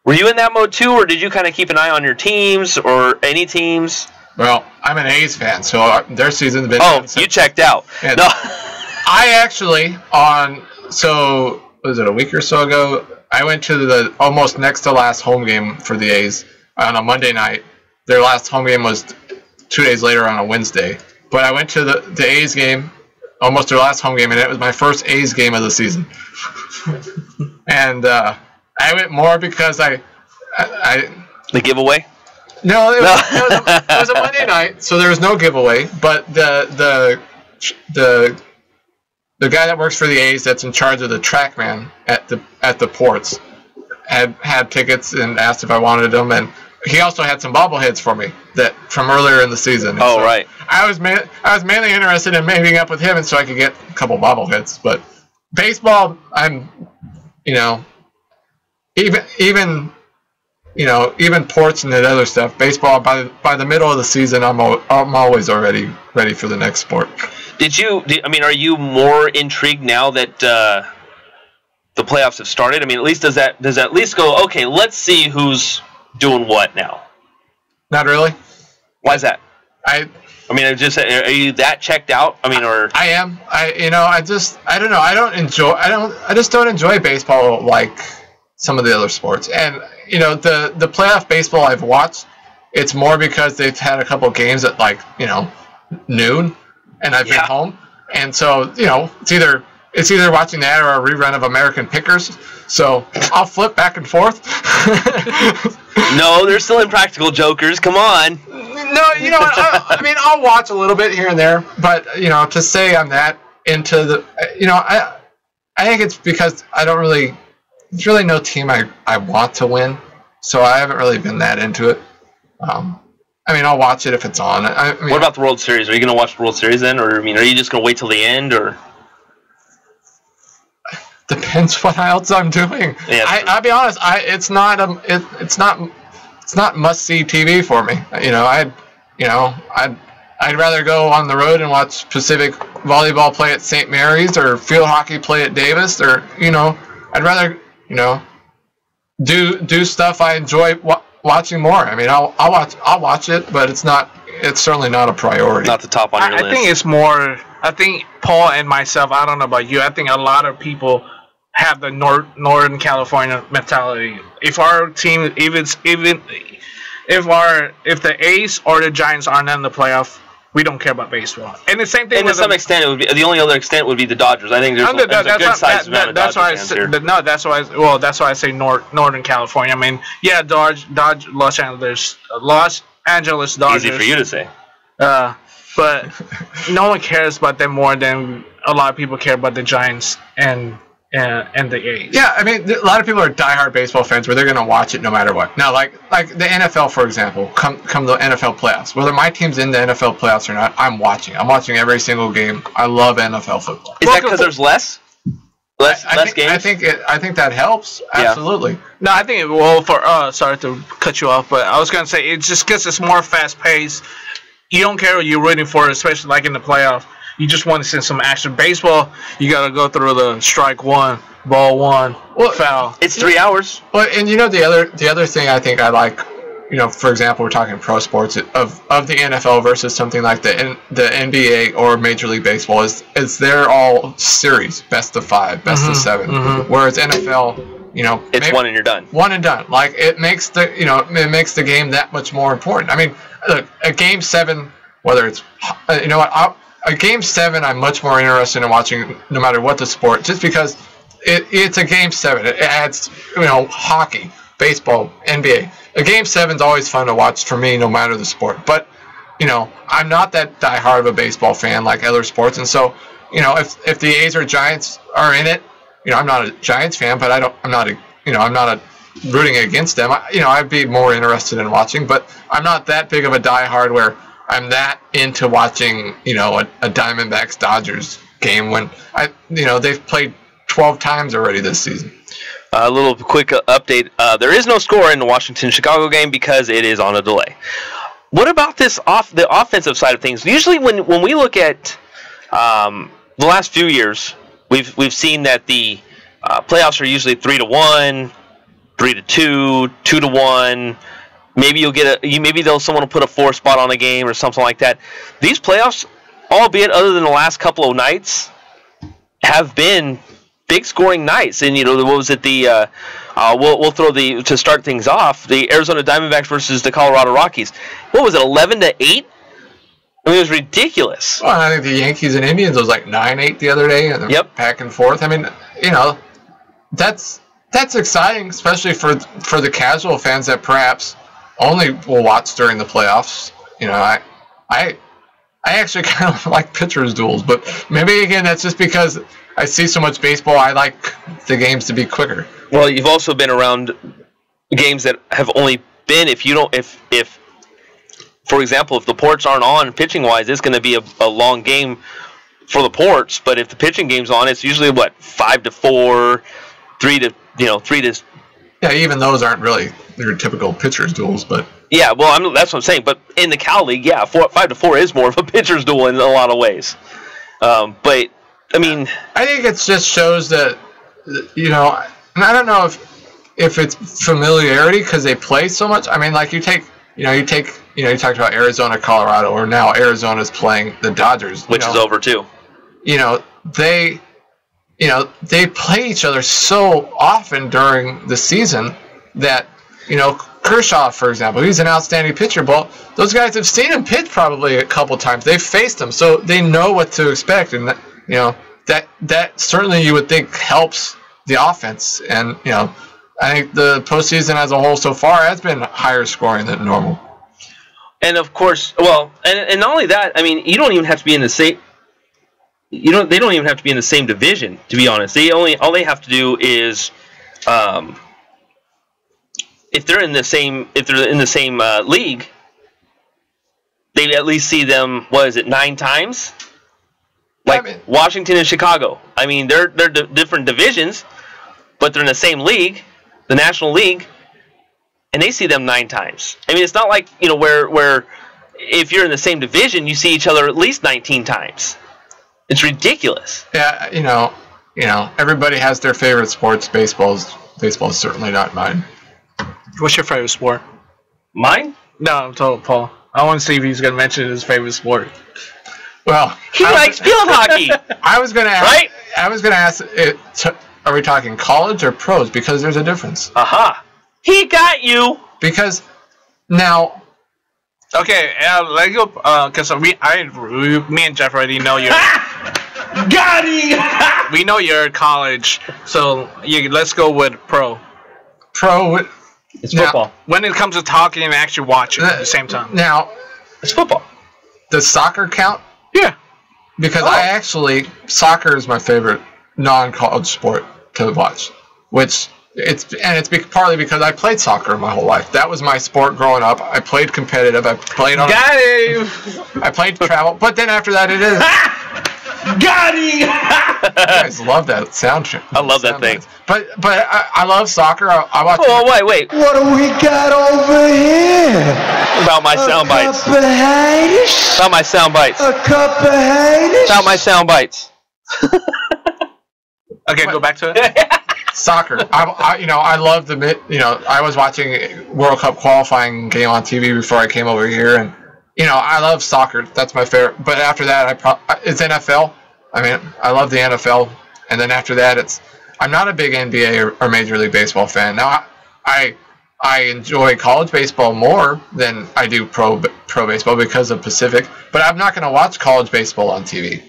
Were you in that mode too, or did you kind of keep an eye on your teams or any teams?
Well, I'm an A's fan, so their season's been...
Oh, you checked out.
And
no.
I actually, was it a week or so ago, I went to the almost next to last home game for the A's on a Monday night. Their last home game was 2 days later on a Wednesday. But I went to the A's game, almost their last home game, and it was my first A's game of the season. And I went more because I
the giveaway?
No, it was a Monday night, so there was no giveaway. But the guy that works for the A's that's in charge of the TrackMan at the ports had tickets and asked if I wanted them, and he also had some bobbleheads for me that from earlier in the season. And
so right.
I was mainly interested in meeting up with him, and so I could get a couple bobbleheads. But baseball, I'm, even ports and that other stuff. Baseball, by the middle of the season, I'm always already ready for the next sport.
Are you more intrigued now that the playoffs have started? I mean, at least does that at least go, okay, let's see who's doing what now?
Not really.
Why is that?
are
you that checked out? I mean, or
I am. I don't know. I just don't enjoy baseball like some of the other sports. And the playoff baseball I've watched, it's more because they've had a couple games at noon, and I've been home, and so it's either watching that or a rerun of American Pickers. So I'll flip back and forth.
No, they're still Impractical Jokers. Come on.
No, I'll watch a little bit here and there, but to say I'm that into the, I think it's because there's really no team I want to win, so I haven't really been that into it. I'll watch it if it's on.
What about the World Series? Are you going to watch the World Series then, or are you just going to wait till the end, or?
Depends what else I'm doing. Yeah, I'll be honest. It's not must see TV for me. I'd rather go on the road and watch Pacific volleyball play at St. Mary's or field hockey play at Davis, or I'd rather do stuff I enjoy watching more. I mean, I'll watch it, but it's certainly not a priority.
Not the top on your list.
I think it's more. I think Paul and myself. I don't know about you. I think a lot of people have the Northern California mentality. If our team, if the A's or the Giants aren't in the playoff, we don't care about baseball. And the same thing.
And to some extent, it would be the only other extent would be the Dodgers. I think there's a good sized amount of Dodgers fans here.
No, that's why. That's why I say Northern California. I mean, yeah, Los Angeles Dodgers.
Easy for you to say.
But no one cares about them more than a lot of people care about the Giants and the A's.
Yeah, I mean, a lot of people are diehard baseball fans where they're going to watch it no matter what. Now, like the NFL, for example, come the NFL playoffs. Whether my team's in the NFL playoffs or not, I'm watching. I'm watching every single game. I love NFL football.
Is that because there's less games?
I think that helps. Absolutely.
Yeah. No, I think sorry to cut you off, but I was going to say it's just because it's more fast paced. You don't care what you're rooting for, especially like in the playoff. You just want to see some action. Baseball, you got to go through the strike one, ball one, foul.
It's 3 hours.
Well, and the other thing I think I like, for example, we're talking pro sports of the NFL versus something like the NBA or Major League Baseball is they're all series, best of 5, best of 7. Whereas NFL,
it's one and you're done.
One and done. Like it makes the game that much more important. I mean, look, a game 7, whether it's a game 7, I'm much more interested in watching no matter what the sport, just because it's a game 7. It adds, hockey, baseball, NBA. A game 7's always fun to watch for me, no matter the sport. But, I'm not that diehard of a baseball fan like other sports, and so, if the A's or Giants are in it, I'm not a Giants fan, but I'm not rooting against them. I'd be more interested in watching, but I'm not that big of a diehard where I'm that into watching, a Diamondbacks Dodgers game when they've played 12 times already this season.
A little quick update. There is no score in the Washington-Chicago game because it is on a delay. What about the offensive side of things? Usually when we look at the last few years, we've seen that the playoffs are usually 3-1, 3-2, 2-1. Maybe someone will put a 4 spot on a game or something like that. These playoffs, albeit other than the last couple of nights, have been big scoring nights. And what was it? We'll throw to start things off. The Arizona Diamondbacks versus the Colorado Rockies. What was it? 11-8. I mean, it was ridiculous.
Well, I think the Yankees and Indians was like 9-8 the other day, and back and forth. I mean, that's exciting, especially for the casual fans that perhaps only will watch during the playoffs. I actually kind of like pitchers' duels, but maybe again that's just because I see so much baseball. I like the games to be quicker.
Well, you've also been around games that have only been if for example, if the ports aren't on pitching wise, it's going to be a long game for the ports. But if the pitching game's on, it's usually 5-4, 3-3.
Yeah, even those aren't really your typical pitchers' duels, but
yeah, well, that's what I'm saying. But in the Cal League, 5-4 is more of a pitcher's duel in a lot of ways. But I mean, I
think it just shows that and I don't know if it's familiarity because they play so much. I mean, like you talked about Arizona, Colorado, or now Arizona's playing the Dodgers,
which is over too.
They play each other so often during the season that, Kershaw, for example, he's an outstanding pitcher. But those guys have seen him pitch probably a couple times. They've faced him, so they know what to expect. And, that certainly you would think helps the offense. And, I think the postseason as a whole so far has been higher scoring than normal.
And, of course, and not only that, I mean, you don't even have to be in the same – they don't even have to be in the same division, to be honest. All they have to do is, if they're in the same league, they at least see them. 9 times? Like Washington and Chicago. I mean, they're different divisions, but they're in the same league, the National League, and they see them 9 times. I mean, it's not like where if you're in the same division, you see each other at least 19 times. It's ridiculous.
Yeah, you know, everybody has their favorite sports. Baseball is certainly not mine.
What's your favorite sport?
Mine?
No, I'm told Paul. I want to see if he's gonna mention his favorite sport.
Well,
he likes field hockey.
I was gonna ask.
Right?
I was gonna ask. Are we talking college or pros? Because there's a difference.
Aha! He got you.
Because now.
Okay, let's go. Cause me and Jeff already know you're.
Got him.
We know you're college, so let's go with pro.
Pro.
It's football.
When it comes to talking and actually watching at the same time.
Now,
it's football.
Does soccer count?
Yeah.
Because soccer is my favorite non-college sport to watch. Which partly because I played soccer my whole life. That was my sport growing up. I played competitive. I played on.
Got him.
I played travel, but then after that, it is.
Got him.
You guys love that sound.
I love that thing.
But I love soccer. I watch.
Oh wait.
What do we got over here?
About my sound bites.
Cup of haters.
About my sound bites.
A cup of haters.
About my sound bites.
Okay, go back to it.
Soccer. I love I was watching World Cup qualifying game on TV before I came over here, and I love soccer. That's my favorite. But after that, it's NFL. I mean, I love the NFL, and then after that, I'm not a big NBA or Major League Baseball fan. Now, I enjoy college baseball more than I do pro baseball because of Pacific. But I'm not going to watch college baseball on TV.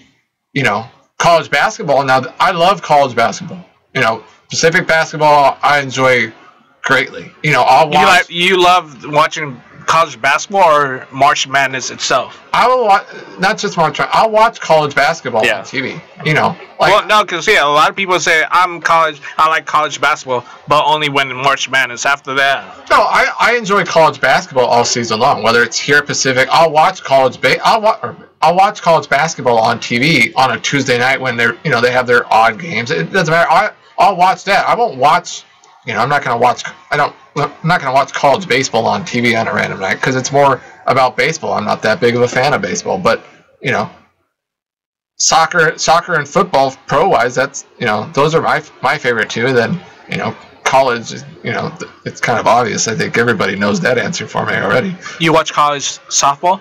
College basketball. Now, I love college basketball. Pacific basketball, I enjoy greatly. I'll watch.
You love watching college basketball or March Madness itself?
I will watch, not just March. I'll watch college basketball on TV.
Well, no, because a lot of people say I like college basketball, but only when March Madness. After that,
no, I enjoy college basketball all season long. Whether it's here at Pacific, I'll watch college basketball on TV on a Tuesday night when they have their odd games. It doesn't matter. I'll watch that. I won't watch. I'm not going to watch. I'm not going to watch college baseball on TV on a random night because it's more about baseball. I'm not that big of a fan of baseball, but soccer and football pro wise, that's those are my favorite two. And then college, it's kind of obvious. I think everybody knows that answer for me already.
You watch college softball?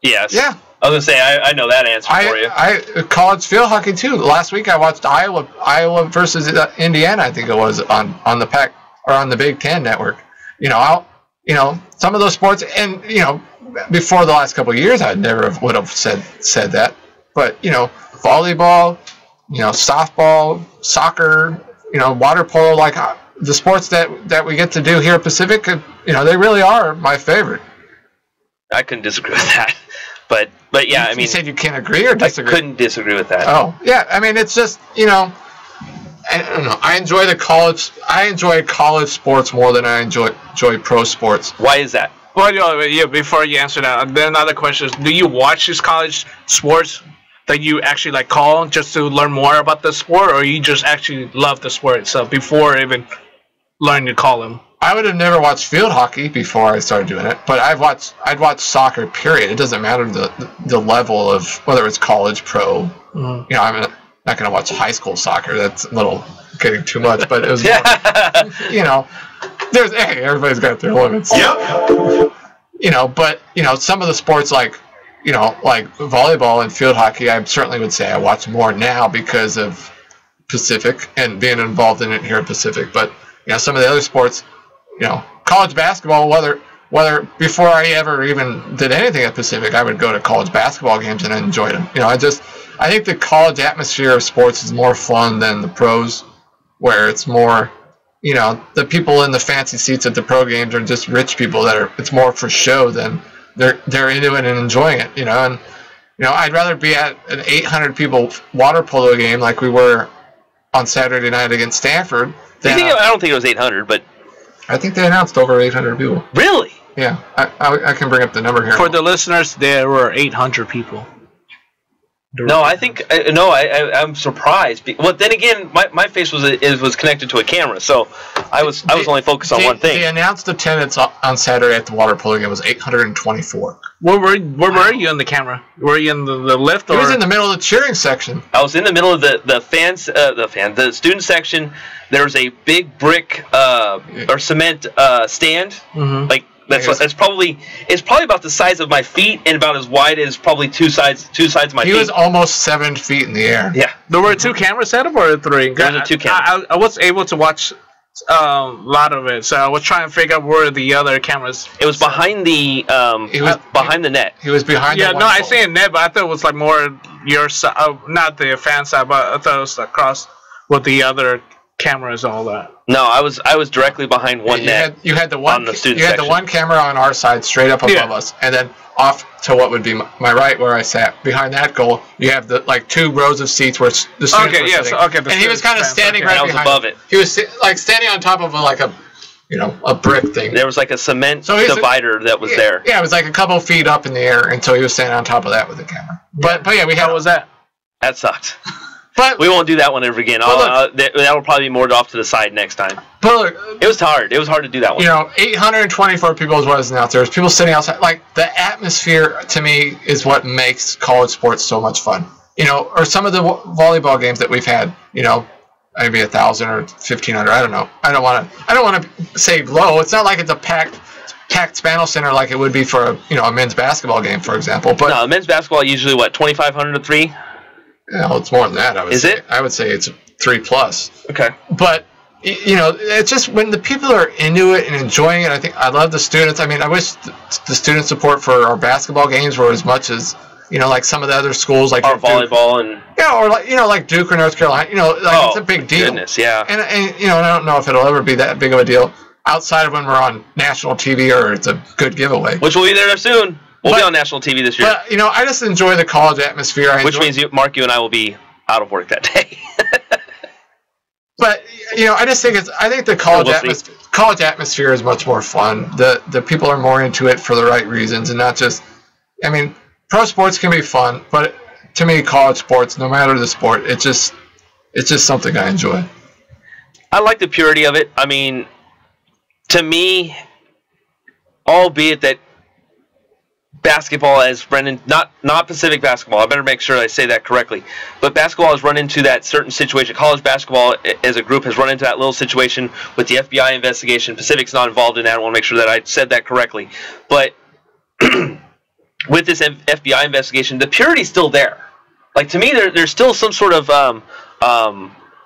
Yes.
Yeah.
I was gonna say I know that answer for you.
College field hockey too. Last week I watched Iowa versus Indiana. I think it was on the Pac or on the Big Ten network. Some of those sports, and before the last couple of years I never would have said that. But volleyball, softball, soccer, water polo, like the sports that we get to do here at Pacific, they really are my favorite.
I couldn't disagree with that. But yeah, I mean,
you said you can't agree or disagree?
I couldn't disagree with that.
Oh yeah, I mean, it's just I don't know. I enjoy college sports more than I enjoy pro sports.
Why is that?
Well, before you answer that, then another question is: do you watch these college sports that you actually call just to learn more about the sport, or you just actually love the sport itself before even learning to call them?
I would have never watched field hockey before I started doing it, but I'd watch soccer. Period. It doesn't matter the level of whether it's college, pro.
Mm-hmm.
I'm not going to watch high school soccer. That's a little getting too much. But it was, everybody's got their limits.
Yep.
But some of the sports like volleyball and field hockey, I certainly would say I watch more now because of Pacific and being involved in it here at Pacific. But some of the other sports. College basketball, whether before I ever even did anything at Pacific, I would go to college basketball games and I enjoyed them. I think the college atmosphere of sports is more fun than the pros, where it's more, the people in the fancy seats at the pro games are just rich people it's more for show than they're into it and enjoying it, and, I'd rather be at an 800 people water polo game like we were on Saturday night against Stanford.
I don't think it was 800, but
I think they announced over 800 people.
Really?
Yeah, I can bring up the number here.
For the listeners, there were 800 people.
No, I think I'm surprised. Well, then again, my face was connected to a camera, so I was only focused on one thing.
The announced attendance on Saturday at the water polo game was 824.
Where were you in the camera? Were you in the lift? Or?
He was in the middle of the cheering section.
I was in the middle of the student section. There was a big brick or cement stand, like. It's probably about the size of my feet and about as wide as probably two sides of my feet.
He was almost 7 feet in the air.
Yeah.
There were 2 cameras set up or 3?
There were 2 cameras.
I was able to watch a lot of it, so I was trying to figure out where the other cameras.
It was behind the behind the net.
He was behind.
Yeah, I say net, but I thought it was like more your side, not the fan side, but I thought it was across with the other cameras and all that.
No, I was directly behind one net.
You had the one.
On the student
you had
section.
the one camera on our side, straight up above us, and then off to what would be my right, where I sat. Behind that goal, you have the 2 rows of seats where the students were sitting. And he was kind of standing right behind.
I was above it.
He was standing on top of a brick thing.
There was like a cement divider that was there.
Yeah, it was like a couple feet up in the air until he was standing on top of that with the camera. But yeah,
How was that?
That sucked.
But
we won't do that one ever again. That'll probably be moored off to the side next time.
But look,
it was hard. It was hard to do that one.
824 people is what is out there. There's people sitting outside. Like, the atmosphere, to me, is what makes college sports so much fun. Or some of the volleyball games that we've had, maybe 1,000 or 1,500. I don't know. I don't want to say low. It's not like it's a packed Spano Center like it would be for a men's basketball game, for example. But
no, men's basketball usually 2,500 to 3.
Yeah, it's more than that. I would say it's 3+.
Okay.
But it's just when the people are into it and enjoying it. I love the students. I mean, I wish the student support for our basketball games were as much as like some of the other schools, like
our volleyball and
or like Duke or North Carolina. It's a big deal.
Goodness, yeah.
And I don't know if it'll ever be that big of a deal outside of when we're on national TV or it's a good giveaway.
Which will be there soon. We'll be on national TV this year.
But, I just enjoy the college atmosphere.
Which means, Mark, you and I will be out of work that day.
But, I just think the college atmosphere is much more fun. The people are more into it for the right reasons and not just, pro sports can be fun, but to me, college sports, no matter the sport, it's just something I enjoy.
I like the purity of it. I mean, to me, albeit that basketball has run in, not Pacific basketball, I better make sure I say that correctly, but basketball has run into that certain situation. College basketball as a group has run into that little situation with the FBI investigation. Pacific's not involved in that. I want to make sure that I said that correctly. But with this FBI investigation, the purity's still there. Like, to me, there's still some sort of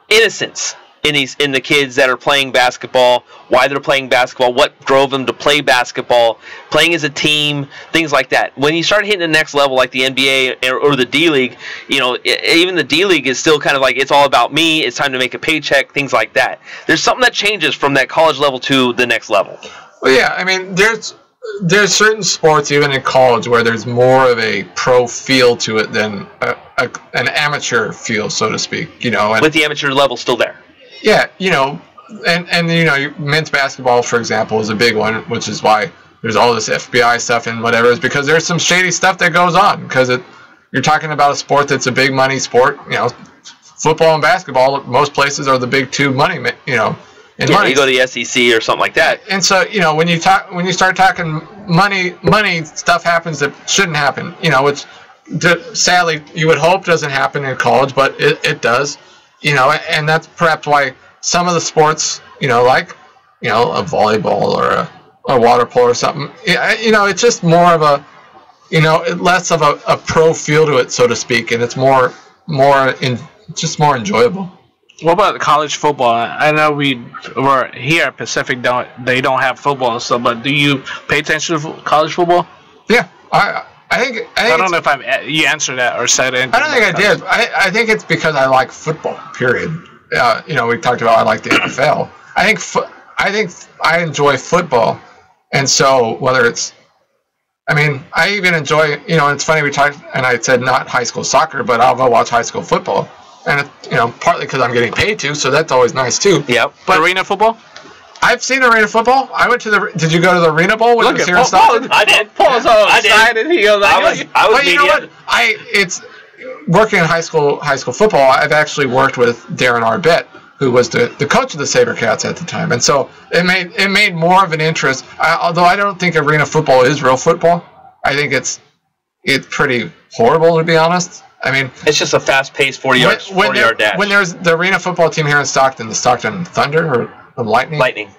innocence in the kids that are playing basketball, why they're playing basketball, what drove them to play basketball, playing as a team, things like that. When you start hitting the next level, like the NBA or the D League, even the D League is still kind of like, it's all about me, it's time to make a paycheck, things like that. There's something that changes from that college level to the next level.
Well, yeah, there's certain sports, even in college, where there's more of a pro feel to it than an amateur feel, so to speak.
With the amateur level still there.
Yeah, and men's basketball, for example, is a big one, which is why there's all this FBI stuff and whatever, is because there's some shady stuff that goes on, because you're talking about a sport that's a big money sport. Football and basketball, most places are the big 2 money,
you go to the SEC or something like that.
And so, when you start talking money stuff happens that shouldn't happen, which sadly you would hope doesn't happen in college, but it does. And that's perhaps why some of the sports, like, a volleyball or a water polo or something, it's just more of a, less of a pro feel to it, so to speak, and it's just more enjoyable.
What about college football? I know we're here at Pacific, they don't have football, but do you pay attention to college football?
Yeah, I
don't know if you answered that or said it.
I don't think I did. I think it's because I like football, period. We talked about I like the NFL. I think I enjoy football, and so whether it's, I even enjoy, it's funny we talked, and I said not high school soccer, but I'll go watch high school football, and partly because I'm getting paid to, so that's always nice too.
Yep.
But arena football?
I've seen arena football. I went to did you go to the Arena Bowl when it was here in Stockton?
I did.
Paul's all excited. He goes,
I was
but you know what? working in high school football, I've actually worked with Darren Arbett, who was the coach of the SaberCats at the time, and so it made more of an interest. Although I don't think arena football is real football. I think it's pretty horrible, to be honest. I mean,
it's just a fast-paced 40-yard dash.
When there's the arena football team here in Stockton, the Stockton Thunder or the Lightning.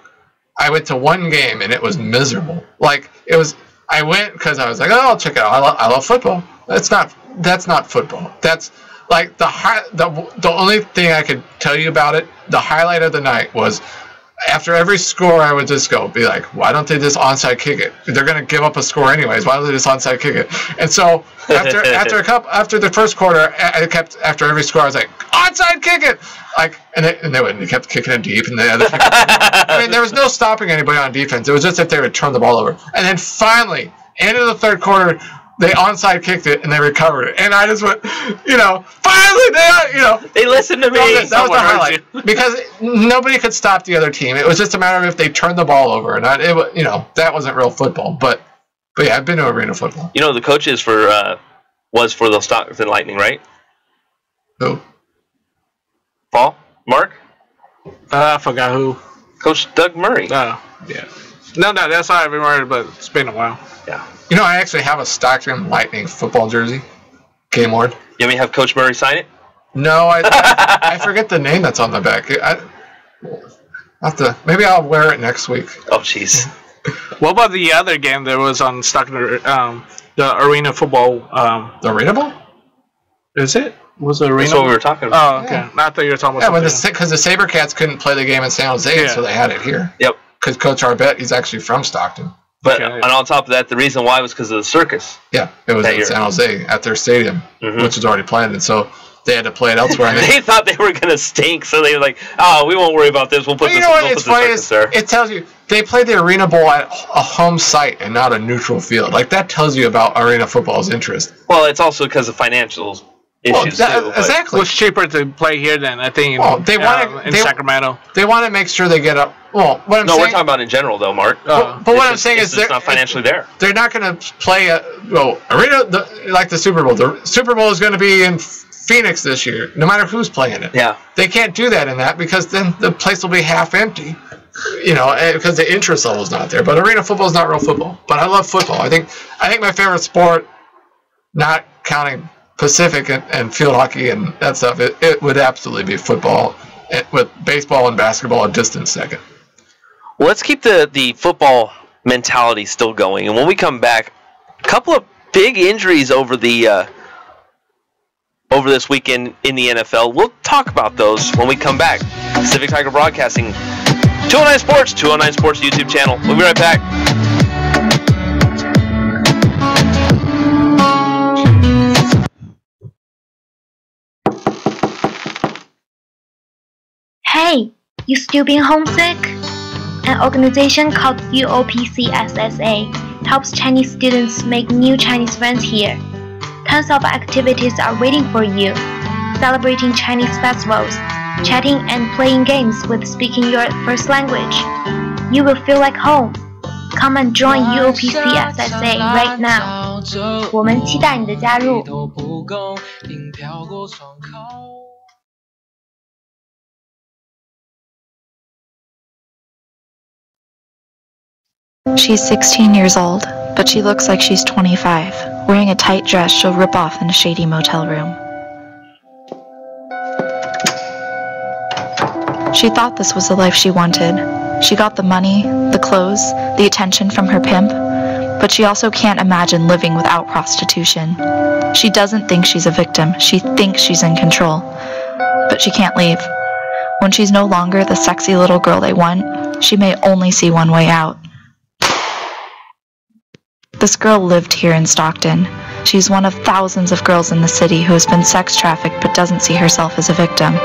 I went to one game and it was miserable. Like it was. I went because I was like, oh, I'll check it out. I love football. That's not football. That's like the only thing I could tell you about it. The highlight of the night was after every score, I would just be like, why don't they just onside kick it? They're going to give up a score anyways. Why don't they just onside kick it? And so after the first quarter, I kept after every score, I was like, onside kick it. Like, and they wouldn't. They kept kicking it deep, and the other people. I mean, there was no stopping anybody on defense. It was just that they would turn the ball over. And then finally, end of the third quarter, they onside kicked it and they recovered it. And I just went, finally
they listened to me.
That was the highlight because nobody could stop the other team. It was just a matter of if they turned the ball over, and that wasn't real football. But yeah, I've been to arena football.
The coaches was for the Stockton Lightning, right?
Who?
Paul? Mark?
I forgot who.
Coach Doug Murray.
Oh, yeah. No, that's how I remember, but it's been a while.
Yeah.
I actually have a Stockton Lightning football jersey. Game worn.
You want me to have Coach Murray sign it?
No, I forget the name that's on the back. Maybe I'll wear it next week.
Oh, jeez.
What about the other game that was on Stockton, the arena football?
The arena ball?
Is it? Was the arena?
That's what we were talking about.
Oh, okay. Yeah. I thought you were talking about
because the SaberCats couldn't play the game in San Jose, so they had it here.
Yep.
Because Coach Arbett, he's actually from Stockton.
But and on top of that, the reason why was because of the circus.
Yeah, it was in San Jose at their stadium, which was already planned, and so they had to play it elsewhere.
They thought they were going to stink, so they were like, "Oh, we won't worry about this. We'll put this."
It's funny is it tells you they played the Arena Bowl at a home site and not a neutral field. Like that tells you about arena football's interest.
Well, it's also because of financials.
Exactly.
It's cheaper to play here than I think in Sacramento.
They want to make sure they get up. Well, what I'm saying,
we're talking about in general, though, Mark.
But what I'm saying is
it's not financially there.
They're not going to play arena like the Super Bowl. The Super Bowl is going to be in Phoenix this year, no matter who's playing it.
Yeah.
They can't do that in that because then the place will be half empty. Because the interest level is not there. But arena football is not real football. But I love football. I think my favorite sport, not counting Pacific and field hockey and that stuff, it would absolutely be football, with baseball and basketball a distant second.
Well, let's keep the football mentality still going, and when we come back, a couple of big injuries over this weekend in the NFL. We'll talk about those when we come back. Pacific Tiger Broadcasting, 209 Sports, 209 Sports YouTube channel. We'll be right back.
Hey, you still being homesick? An organization called UOPC-SSA helps Chinese students make new Chinese friends here. Tons of activities are waiting for you, celebrating Chinese festivals, chatting and playing games with speaking your first language. You will feel like home. Come and join UOPC-SSA right now. 我们期待你的加入。
She's 16 years old, but she looks like she's 25, wearing a tight dress she'll rip off in a shady motel room. She thought this was the life she wanted. She got the money, the clothes, the attention from her pimp, but she also can't imagine living without prostitution. She doesn't think she's a victim. She thinks she's in control, but she can't leave. When she's no longer the sexy little girl they want, she may only see one way out. This girl lived here in Stockton. She's one of thousands of girls in the city who has been sex trafficked but doesn't see herself as a victim.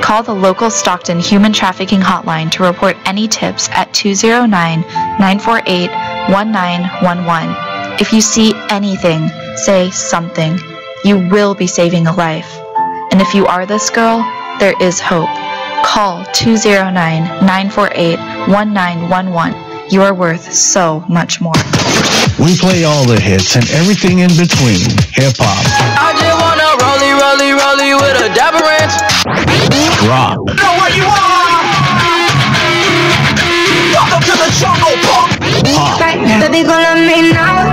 Call the local Stockton Human Trafficking Hotline to report any tips at 209-948-1911. If you see anything, say something. You will be saving a life. And if you are this girl, there is hope. Call 209-948-1911. You are worth so much more.
We play all the hits and everything in between. Hip hop.
I just wanna roll it rollie with a dapper ranch.
Drop.
Know what you want? Welcome to the jungle, punk.
Baby, gonna me now.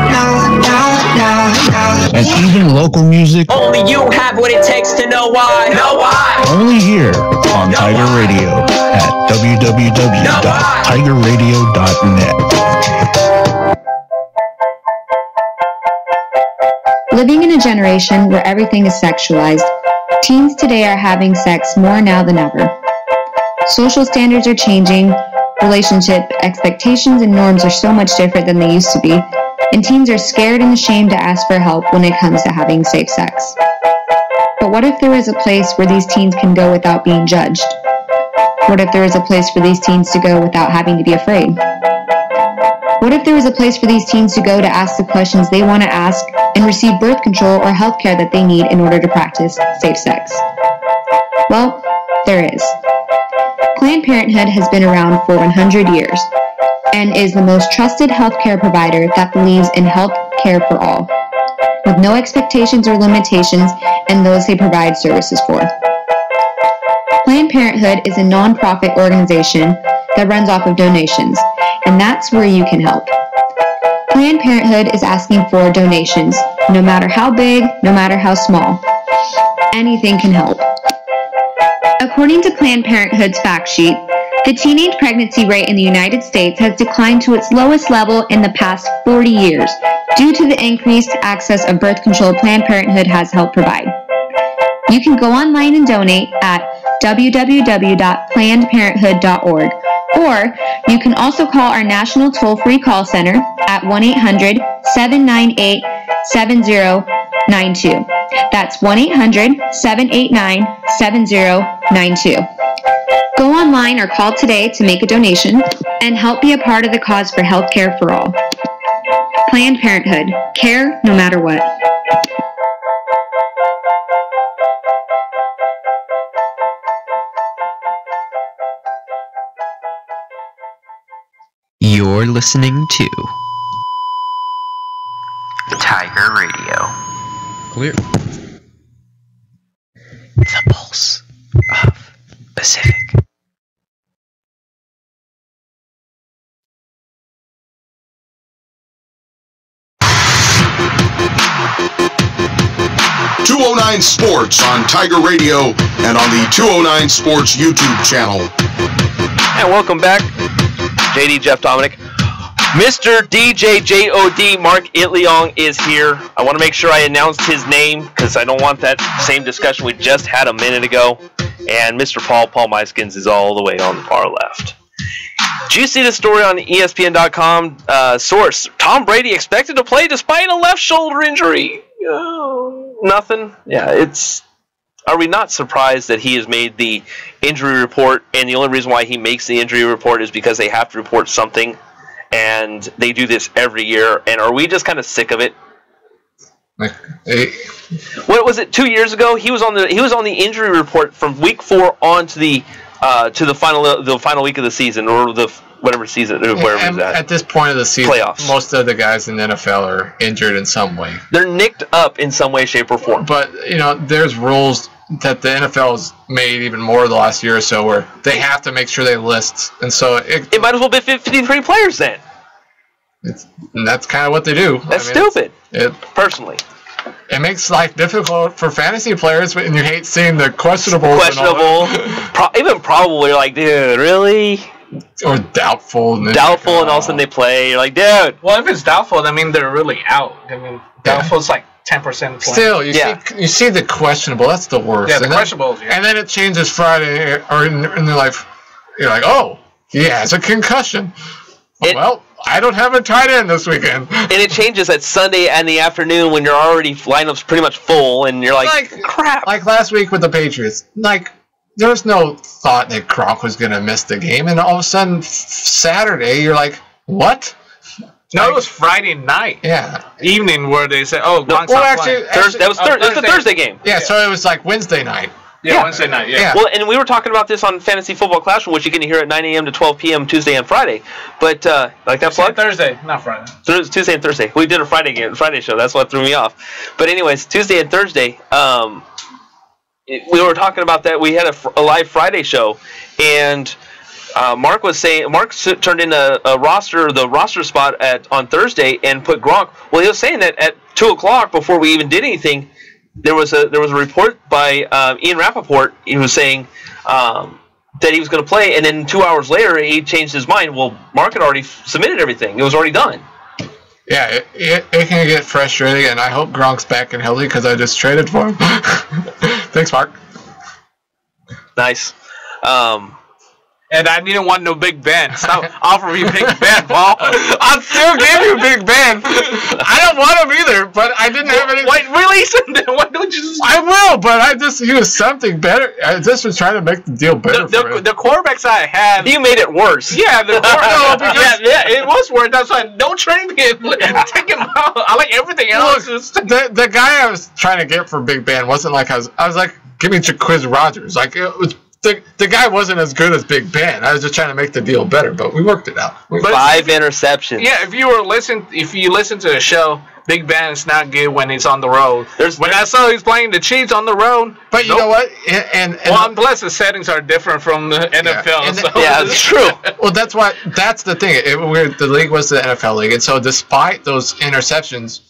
And even local music.
Only you have what it takes to know why. Know why?
Only here on Tiger Radio at www.tigerradio.net.
Living in a generation where everything is sexualized, teens today are having sex more now than ever. Social standards are changing, relationship expectations and norms are so much different than they used to be, and teens are scared and ashamed to ask for help when it comes to having safe sex. But what if there is a place where these teens can go without being judged? What if there is a place for these teens to go without having to be afraid? What if there was a place for these teens to go to ask the questions they want to ask and receive birth control or health care that they need in order to practice safe sex? Well, there is. Planned Parenthood has been around for 100 years and is the most trusted healthcare provider that believes in health care for all, with no expectations or limitations in those they provide services for. Planned Parenthood is a non-profit organization that runs off of donations, and that's where you can help. Planned Parenthood is asking for donations, no matter how big, no matter how small. Anything can help. According to Planned Parenthood's fact sheet, the teenage pregnancy rate in the United States has declined to its lowest level in the past 40 years due to the increased access of birth control Planned Parenthood has helped provide. You can go online and donate at www.plannedparenthood.org, or you can also call our national toll-free call center at 1-800-798-7092. That's 1-800-789-7092. Go online or call today to make a donation and help be a part of the cause for health care for all. Planned Parenthood. Care no matter what.
You're listening to Tiger Radio.
Clear.
The pulse of Pacific.
.209 Sports on Tiger Radio and on the 209 Sports YouTube channel.
And welcome back. JD Jeff Dominic. Mr. DJ JOD Mark Itliong is here. I want to make sure I announced his name because I don't want that same discussion we just had a minute ago. And Mr. Paul Meiskins is all the way on the far left. Did you see the story on ESPN.com? Source, Tom Brady expected to play despite a left shoulder injury. Nothing? Yeah, it's... Are we not surprised that he has made the injury report, and the only reason why he makes the injury report is because they have to report something, and they do this every year, and are we just kind of sick of it? What was it? 2 years ago, he was on the injury report from week 4 on to the final week of the season, or the whatever season, wherever it's at.
At this point of the season,
playoffs,
most of the guys in the NFL are injured in some way.
They're nicked up in some way, shape, or form.
But there's rules that the NFL has made even more the last year or so, where they have to make sure they list, and so it
might as well be 53 players then.
And that's kind of what they do.
That's stupid. Personally.
It makes life difficult for fantasy players, and you hate seeing the questionable.
Even probable. You're like, dude, really?
Or doubtful.
And all of a sudden they play. You're like, dude.
Well, if it's doubtful, I mean, they're really out. I mean, doubtful is like 10%.
Still, you see the questionable. That's the worst.
Yeah, the questionable.
And then it changes Friday, or in their life, you're like, oh, he has a concussion. Well, I don't have a tight end this weekend.
And it changes at Sunday and the afternoon when your already lineup's pretty much full, and you're like crap.
Like last week with the Patriots, there was no thought that Gronk was going to miss the game, and all of a sudden Saturday you're like, what?
No, it was Friday night.
Yeah,
evening where they said, "Oh, Gronk's
not playing." That was the Thursday game.
Yeah, so it was like Wednesday night.
Yeah, Wednesday night. Yeah.
Well, and we were talking about this on Fantasy Football Classroom, which you can hear at 9 a.m. to 12 p.m. Tuesday and Friday. But like that plug?
Thursday, not Friday.
Tuesday and Thursday. We did a Friday show. That's what threw me off. But anyways, Tuesday and Thursday. we were talking about that. We had a live Friday show, and Mark was saying turned in the roster spot on Thursday and put Gronk. Well, he was saying that at 2:00 before we even did anything, there was a report by Ian Rappaport. He was saying that he was going to play, and then 2 hours later he changed his mind. Well, Mark had already submitted everything; it was already done.
Yeah, it can get frustrating, and I hope Gronk's back and healthy because I just traded for him. Thanks, Mark.
Nice.
And I didn't want no Big Ben. Stop offering me Big Ben, Paul. I'll still give you Big Ben. I don't want him either, but I didn't have any.
Wait, release him then. Why don't you just...
I will, but he was something better. I just was trying to make the deal better for him.
The quarterbacks I had.
You made it worse.
Yeah, it was worse. That's why don't trade me. Take him out. I like everything else.
Look, the guy I was trying to get for Big Ben wasn't like I was like, give me Jacquizz Rodgers. Like it was. The guy wasn't as good as Big Ben. I was just trying to make the deal better, but we worked it out.
5 interceptions.
Yeah, if you listen to the show, Big Ben is not good when he's on the road. When I saw he's playing the Chiefs on the road,
but you know what?
Plus the settings are different from the NFL.
Yeah, it's true.
Well, that's the thing. The league was the NFL league, and so despite those interceptions,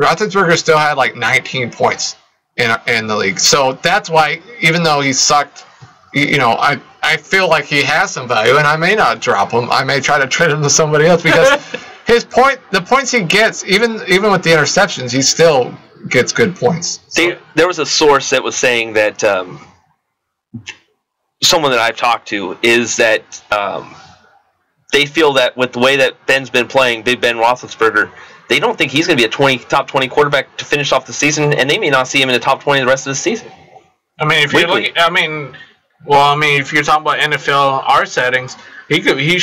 Roethlisberger still had like 19 points in the league. So that's why, even though he sucked. I feel like he has some value, and I may not drop him. I may try to trade him to somebody else because the points he gets, even with the interceptions, he still gets good points.
So. There was a source that was saying that someone that I've talked to is that they feel that with the way that Ben's been playing, Big Ben Roethlisberger, they don't think he's going to be a top 20 quarterback to finish off the season, and they may not see him in the top 20 the rest of the season.
I mean, if you're looking, if you're talking about NFL our settings, he could be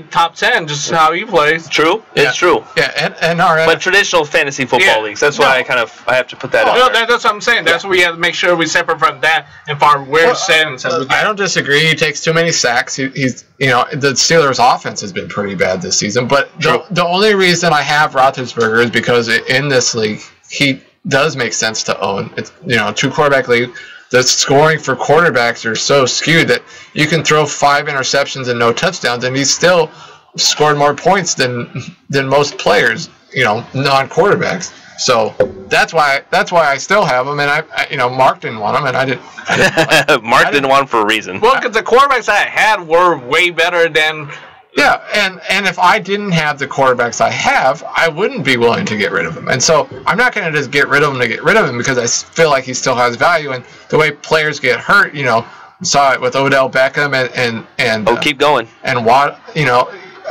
top 10 just how he plays.
True, it's true.
Yeah, and our
but traditional fantasy football leagues. That's why I have to put that out.
No, that's what I'm saying. That's why we have to make sure we separate from that and from where settings.
I don't disagree. He takes too many sacks. He's the Steelers' offense has been pretty bad this season. But the only reason I have Roethlisberger is because in this league he does make sense to own. It's 2 quarterback league. The scoring for quarterbacks are so skewed that you can throw 5 interceptions and no touchdowns, and he's still scored more points than most players, non-quarterbacks. So that's why I still have him, and I Mark didn't want him, and I didn't.
Mark didn't want him for a reason.
Well, because the quarterbacks I had were way better than.
Yeah, and if I didn't have the quarterbacks I have, I wouldn't be willing to get rid of him. And so I'm not going to just get rid of him to get rid of him because I feel like he still has value. And the way players get hurt, we saw it with Odell Beckham and
keep going.
And Watt,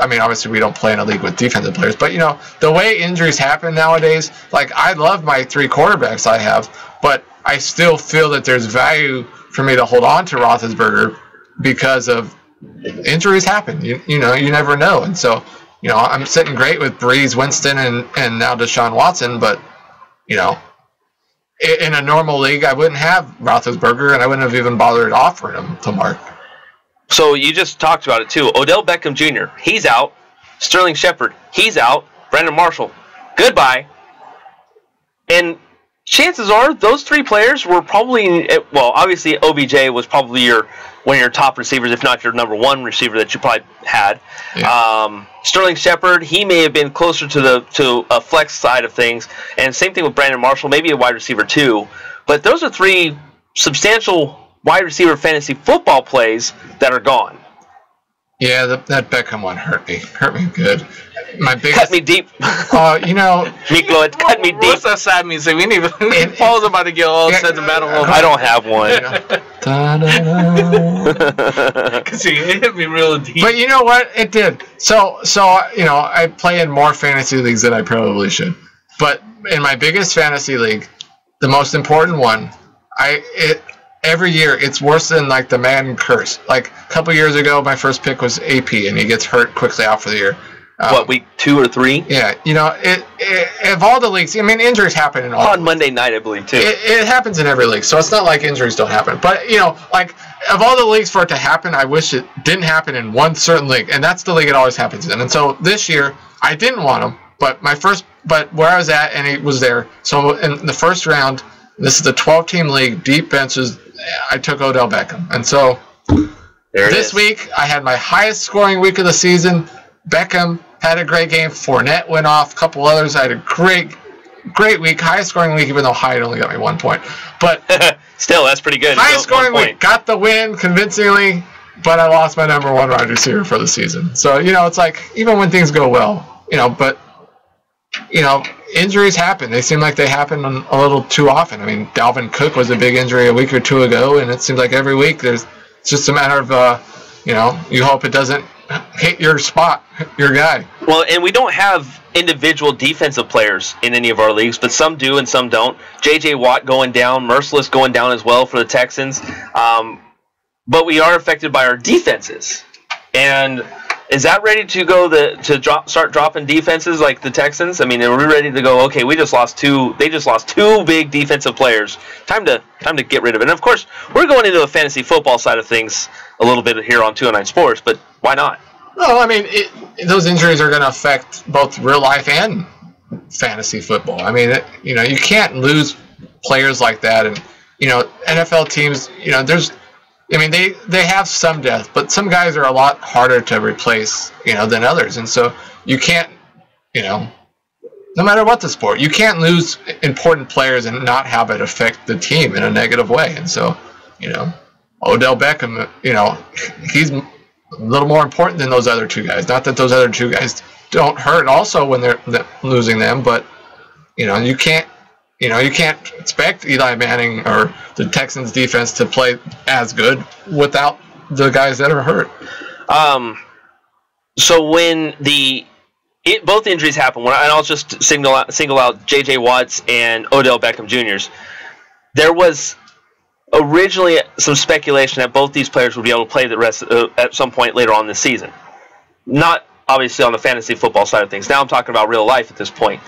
obviously we don't play in a league with defensive players, but the way injuries happen nowadays, like I love my 3 quarterbacks I have, but I still feel that there's value for me to hold on to Roethlisberger because of injuries happen. You never know. And so, I'm sitting great with Breeze, Winston, and now Deshaun Watson, but, in a normal league, I wouldn't have Roethlisberger, and I wouldn't have even bothered offering him to Mark.
So you just talked about it, too. Odell Beckham Jr., he's out. Sterling Shepard, he's out. Brandon Marshall, goodbye. And chances are those 3 players were probably, obviously OBJ was probably one of your top receivers, if not your number 1 receiver that you probably had. Yeah. Sterling Shepard, he may have been closer to a flex side of things, and same thing with Brandon Marshall, maybe a wide receiver too. But those are 3 substantial wide receiver fantasy football plays that are gone.
Yeah, that Beckham one hurt me good. My biggest,
cut me deep.
Miklo,
cut me deep.
What's that sad music? We need Paul's about to get all sentimental.
I don't have one.
Because he hit me real deep.
But you know what? It did. So I play in more fantasy leagues than I probably should. But in my biggest fantasy league, the most important one, every year it's worse than like the Madden curse. Like a couple years ago, my first pick was AP, and he gets hurt quickly out for the year.
Week 2 or 3?
Yeah, of all the leagues, injuries happen in all.
On Monday night, I believe too.
It happens in every league, so it's not like injuries don't happen. But of all the leagues for it to happen, I wish it didn't happen in one certain league, and that's the league it always happens in. And so this year, I didn't want him, but where I was at, and he was there. So in the first round, This is a 12-team league, deep benches. I took Odell Beckham. And so this week, I had my highest scoring week of the season. Beckham had a great game. Fournette went off. A couple others. I had a great week. Highest scoring week, even though Hyde only got me 1 point. But
still, that's pretty good.
Highest scoring week. Got the win convincingly, but I lost my number 1 wide receiver for the season. So, it's like, even when things go well, but injuries happen. They seem like they happen a little too often. I mean, Dalvin Cook was a big injury a week or two ago, and it seems like every week it's just a matter of, you hope it doesn't hit your spot, your guy.
Well, and we don't have individual defensive players in any of our leagues, but some do and some don't. J.J. Watt going down, Merciless going down as well for the Texans. But we are affected by our defenses. And is that ready to go start dropping defenses like the Texans? I mean, are we ready to go, okay, they just lost two big defensive players. Time to get rid of it. And of course, we're going into the fantasy football side of things a little bit here on 209 Sports, but why not?
Well, I mean, those injuries are going to affect both real life and fantasy football. I mean, you can't lose players like that. And, NFL teams, they have some depth, but some guys are a lot harder to replace, than others. And so you can't, no matter what the sport, you can't lose important players and not have it affect the team in a negative way. And so, Odell Beckham, he's a little more important than those other two guys. Not that those other two guys don't hurt also when they're losing them, but, you can't expect Eli Manning or the Texans defense to play as good without the guys that are hurt.
So when both injuries happen, and I'll just single out J.J. Watts and Odell Beckham Jr.'s, there was originally some speculation that both these players would be able to play the rest at some point later on this season. Not obviously on the fantasy football side of things. Now I'm talking about real life at this point.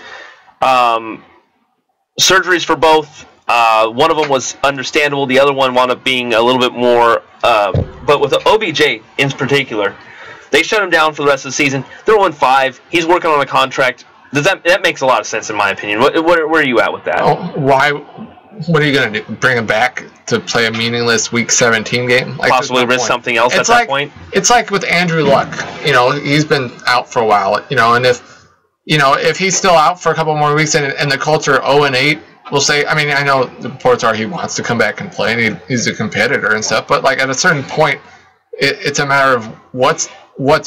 Surgeries for both. One of them was understandable. The other one wound up being a little bit more. But with OBJ in particular, they shut him down for the rest of the season. They're 1-5. He's working on a contract. That makes a lot of sense in my opinion. Where are you at with that?
Why? What are you going to do? Bring him back to play a meaningless Week 17 game?
Like, possibly risk something else at that point?
It's like with Andrew Luck. He's been out for a while. And if he's still out for a couple more weeks and the Colts are 0-8, we'll say, I mean, I know the reports are he wants to come back and play, and he's a competitor and stuff, but like at a certain point, it's a matter of what's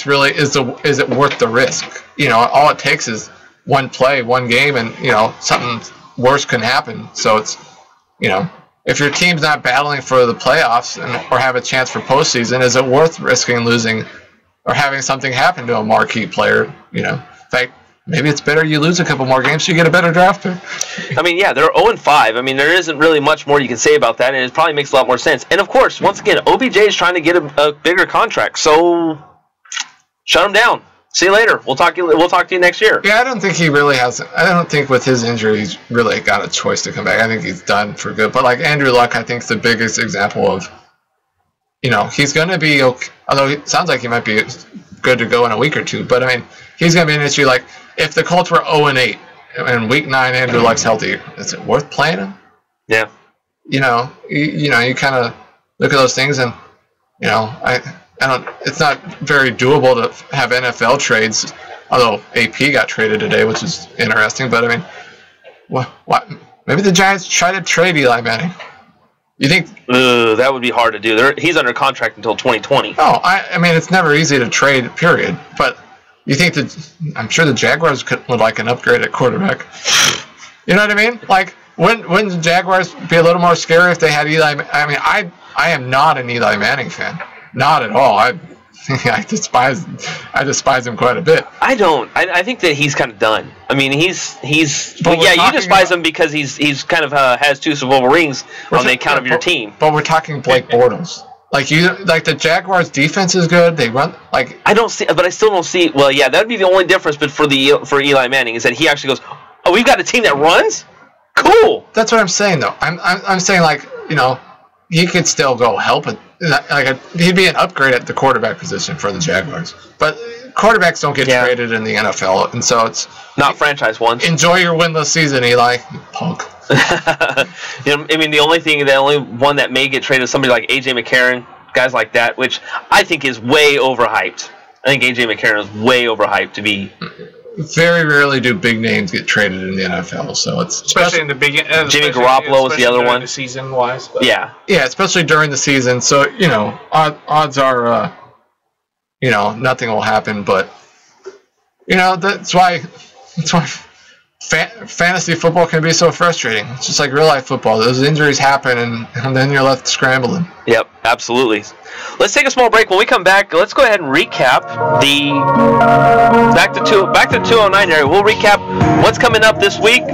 really, is it worth the risk? All it takes is one play, one game, and, something worse can happen. So it's, if your team's not battling for the playoffs or have a chance for postseason, is it worth risking losing or having something happen to a marquee player? In fact, maybe it's better you lose a couple more games so you get a better draft pick.
I mean, yeah, they're 0-5. I mean, there isn't really much more you can say about that, and it probably makes a lot more sense. And, of course, once again, OBJ is trying to get a bigger contract, so shut him down. See you later. We'll talk to you next year.
Yeah, I don't think he really has. I don't think with his injury he's really got a choice to come back. I think he's done for good. But like Andrew Luck, I think is the biggest example of, he's going to be okay. Although it sounds like he might be good to go in a week or two. But I mean, he's going to be an issue. Like if the Colts were 0-8 and Week 9 Andrew Luck's healthy, is it worth playing him?
Yeah.
You kind of look at those things and I don't. It's not very doable to have NFL trades, although AP got traded today, which is interesting. But I mean, what? Maybe the Giants try to trade Eli Manning. You think?
That would be hard to do. He's under contract until 2020.
Oh, I mean, it's never easy to trade. Period. But you think that? I'm sure the Jaguars would like an upgrade at quarterback. You know what I mean? Like, wouldn't the Jaguars be a little more scary if they had Eli? I mean, I am not an Eli Manning fan. Not at all. I despise him quite a bit.
I don't. I think that he's kind of done. I mean, he's. Well, yeah, you despise him because he's kind of has 2 Super Bowl rings on the account of your team.
But we're talking Blake Bortles. Like the Jaguars' defense is good. They run like.
I don't see, but I still don't see. Well, yeah, that'd be the only difference. But for Eli Manning is that he actually goes, "Oh, we've got a team that runs. Cool."
That's what I'm saying, though. I'm saying like he could still go help it. He'd be an upgrade at the quarterback position for the Jaguars. But quarterbacks don't get traded in the NFL, and so it's
not franchise ones.
Enjoy your winless season, Eli, you punk.
You know, I mean, the only one that may get traded is somebody like AJ McCarron, guys like that, which I think is way overhyped. I think AJ McCarron is way overhyped to be.
Very rarely do big names get traded in the NFL, so it's
especially in the beginning.
Jimmy Garoppolo was the other one.
Season wise,
yeah,
especially during the season. So odds are, nothing will happen. But that's why fantasy football can be so frustrating. It's just like real life football. Those injuries happen, and then you're left scrambling.
Yep, absolutely. Let's take a small break. When we come back, let's go ahead and recap the back to 209 area. We'll recap what's coming up this week,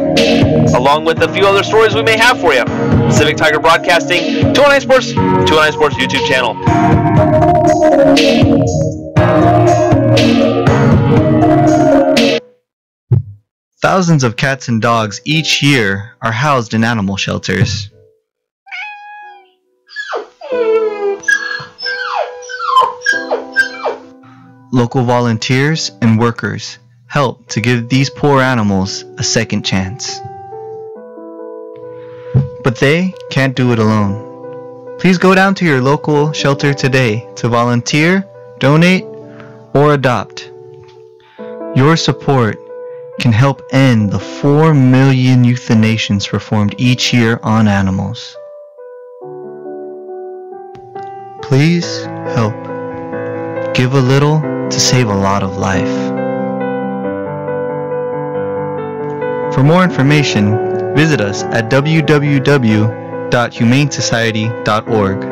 along with a few other stories we may have for you. Pacific Tiger Broadcasting, 209 Sports, 209 Sports YouTube channel.
Thousands of cats and dogs each year are housed in animal shelters. Local volunteers and workers help to give these poor animals a second chance. But they can't do it alone. Please go down to your local shelter today to volunteer, donate, or adopt. Your support can help end the 4 million euthanations performed each year on animals. Please help. Give a little to save a lot of life. For more information, visit us at www.humanesociety.org.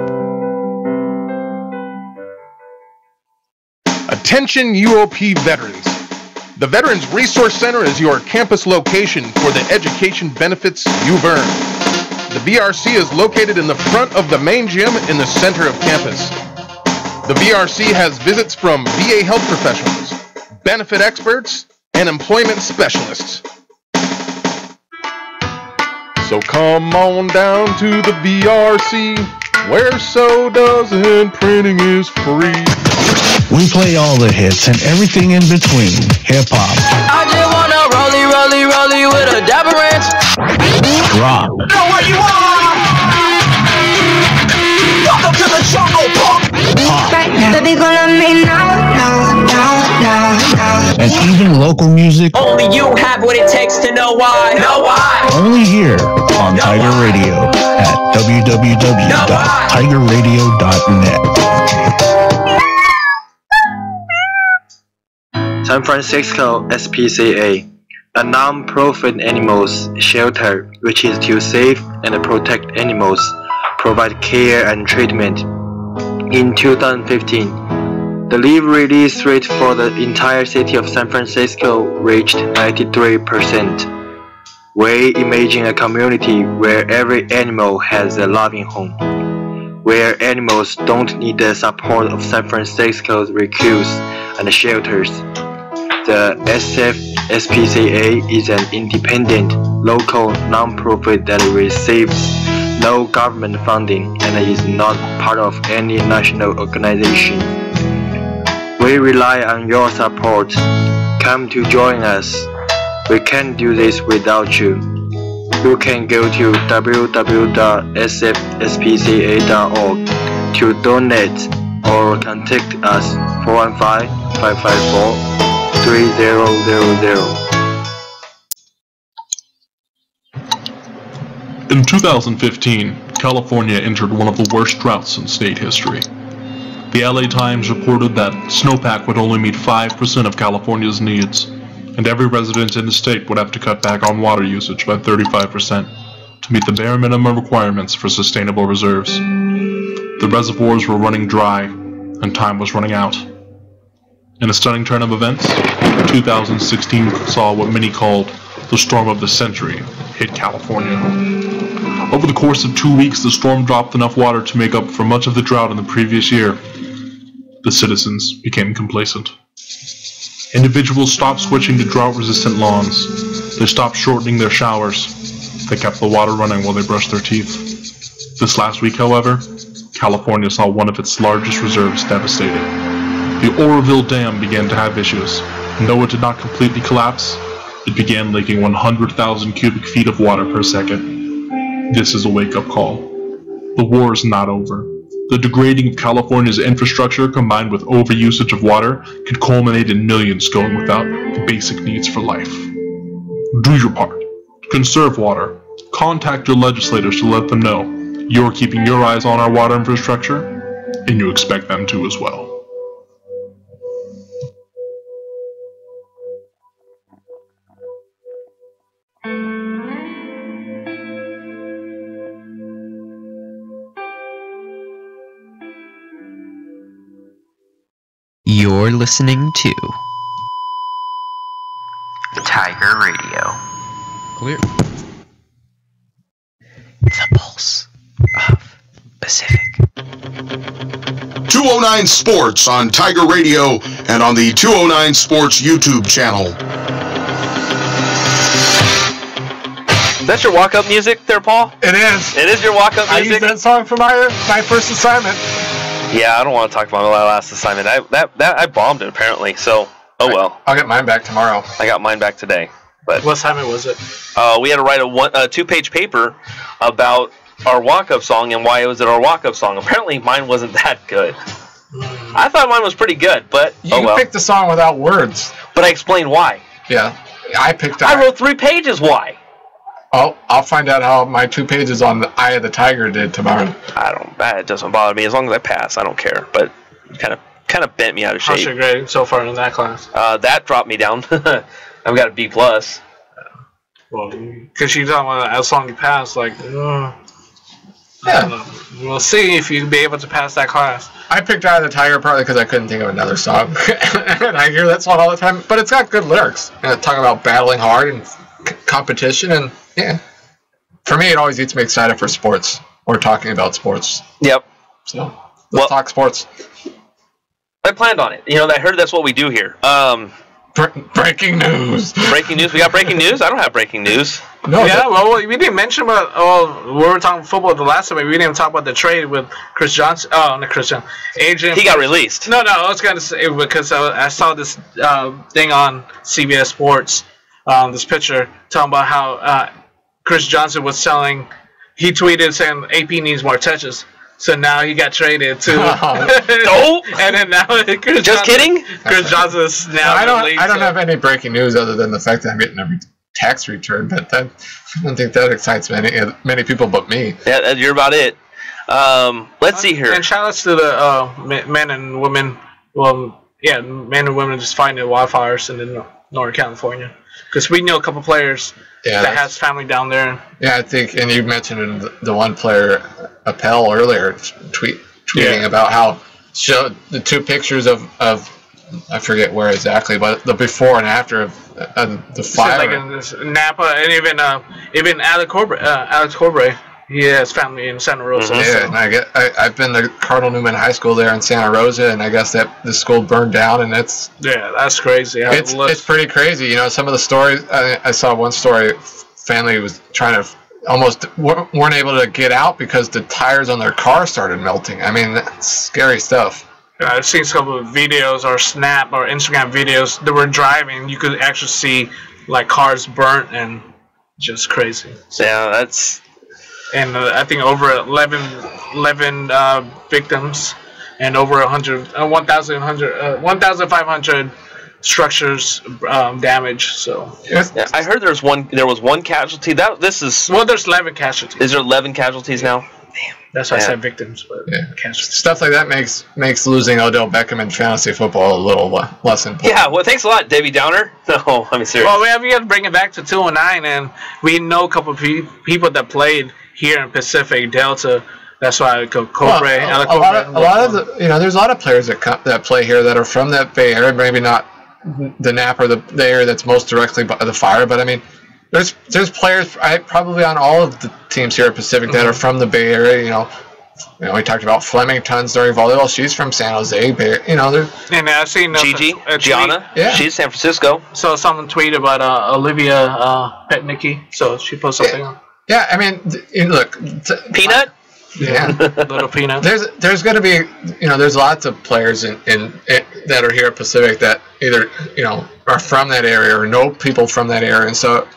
Attention UOP veterans. The Veterans Resource Center is your campus location for the education benefits you've earned. The VRC is located in the front of the main gym in the center of campus. The VRC has visits from VA health professionals, benefit experts, and employment specialists. So come on down to the VRC, where sodas and printing is free.
We play all the hits and everything in between. Hip-hop.
I just wanna rollie with a dapper ranch.
Rock.
Know what you want? Welcome to the jungle, punk.
Baby, gonna me now. And even local music.
Only you have what it takes to know why. Know why?
Only here on Tiger Radio at www.tigerradio.net.
San Francisco SPCA, a non-profit animals shelter which is to save and protect animals, provide care and treatment. In 2015, the leave release rate for the entire city of San Francisco reached 93%. We imagine a community where every animal has a loving home, where animals don't need the support of San Francisco's recluse and shelters. The SPCA is an independent, local non-profit that receives no government funding and is not part of any national organization. We rely on your support. Come to join us. We can't do this without you. You can go to www.sfspca.org to donate or contact us 415-554-3000.
In 2015, California entered one of the worst droughts in state history. The LA Times reported that snowpack would only meet 5% of California's needs, and every resident in the state would have to cut back on water usage by 35% to meet the bare minimum requirements for sustainable reserves. The reservoirs were running dry, and time was running out. In a stunning turn of events, 2016 saw what many called the storm of the century hit California. Over the course of 2 weeks, the storm dropped enough water to make up for much of the drought in the previous year. The citizens became complacent. Individuals stopped switching to drought-resistant lawns. They stopped shortening their showers. They kept the water running while they brushed their teeth. This last week, however, California saw one of its largest reserves devastated. The Oroville Dam began to have issues, and though it did not completely collapse, it began leaking 100,000 cubic feet of water per second. This is a wake-up call. The war is not over. The degrading of California's infrastructure combined with overusage of water could culminate in millions going without the basic needs for life. Do your part. Conserve water. Contact your legislators to let them know you're keeping your eyes on our water infrastructure, and you expect them to as well.
You're listening to Tiger Radio.
Clear.
The pulse of Pacific.
209 Sports on Tiger Radio and on the 209 Sports YouTube channel.
Is that your walk-up music there, Paul?
It is.
It is your walk-up
I
music?
used that song for my first assignment.
Yeah, I don't want to talk about my last assignment. I bombed it, apparently, so, oh well.
I'll get mine back tomorrow.
I got mine back today. But
what assignment was it?
we had to write a two-page paper about our walk-up song and why it was our walk-up song. Apparently, mine wasn't that good. I thought mine was pretty good, but
You picked the song without words.
But I explained why.
Yeah,
I wrote 3 pages why.
Oh, I'll find out how my 2 pages on the Eye of the Tiger did tomorrow.
It doesn't bother me as long as I pass. I don't care. But kind of bent me out of shape.
How's your grade so far in that class?
That dropped me down. I've got a B+.
Well, because you talking about as long as you pass, like, I don't know. We'll see if you'll be able to pass that class.
I picked Eye of the Tiger partly because I couldn't think of another song. And I hear that song all the time, but it's got good lyrics. Talking about battling hard and competition, and yeah. For me, it always gets me excited for sports or talking about sports.
Yep.
So, let's talk sports.
I planned on it. I heard that's what we do here.
Breaking news.
Breaking news. We got breaking news? I don't have breaking news.
No. Yeah, well, we didn't mention about. Well, we were talking football the last time. We didn't even talk about the trade with Chris Johnson. Oh, not Chris Johnson. Adrian.
He got released.
No. I was gonna say because I saw this thing on CBS Sports. This picture talking about how Chris Johnson was selling. He tweeted saying AP needs more touches. So now he got traded to.
No.
And then now Chris
Just kidding.
Chris Johnson is now.
I don't have any breaking news other than the fact that I'm getting every tax return, but I don't think that excites many people but me.
Yeah, you're about it. Let's see here.
And shout outs to the men and women. Well, yeah, men and women just fighting wildfires in Northern California. Because we know a couple players that has family down there.
Yeah, I think, and you mentioned the one player, Appel, earlier, tweeting about how showed the 2 pictures of I forget where exactly, but the before and after of the fire.
Like in this Napa, and even Alex Corbray. He has family in Santa Rosa.
Mm-hmm. Yeah, and I've been to Cardinal Newman High School there in Santa Rosa, and I guess that the school burned down, and that's
crazy.
It's pretty crazy. Some of the stories. I saw one story. Family was trying to almost weren't able to get out because the tires on their car started melting. I mean, that's scary stuff.
I've seen a couple of videos or Snap or Instagram videos that were driving. You could actually see like cars burnt and just crazy.
Yeah, that's.
And I think over 11 victims and over 1,500 structures damaged. So
yeah, I heard there was one casualty. There's
11 casualties.
Is there 11 casualties now?
Damn. That's why I said victims, but casualties.
Stuff like that makes losing Odell Beckham in fantasy football a little less important.
Yeah, well, thanks a lot, Debbie Downer. No, I mean seriously.
Well, we have to bring it back to 209, and we know a couple of people that played here in Pacific Delta. That's why I go Cobre.
A lot of the there's a lot of players that play here that are from that Bay Area. Maybe not the Napa or the area that's most directly by the fire, but I mean, there's players probably on all of the teams here at Pacific that are from the Bay Area. We talked about Fleming tons during volleyball. She's from San Jose.
And I've seen
Gianna. Yeah, she's San Francisco.
So someone tweeted about Olivia Petnicki. So she posted something on.
Yeah, I mean, look,
Peanut.
Yeah,
little Peanut.
There's going to be there's lots of players in that are here at Pacific that either are from that area or know people from that area, and so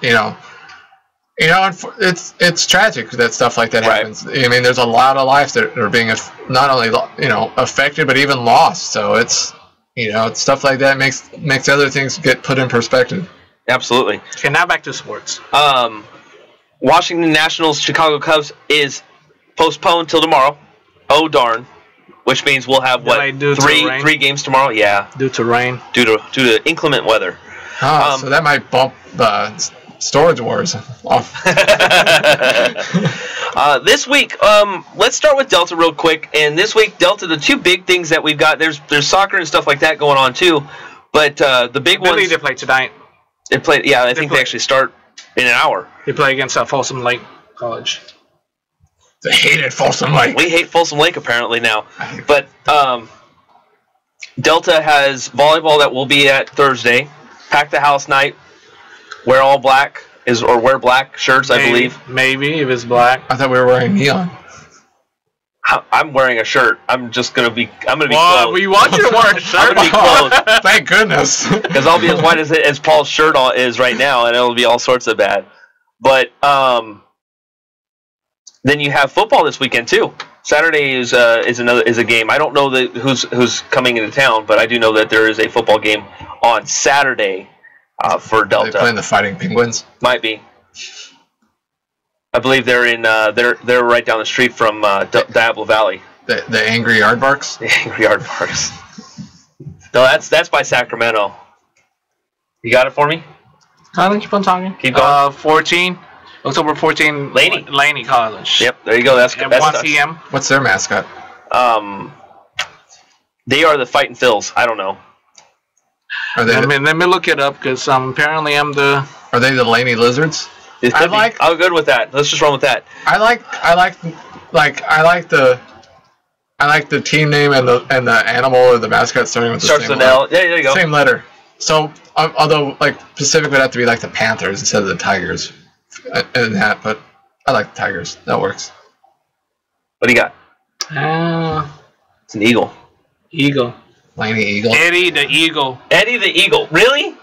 You know, it's tragic that stuff like that happens. I mean, there's a lot of lives that are being not only affected but even lost. So it's it's stuff like that makes other things get put in perspective.
Absolutely.
Okay, now back to sports.
Washington Nationals Chicago Cubs is postponed till tomorrow. Oh darn! Which means we'll have three games tomorrow? Yeah.
Due to rain.
Due to inclement weather.
Oh, so that might bump Storage Wars off.
This week, let's start with Delta real quick. And this week, Delta, the two big things that we've got, there's soccer and stuff like that going on too. But the big ones.
They play tonight.
They play. Yeah, I think they actually start in an hour.
They play against Folsom Lake College.
They hated Folsom Lake.
We hate Folsom Lake apparently now. But Delta has volleyball that will be at Thursday. Pack the house night. Wear all black or wear black shirts, I believe.
Maybe if it's black.
I thought we were wearing neon.
I'm wearing a shirt. I'm gonna be clothed.
We want you to wear a shirt.
I'm gonna be clothed.
Thank goodness.
Because I'll be as white as Paul's shirt is right now, and it'll be all sorts of bad. But then you have football this weekend too. Saturday is a game. I don't know who's coming into town, but I do know that there is a football game on Saturday for Delta.
Are they playing the Fighting Penguins?
Might be. I believe they're in. They're right down the street from Diablo Valley.
The Angry Yardbarks.
The Angry Yardbarks. No, that's by Sacramento. You got it for me?
Keep on talking.
Keep going.
14. October 14, Laney College.
Yep, there you go. That's
at 1 p.m.
What's their mascot?
They are the Fightin' Phils. I don't know.
Let me look it up because apparently I'm the.
Are they the Laney Lizards?
I'm good with that. Let's just run with that.
I like the team name and the animal or the mascot starting with the
Starts
same
with an L.
letter.
Yeah, there you go.
Same letter. So although Pacific would have to be like the Panthers instead of the Tigers. And that, but I like the Tigers. That works.
What do you got? It's an eagle.
Eagle.
Laney Eagle.
Eddie the Eagle.
Eddie the Eagle. Really?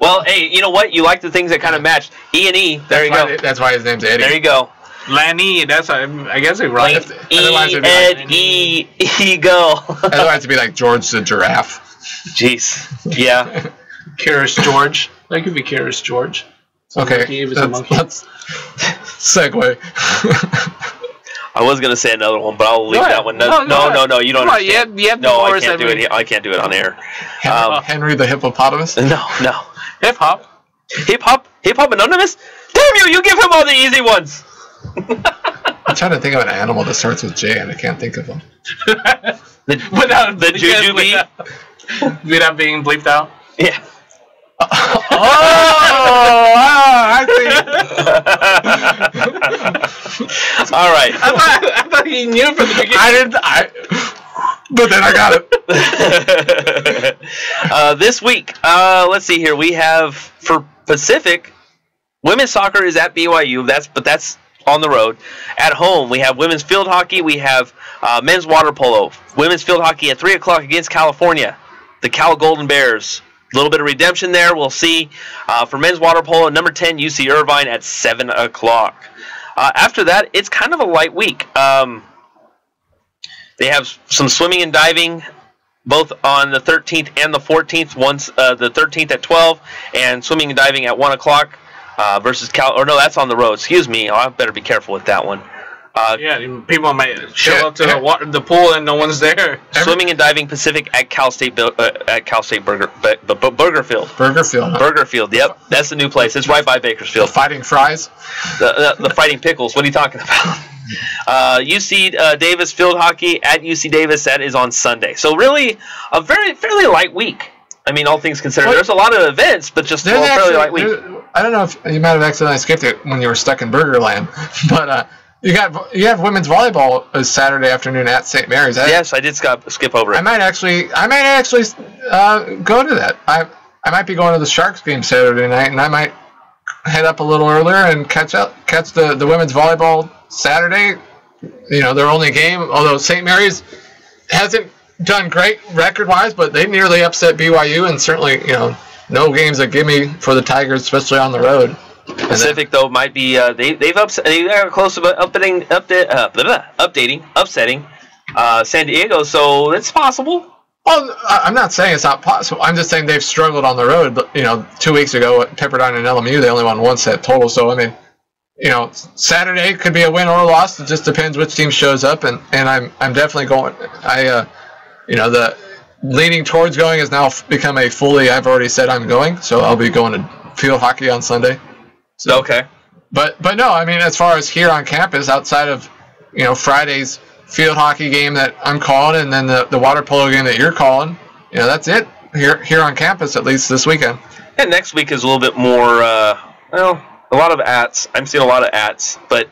Well, hey, you know what? You like the things that kind of match. E&E. There you go.
That's why his name's Eddie.
There you go.
Laney. I guess it's right.
Otherwise it'd be
Eagle.
Otherwise it'd be like George the Giraffe.
Jeez. Yeah.
Curious George. That could be Curious George.
Okay, let's segue.
I was gonna say another one, but I'll leave that one. No, you don't understand. No, I can't do it. I can't do it on air.
Henry the Hippopotamus?
No.
Hip Hop
Anonymous? Damn you! You give him all the easy ones.
I'm trying to think of an animal that starts with J, and I can't think of one.
The Jujubee?
Without being bleeped out?
Yeah.
I see.
All right.
I thought he knew from the beginning.
I didn't. But then I got
it. This week, let's see here. We have for Pacific, women's soccer is at BYU. That's on the road. At home, we have women's field hockey. We have men's water polo. Women's field hockey at 3:00 against California, the Cal Golden Bears. A little bit of redemption there. We'll see. For men's water polo, number 10, UC Irvine at 7:00. After that, it's kind of a light week. They have some swimming and diving, both on the 13th and the 14th. Once the 13th at 12, and swimming and diving at 1:00 versus Cal. Or no, that's on the road. Excuse me. I better be careful with that one.
People might show up to the pool and no one's there.
Swimming and diving Pacific at Cal State Burgerfield. Burgerfield. Yep, that's the new place. It's right by Bakersfield.
The Fighting Fries.
The Fighting Pickles. What are you talking about? UC Davis field hockey at UC Davis. That is on Sunday. So really, a fairly light week. I mean, all things considered, there's a lot of events, but just a fairly light week.
I don't know if you might have accidentally skipped it when you were stuck in Burgerland, but. You have women's volleyball Saturday afternoon at St. Mary's.
Yes, I did skip over it.
I might actually go to that. I might be going to the Sharks game Saturday night, and I might head up a little earlier and catch the women's volleyball Saturday. You know, their only game, although St. Mary's hasn't done great record-wise, but they nearly upset BYU, and certainly no game's a gimme for the Tigers, especially on the road.
Pacific though might be they are close to upsetting San Diego, so it's possible.
Well, I'm not saying it's not possible. I'm just saying they've struggled on the road. But 2 weeks ago at Pepperdine and LMU, they only won 1 set total. So I mean, Saturday could be a win or a loss. It just depends which team shows up, and I'm definitely going. The leaning towards going has now become a fully. I've already said I'm going, so I'll be going to field hockey on Sunday. So,
okay.
But no, I mean, as far as here on campus, outside of Friday's field hockey game that I'm calling, and then the water polo game that you're calling, that's it here on campus, at least this weekend.
And next week is a little bit more. A lot of ats. I'm seeing a lot of ats, but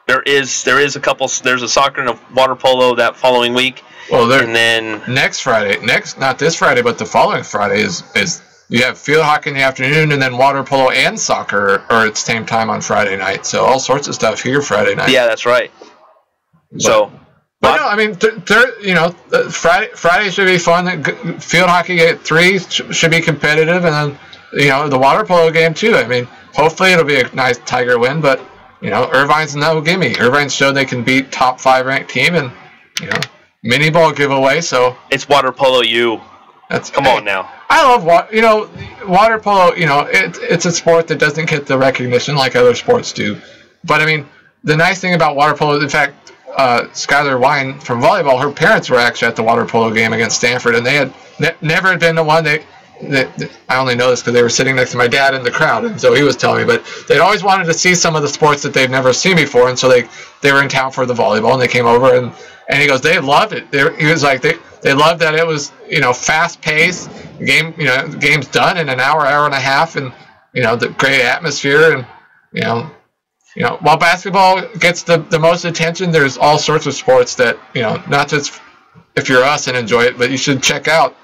there is a couple. There's a soccer and a water polo that following week.
Well,
and then
next Friday, not this Friday, but the following Friday is you have field hockey in the afternoon, and then water polo and soccer are at the same time on Friday night. So all sorts of stuff here Friday night.
Yeah, that's right.
But no, I mean, Friday should be fun. Field hockey at 3 should be competitive, and then the water polo game too. I mean, hopefully it'll be a nice Tiger win, but Irvine's no gimme. Irvine showed they can beat top 5 ranked team, and mini ball giveaway. So
it's water polo. Come on now.
I love water polo. It's a sport that doesn't get the recognition like other sports do. But I mean, the nice thing about water polo, in fact, Skylar Wine from volleyball, her parents were actually at the water polo game against Stanford, and they had never been the one. I only know this because they were sitting next to my dad in the crowd, and so he was telling me. But they'd always wanted to see some of the sports that they've never seen before, and so they were in town for the volleyball, and they came over, and he goes, they loved it. He was like, they loved that it was fast paced game. The game's done in an hour and a half, and the great atmosphere, and while basketball gets the most attention, there's all sorts of sports that not just if you're us and enjoy it, but you should check out.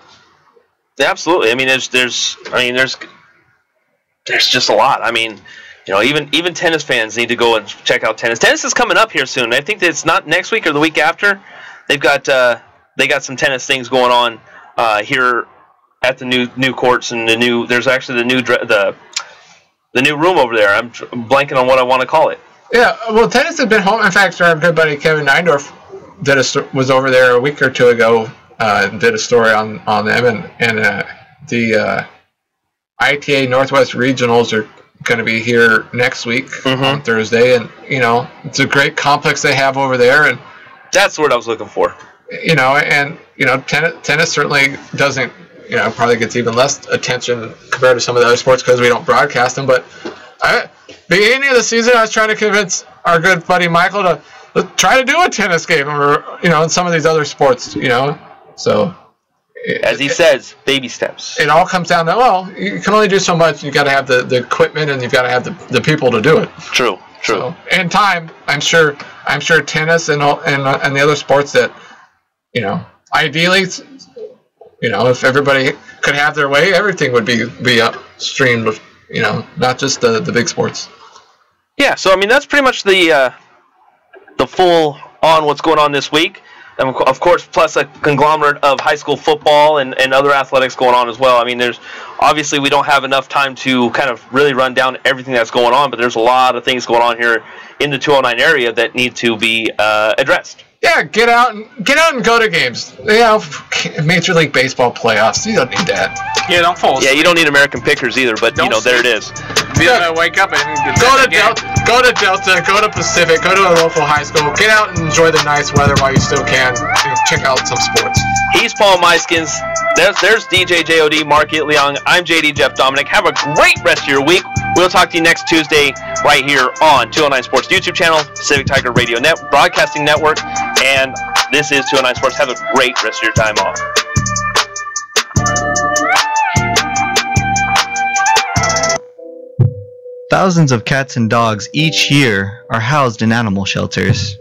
Yeah, absolutely. I mean, there's just a lot. I mean, even tennis fans need to go and check out tennis. Tennis is coming up here soon. I think that it's not next week or the week after. They got some tennis things going on here at the new courts and there's actually the new room over there. I'm blanking on what I want to call it.
Yeah, well, tennis has been home. In fact, our good buddy Kevin Neindorf was over there a week or two ago. Did a story on them, and the ITA Northwest Regionals are going to be here next week on Thursday, and it's a great complex they have over there, and
that's what I was looking for.
Tennis certainly doesn't. Probably gets even less attention compared to some of the other sports because we don't broadcast them. But beginning of the season, I was trying to convince our good buddy Michael to try to do a tennis game, or in some of these other sports. So,
as he says, baby steps.
It all comes down to you can only do so much. You got to have the equipment, and you've got to have the people to do it.
True.
So, and time, I'm sure tennis and the other sports that ideally. If everybody could have their way, everything would be streamed with, not just the big sports.
Yeah, so I mean that's pretty much the full on what's going on this week. And of course, plus a conglomerate of high school football and other athletics going on as well. I mean, obviously we don't have enough time to kind of really run down everything that's going on, but there's a lot of things going on here in the 209 area that need to be addressed.
Yeah, get out and go to games. Major League Baseball playoffs. You don't need that.
Yeah, don't fall asleep.
Yeah, you don't need American Pickers either, but there it is.
Wake up and
go to Delta, go to Pacific, go to a local high school. Get out and enjoy the nice weather while you still can. Check out some sports.
He's Paul Myskins. There's DJ JOD, Mark Leong. I'm JD Jeff Dominic. Have a great rest of your week. We'll talk to you next Tuesday right here on 209 Sports YouTube channel, Pacific Tiger Radio Broadcasting Network, and this is 209 Sports. Have a great rest of your time off.
Thousands of cats and dogs each year are housed in animal shelters.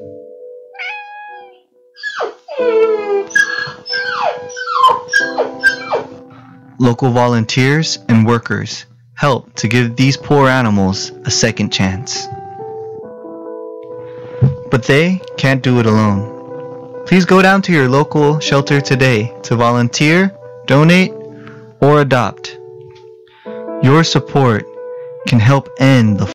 Local volunteers and workers help to give these poor animals a second chance. But they can't do it alone. Please go down to your local shelter today to volunteer, donate, or adopt. Your support can help end the